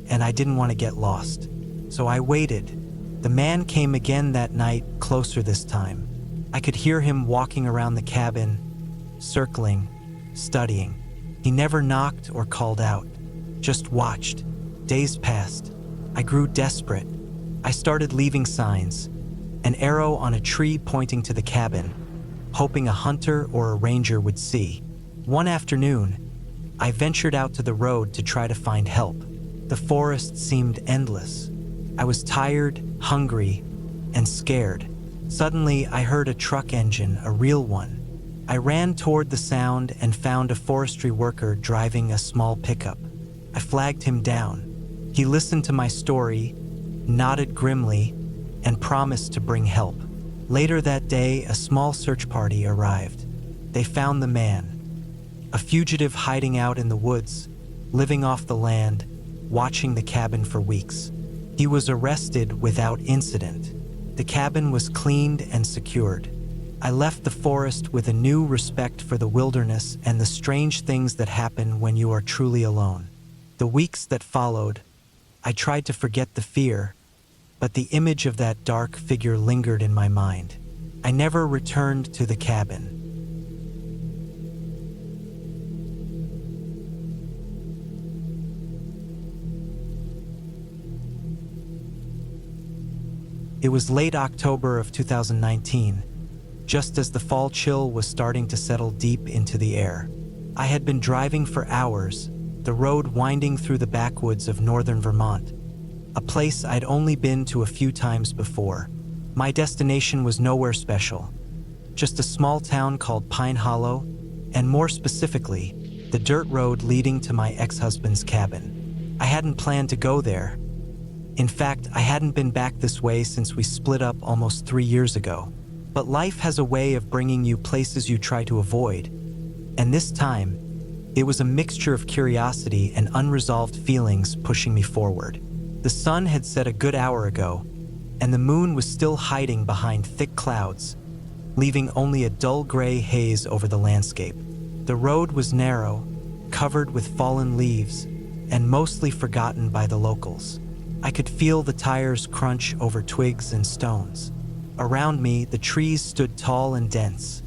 and I didn't want to get lost. So I waited. The man came again that night, closer this time. I could hear him walking around the cabin, circling, studying. He never knocked or called out, just watched. Days passed. I grew desperate. I started leaving signs, an arrow on a tree pointing to the cabin, hoping a hunter or a ranger would see. One afternoon, I ventured out to the road to try to find help. The forest seemed endless. I was tired, hungry, and scared. Suddenly, I heard a truck engine, a real one. I ran toward the sound and found a forestry worker driving a small pickup. I flagged him down. He listened to my story, nodded grimly, and promised to bring help. Later that day, a small search party arrived. They found the man, a fugitive hiding out in the woods, living off the land, watching the cabin for weeks. He was arrested without incident. The cabin was cleaned and secured. I left the forest with a new respect for the wilderness and the strange things that happen when you are truly alone. The weeks that followed, I tried to forget the fear, but the image of that dark figure lingered in my mind. I never returned to the cabin. It was late October of 2019, just as the fall chill was starting to settle deep into the air. I had been driving for hours, the road winding through the backwoods of northern Vermont, a place I'd only been to a few times before. My destination was nowhere special, just a small town called Pine Hollow, and more specifically, the dirt road leading to my ex-husband's cabin. I hadn't planned to go there. In fact, I hadn't been back this way since we split up almost 3 years ago. But life has a way of bringing you places you try to avoid. And this time, it was a mixture of curiosity and unresolved feelings pushing me forward. The sun had set a good hour ago, and the moon was still hiding behind thick clouds, leaving only a dull gray haze over the landscape. The road was narrow, covered with fallen leaves, and mostly forgotten by the locals. I could feel the tires crunch over twigs and stones. Around me, the trees stood tall and dense,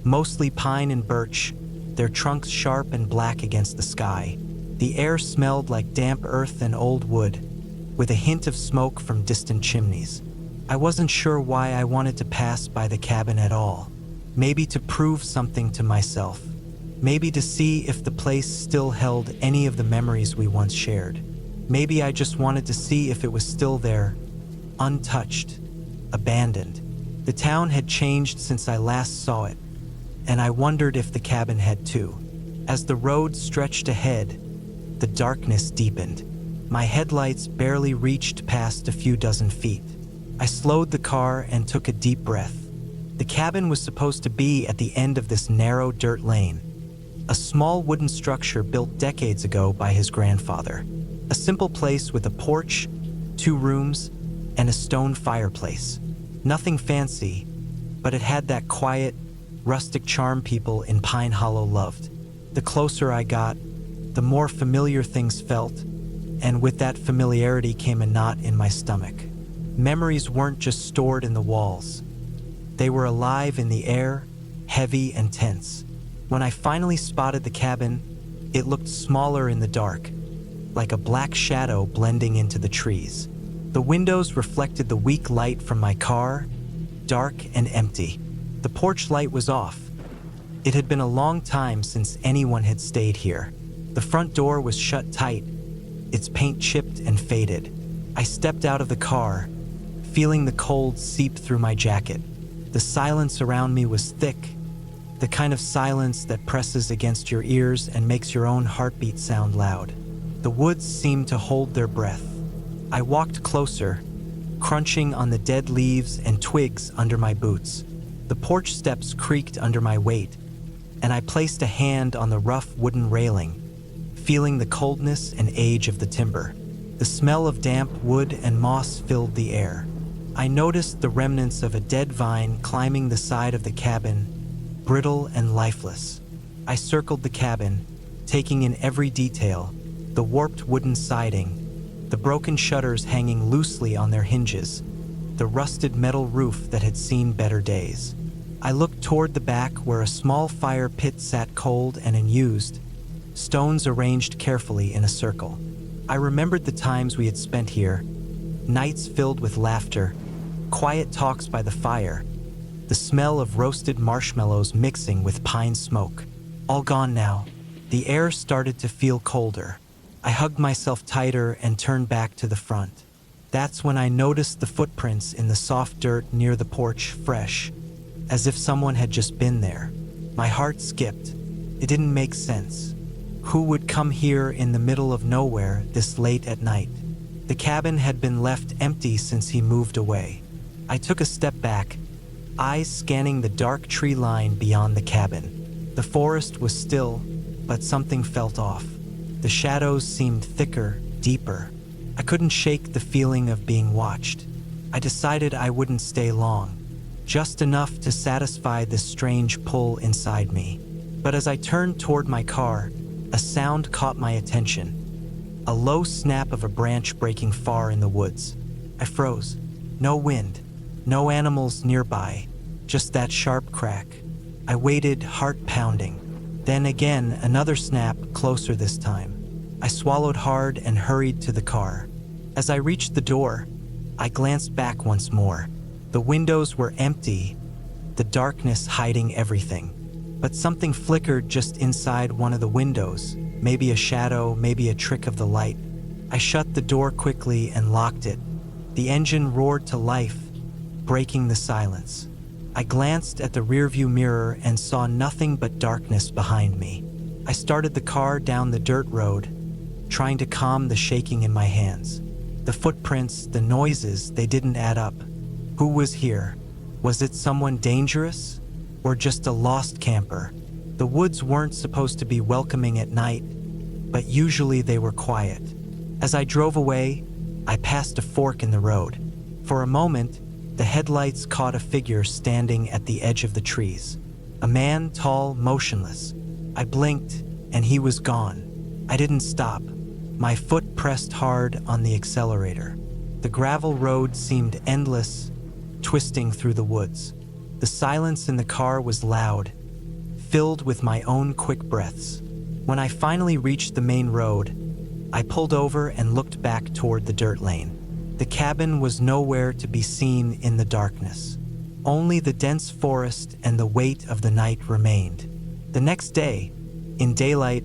mostly pine and birch, their trunks sharp and black against the sky. The air smelled like damp earth and old wood, with a hint of smoke from distant chimneys. I wasn't sure why I wanted to pass by the cabin at all. Maybe to prove something to myself. Maybe to see if the place still held any of the memories we once shared. Maybe I just wanted to see if it was still there, untouched, abandoned. The town had changed since I last saw it, and I wondered if the cabin had too. As the road stretched ahead, the darkness deepened. My headlights barely reached past a few dozen feet. I slowed the car and took a deep breath. The cabin was supposed to be at the end of this narrow dirt lane, a small wooden structure built decades ago by his grandfather. A simple place with a porch, 2 rooms, and a stone fireplace. Nothing fancy, but it had that quiet, rustic charm people in Pine Hollow loved. The closer I got, the more familiar things felt, and with that familiarity came a knot in my stomach. Memories weren't just stored in the walls. They were alive in the air, heavy and tense. When I finally spotted the cabin, it looked smaller in the dark, like a black shadow blending into the trees. The windows reflected the weak light from my car, dark and empty. The porch light was off. It had been a long time since anyone had stayed here. The front door was shut tight, its paint chipped and faded. I stepped out of the car, feeling the cold seep through my jacket. The silence around me was thick, the kind of silence that presses against your ears and makes your own heartbeat sound loud. The woods seemed to hold their breath. I walked closer, crunching on the dead leaves and twigs under my boots. The porch steps creaked under my weight, and I placed a hand on the rough wooden railing, feeling the coldness and age of the timber. The smell of damp wood and moss filled the air. I noticed the remnants of a dead vine climbing the side of the cabin, brittle and lifeless. I circled the cabin, taking in every detail, the warped wooden siding, the broken shutters hanging loosely on their hinges, the rusted metal roof that had seen better days. I looked toward the back where a small fire pit sat cold and unused, stones arranged carefully in a circle. I remembered the times we had spent here, nights filled with laughter, quiet talks by the fire, the smell of roasted marshmallows mixing with pine smoke. All gone now. The air started to feel colder. I hugged myself tighter and turned back to the front. That's when I noticed the footprints in the soft dirt near the porch, fresh, as if someone had just been there. My heart skipped. It didn't make sense. Who would come here in the middle of nowhere this late at night? The cabin had been left empty since he moved away. I took a step back, eyes scanning the dark tree line beyond the cabin. The forest was still, but something felt off. The shadows seemed thicker, deeper. I couldn't shake the feeling of being watched. I decided I wouldn't stay long, just enough to satisfy this strange pull inside me. But as I turned toward my car, a sound caught my attention. A low snap of a branch breaking far in the woods. I froze. No wind, no animals nearby, just that sharp crack. I waited, heart pounding. Then again, another snap, closer this time. I swallowed hard and hurried to the car. As I reached the door, I glanced back once more. The windows were empty, the darkness hiding everything. But something flickered just inside one of the windows, maybe a shadow, maybe a trick of the light. I shut the door quickly and locked it. The engine roared to life, breaking the silence. I glanced at the rearview mirror and saw nothing but darkness behind me. I started the car down the dirt road, trying to calm the shaking in my hands. The footprints, the noises, they didn't add up. Who was here? Was it someone dangerous? Or just a lost camper? The woods weren't supposed to be welcoming at night, but usually they were quiet. As I drove away, I passed a fork in the road. For a moment, the headlights caught a figure standing at the edge of the trees. A man, tall, motionless. I blinked, and he was gone. I didn't stop. My foot pressed hard on the accelerator. The gravel road seemed endless, twisting through the woods. The silence in the car was loud, filled with my own quick breaths. When I finally reached the main road, I pulled over and looked back toward the dirt lane. The cabin was nowhere to be seen in the darkness. Only the dense forest and the weight of the night remained. The next day, in daylight,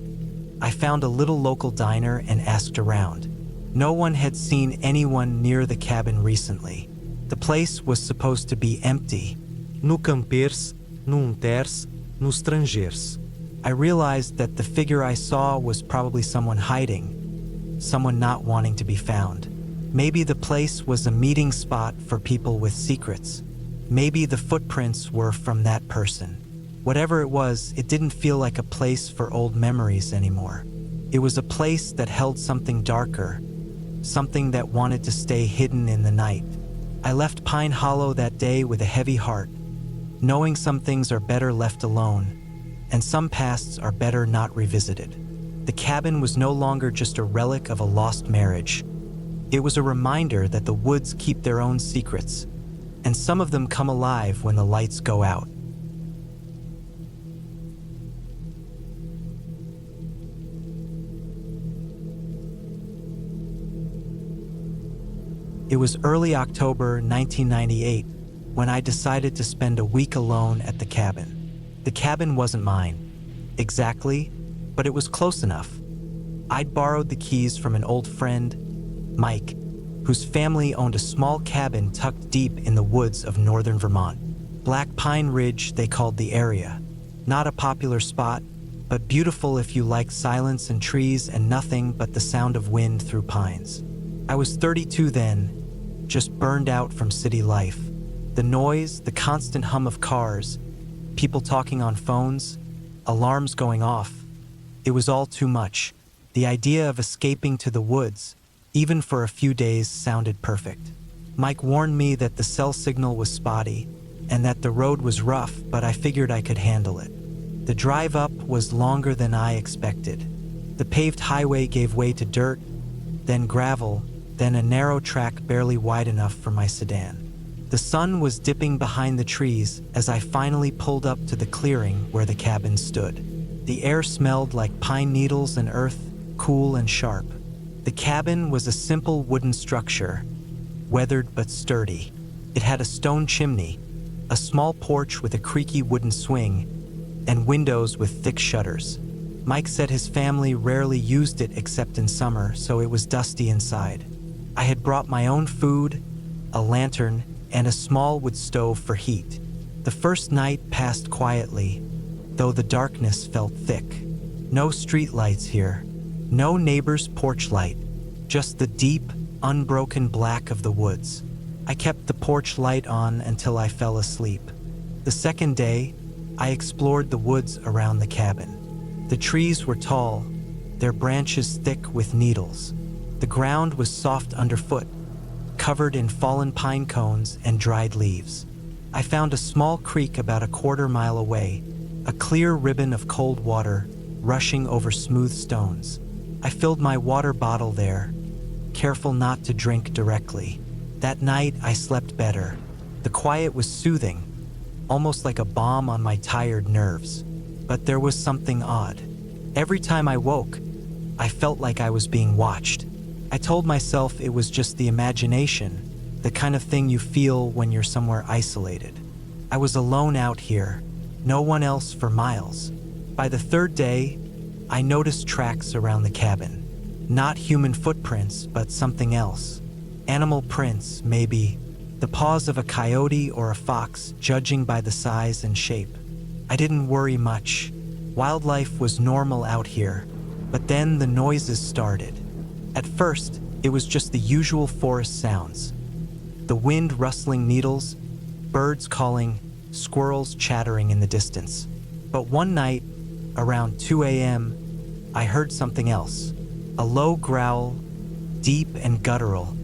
I found a little local diner and asked around. No one had seen anyone near the cabin recently. The place was supposed to be empty.
No campers, no unters, no estrangeiros.
I realized that the figure I saw was probably someone hiding, someone not wanting to be found. Maybe the place was a meeting spot for people with secrets. Maybe the footprints were from that person. Whatever it was, it didn't feel like a place for old memories anymore. It was a place that held something darker, something that wanted to stay hidden in the night. I left Pine Hollow that day with a heavy heart, knowing some things are better left alone, and some pasts are better not revisited. The cabin was no longer just a relic of a lost marriage. It was a reminder that the woods keep their own secrets, and some of them come alive when the lights go out. It was early October 1998 when I decided to spend a week alone at the cabin. The cabin wasn't mine, exactly, but it was close enough. I'd borrowed the keys from an old friend, Mike, whose family owned a small cabin tucked deep in the woods of northern Vermont. Black Pine Ridge, they called the area. Not a popular spot, but beautiful if you like silence and trees and nothing but the sound of wind through pines. I was 32 then, just burned out from city life. The noise, the constant hum of cars, people talking on phones, alarms going off. It was all too much. The idea of escaping to the woods, even for a few days, sounded perfect. Mike warned me that the cell signal was spotty and that the road was rough, but I figured I could handle it. The drive up was longer than I expected. The paved highway gave way to dirt, then gravel, then a narrow track barely wide enough for my sedan. The sun was dipping behind the trees as I finally pulled up to the clearing where the cabin stood. The air smelled like pine needles and earth, cool and sharp. The cabin was a simple wooden structure, weathered but sturdy. It had a stone chimney, a small porch with a creaky wooden swing, and windows with thick shutters. Mike said his family rarely used it except in summer, so it was dusty inside. I had brought my own food, a lantern, and a small wood stove for heat. The first night passed quietly, though the darkness felt thick. No street lights here, no neighbor's porch light, just the deep, unbroken black of the woods. I kept the porch light on until I fell asleep. The second day, I explored the woods around the cabin. The trees were tall, their branches thick with needles. The ground was soft underfoot, covered in fallen pine cones and dried leaves. I found a small creek about a quarter-mile away, a clear ribbon of cold water rushing over smooth stones. I filled my water bottle there, careful not to drink directly. That night, I slept better. The quiet was soothing, almost like a balm on my tired nerves. But there was something odd. Every time I woke, I felt like I was being watched. I told myself it was just the imagination, the kind of thing you feel when you're somewhere isolated. I was alone out here, no one else for miles. By the third day, I noticed tracks around the cabin. Not human footprints, but something else. Animal prints, maybe. The paws of a coyote or a fox, judging by the size and shape. I didn't worry much. Wildlife was normal out here, but then the noises started. At first, it was just the usual forest sounds. The wind rustling needles, birds calling, squirrels chattering in the distance. But one night, around 2 a.m., I heard something else. A low growl, deep and guttural,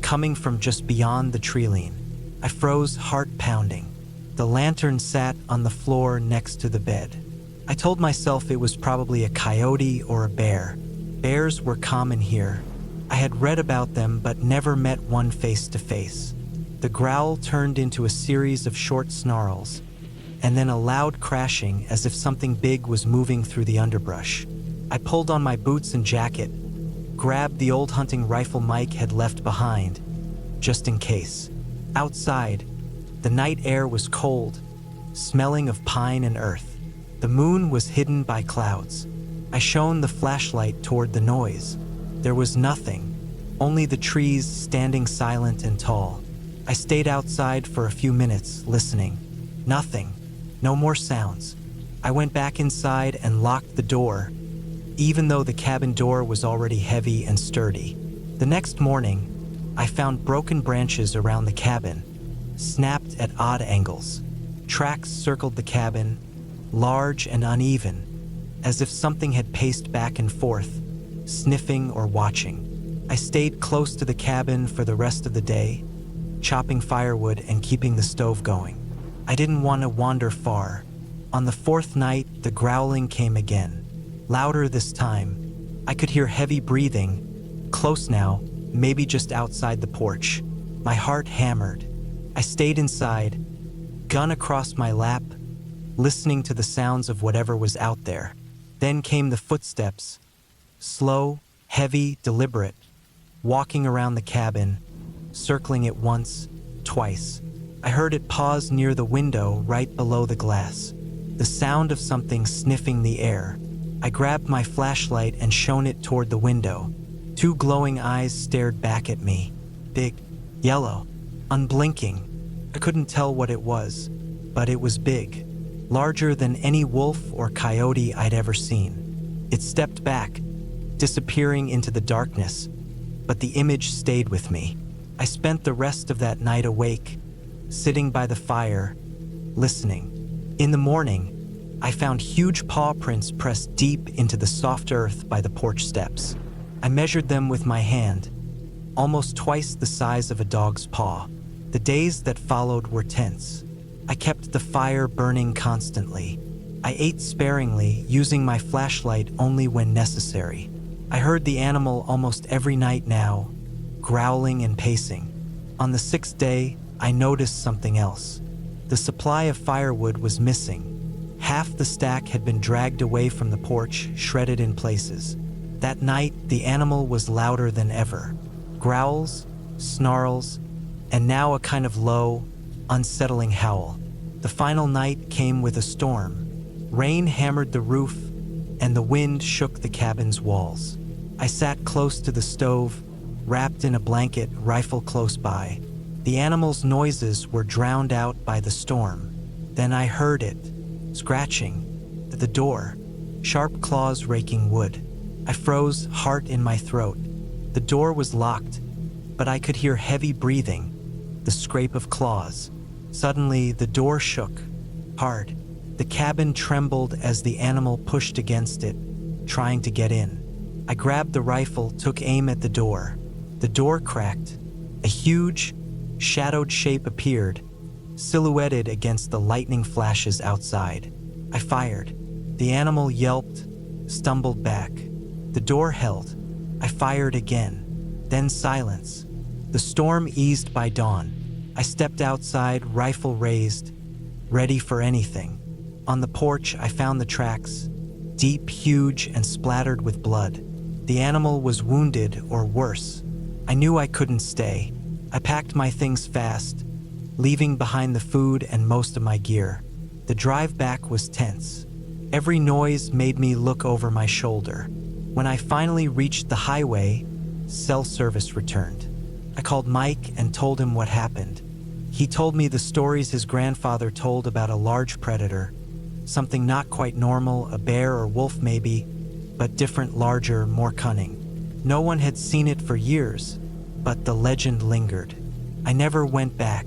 coming from just beyond the tree-line. I froze, heart pounding. The lantern sat on the floor next to the bed. I told myself it was probably a coyote or a bear. Bears were common here. I had read about them but never met one face to face. The growl turned into a series of short snarls, and then a loud crashing as if something big was moving through the underbrush. I pulled on my boots and jacket, grabbed the old hunting rifle Mike had left behind, just in case. Outside, the night air was cold, smelling of pine and earth. The moon was hidden by clouds. I shone the flashlight toward the noise. There was nothing, only the trees standing silent and tall. I stayed outside for a few minutes, listening. Nothing, no more sounds. I went back inside and locked the door, even though the cabin door was already heavy and sturdy. The next morning, I found broken branches around the cabin, snapped at odd angles. Tracks circled the cabin, large and uneven, as if something had paced back and forth, sniffing or watching. I stayed close to the cabin for the rest of the day, chopping firewood and keeping the stove going. I didn't want to wander far. On the fourth night, the growling came again, louder this time. I could hear heavy breathing, close now, maybe just outside the porch. My heart hammered. I stayed inside, gun across my lap, listening to the sounds of whatever was out there. Then came the footsteps, slow, heavy, deliberate, walking around the cabin, circling it once, twice. I heard it pause near the window right below the glass, the sound of something sniffing the air. I grabbed my flashlight and shone it toward the window. 2 glowing eyes stared back at me, big, yellow, unblinking. I couldn't tell what it was, but it was big, larger than any wolf or coyote I'd ever seen. It stepped back, disappearing into the darkness, but the image stayed with me. I spent the rest of that night awake, sitting by the fire, listening. In the morning, I found huge paw prints pressed deep into the soft earth by the porch steps. I measured them with my hand, almost twice the size of a dog's paw. The days that followed were tense. I kept the fire burning constantly. I ate sparingly, using my flashlight only when necessary. I heard the animal almost every night now, growling and pacing. On the 6th day, I noticed something else. The supply of firewood was missing. Half the stack had been dragged away from the porch, shredded in places. That night, the animal was louder than ever. Growls, snarls, and now a kind of low, unsettling howl. The final night came with a storm. Rain hammered the roof, and the wind shook the cabin's walls. I sat close to the stove, wrapped in a blanket, rifle close by. The animal's noises were drowned out by the storm. Then I heard it, scratching at the door, sharp claws raking wood. I froze, heart in my throat. The door was locked, but I could hear heavy breathing, the scrape of claws. Suddenly, the door shook, hard. The cabin trembled as the animal pushed against it, trying to get in. I grabbed the rifle, took aim at the door. The door cracked. A huge, shadowed shape appeared, silhouetted against the lightning flashes outside. I fired. The animal yelped, stumbled back. The door held. I fired again. Then silence. The storm eased by dawn. I stepped outside, rifle raised, ready for anything. On the porch, I found the tracks, deep, huge, and splattered with blood. The animal was wounded, or worse. I knew I couldn't stay. I packed my things fast, leaving behind the food and most of my gear. The drive back was tense. Every noise made me look over my shoulder. When I finally reached the highway, cell service returned. I called Mike and told him what happened. He told me the stories his grandfather told about a large predator, something not quite normal, a bear or wolf maybe, but different, larger, more cunning. No one had seen it for years, but the legend lingered. I never went back.